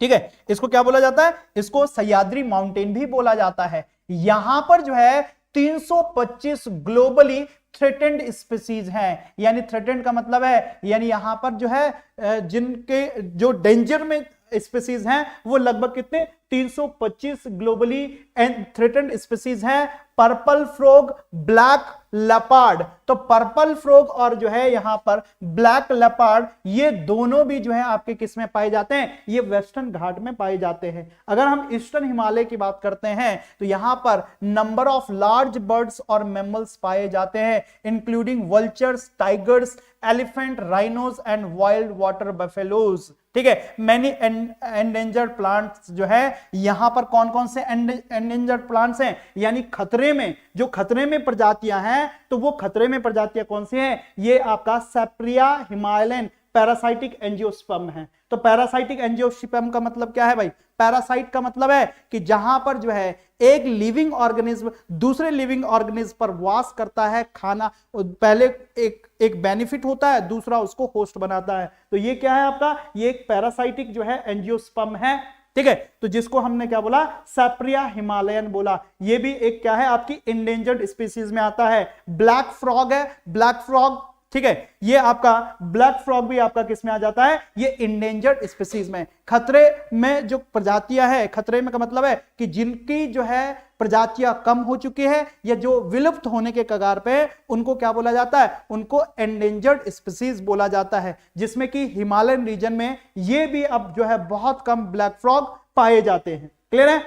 ठीक है। इसको क्या बोला जाता है, इसको सह्याद्री माउंटेन भी बोला जाता है। यहां पर जो है 325 ग्लोबली थ्रेटेंड स्पीसीज हैं, यानी थ्रेटेंड का मतलब है यानी यहां पर जो है जिनके जो डेंजर में स्पीसीज हैं वो लगभग कितने 325 ग्लोबली थ्रेटेंड स्पीसीज हैं। पर्पल फ्रॉग, ब्लैक लेपर्ड, तो पर्पल फ्रॉग और जो है यहां पर ब्लैक लेपर्ड, ये दोनों भी जो है आपके किस में पाए जाते हैं, ये वेस्टर्न घाट में पाए जाते हैं। अगर हम ईस्टर्न हिमालय की बात करते हैं तो यहां पर नंबर ऑफ लार्ज बर्ड्स और मैमल्स पाए जाते हैं, including vultures, tigers, elephant, rhinos and wild water buffaloes, ठीक है। मैनी एंडेंजर्ड प्लांट्स जो है यहां पर कौन कौन से एंडेंजर्ड प्लांट्स हैं, यानी खतरे में, जो खतरे में प्रजातियां हैं, तो वो खतरे में प्रजातियां कौन सी हैं, ये आपका सैप्रिया हिमालयन पैरासाइटिक एंजियोस्पर्म है। तो पैरासाइटिक एंजियोस्पर्म का मतलब क्या है भाई, पैरासाइट का मतलब है कि जहां पर जो है एक लिविंग ऑर्गेनिज्म दूसरे लिविंग ऑर्गेनिज्म पर वास करता है, खाना पहले एक बेनिफिट होता है, दूसरा उसको होस्ट बनाता है। तो ये क्या है आपका, ये एक पैरासाइटिक जो है एंजियोस्पर्म है, ठीक है। तो जिसको हमने क्या बोला, सैप्रिया हिमालयन बोला। ये भी एक क्या है आपकी इंडेंजर्ड स्पीसीज में आता है। ब्लैक फ्रॉग है, ब्लैक फ्रॉग, ठीक है, ये आपका ब्लैक फ्रॉग भी आपका किस में आ जाता है, ये इंडेंजर्ड स्पीसीज में। खतरे में जो प्रजातियां है, खतरे में का मतलब है कि जिनकी जो है प्रजातियां कम हो चुकी है या जो विलुप्त होने के कगार पे, उनको क्या बोला जाता है, उनको एंडेंजर्ड स्पीसीज बोला जाता है, जिसमें कि हिमालयन रीजन में ये भी अब जो है बहुत कम ब्लैक फ्रॉग पाए जाते हैं। क्लियर है।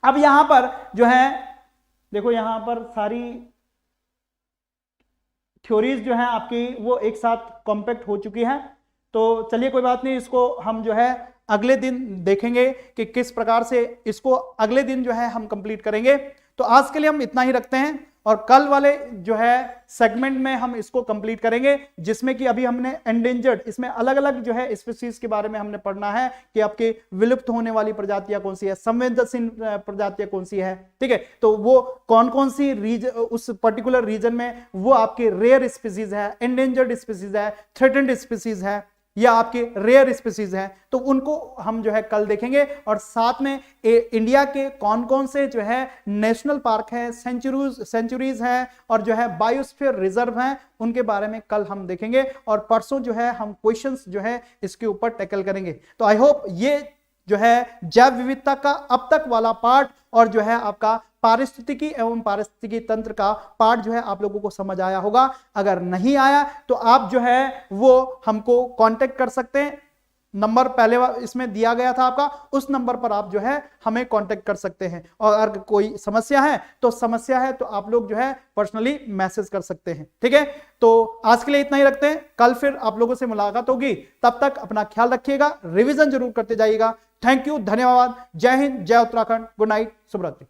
अब यहां पर जो है देखो, यहां पर सारी थ्योरीज जो है आपकी वो एक साथ कॉम्पैक्ट हो चुकी है। तो चलिए कोई बात नहीं, इसको हम जो है अगले दिन देखेंगे कि किस प्रकार से इसको अगले दिन जो है हम कंप्लीट करेंगे। तो आज के लिए हम इतना ही रखते हैं और कल वाले जो है सेगमेंट में हम इसको कंप्लीट करेंगे, जिसमें कि अभी हमने एंडेंजर्ड, इसमें अलग अलग जो है स्पीशीज के बारे में हमने पढ़ना है कि आपके विलुप्त होने वाली प्रजातियां कौन सी है, संवेदनशील प्रजातियां कौन सी है, ठीक है। तो वो कौन कौन सी रीजन, उस पर्टिकुलर रीजन में वो आपके रेयर स्पीशीज है, एंडेंजर्ड स्पीशीज है, थ्रेटेंड स्पीशीज है या आपके रेयर स्पीशीज हैं, तो उनको हम जो है कल देखेंगे। और साथ में इंडिया के कौन कौन से जो है नेशनल पार्क हैं, सेंचुरीज हैं और जो है बायोस्फीयर रिजर्व हैं, उनके बारे में कल हम देखेंगे। और परसों जो है हम क्वेश्चंस जो है इसके ऊपर टैकल करेंगे। तो आई होप ये जो है जैव विविधता का अब तक वाला पार्ट और जो है आपका पारिस्थितिकी एवं पारिस्थितिकी तंत्र का पार्ट जो है आप लोगों को समझ आया होगा। अगर नहीं आया तो आप जो है वो हमको कांटेक्ट कर सकते हैं। नंबर पहले इसमें दिया गया था आपका, उस नंबर पर आप जो है हमें कांटेक्ट कर सकते हैं। और अगर कोई समस्या है तो आप लोग जो है पर्सनली मैसेज कर सकते हैं, ठीक है। तो आज के लिए इतना ही रखते हैं, कल फिर आप लोगों से मुलाकात होगी। तब तक अपना ख्याल रखिएगा, रिवीजन जरूर करते जाइएगा। थैंक यू, धन्यवाद। जय हिंद, जय उत्तराखंड, गुड नाइट, शुभ रात्रि।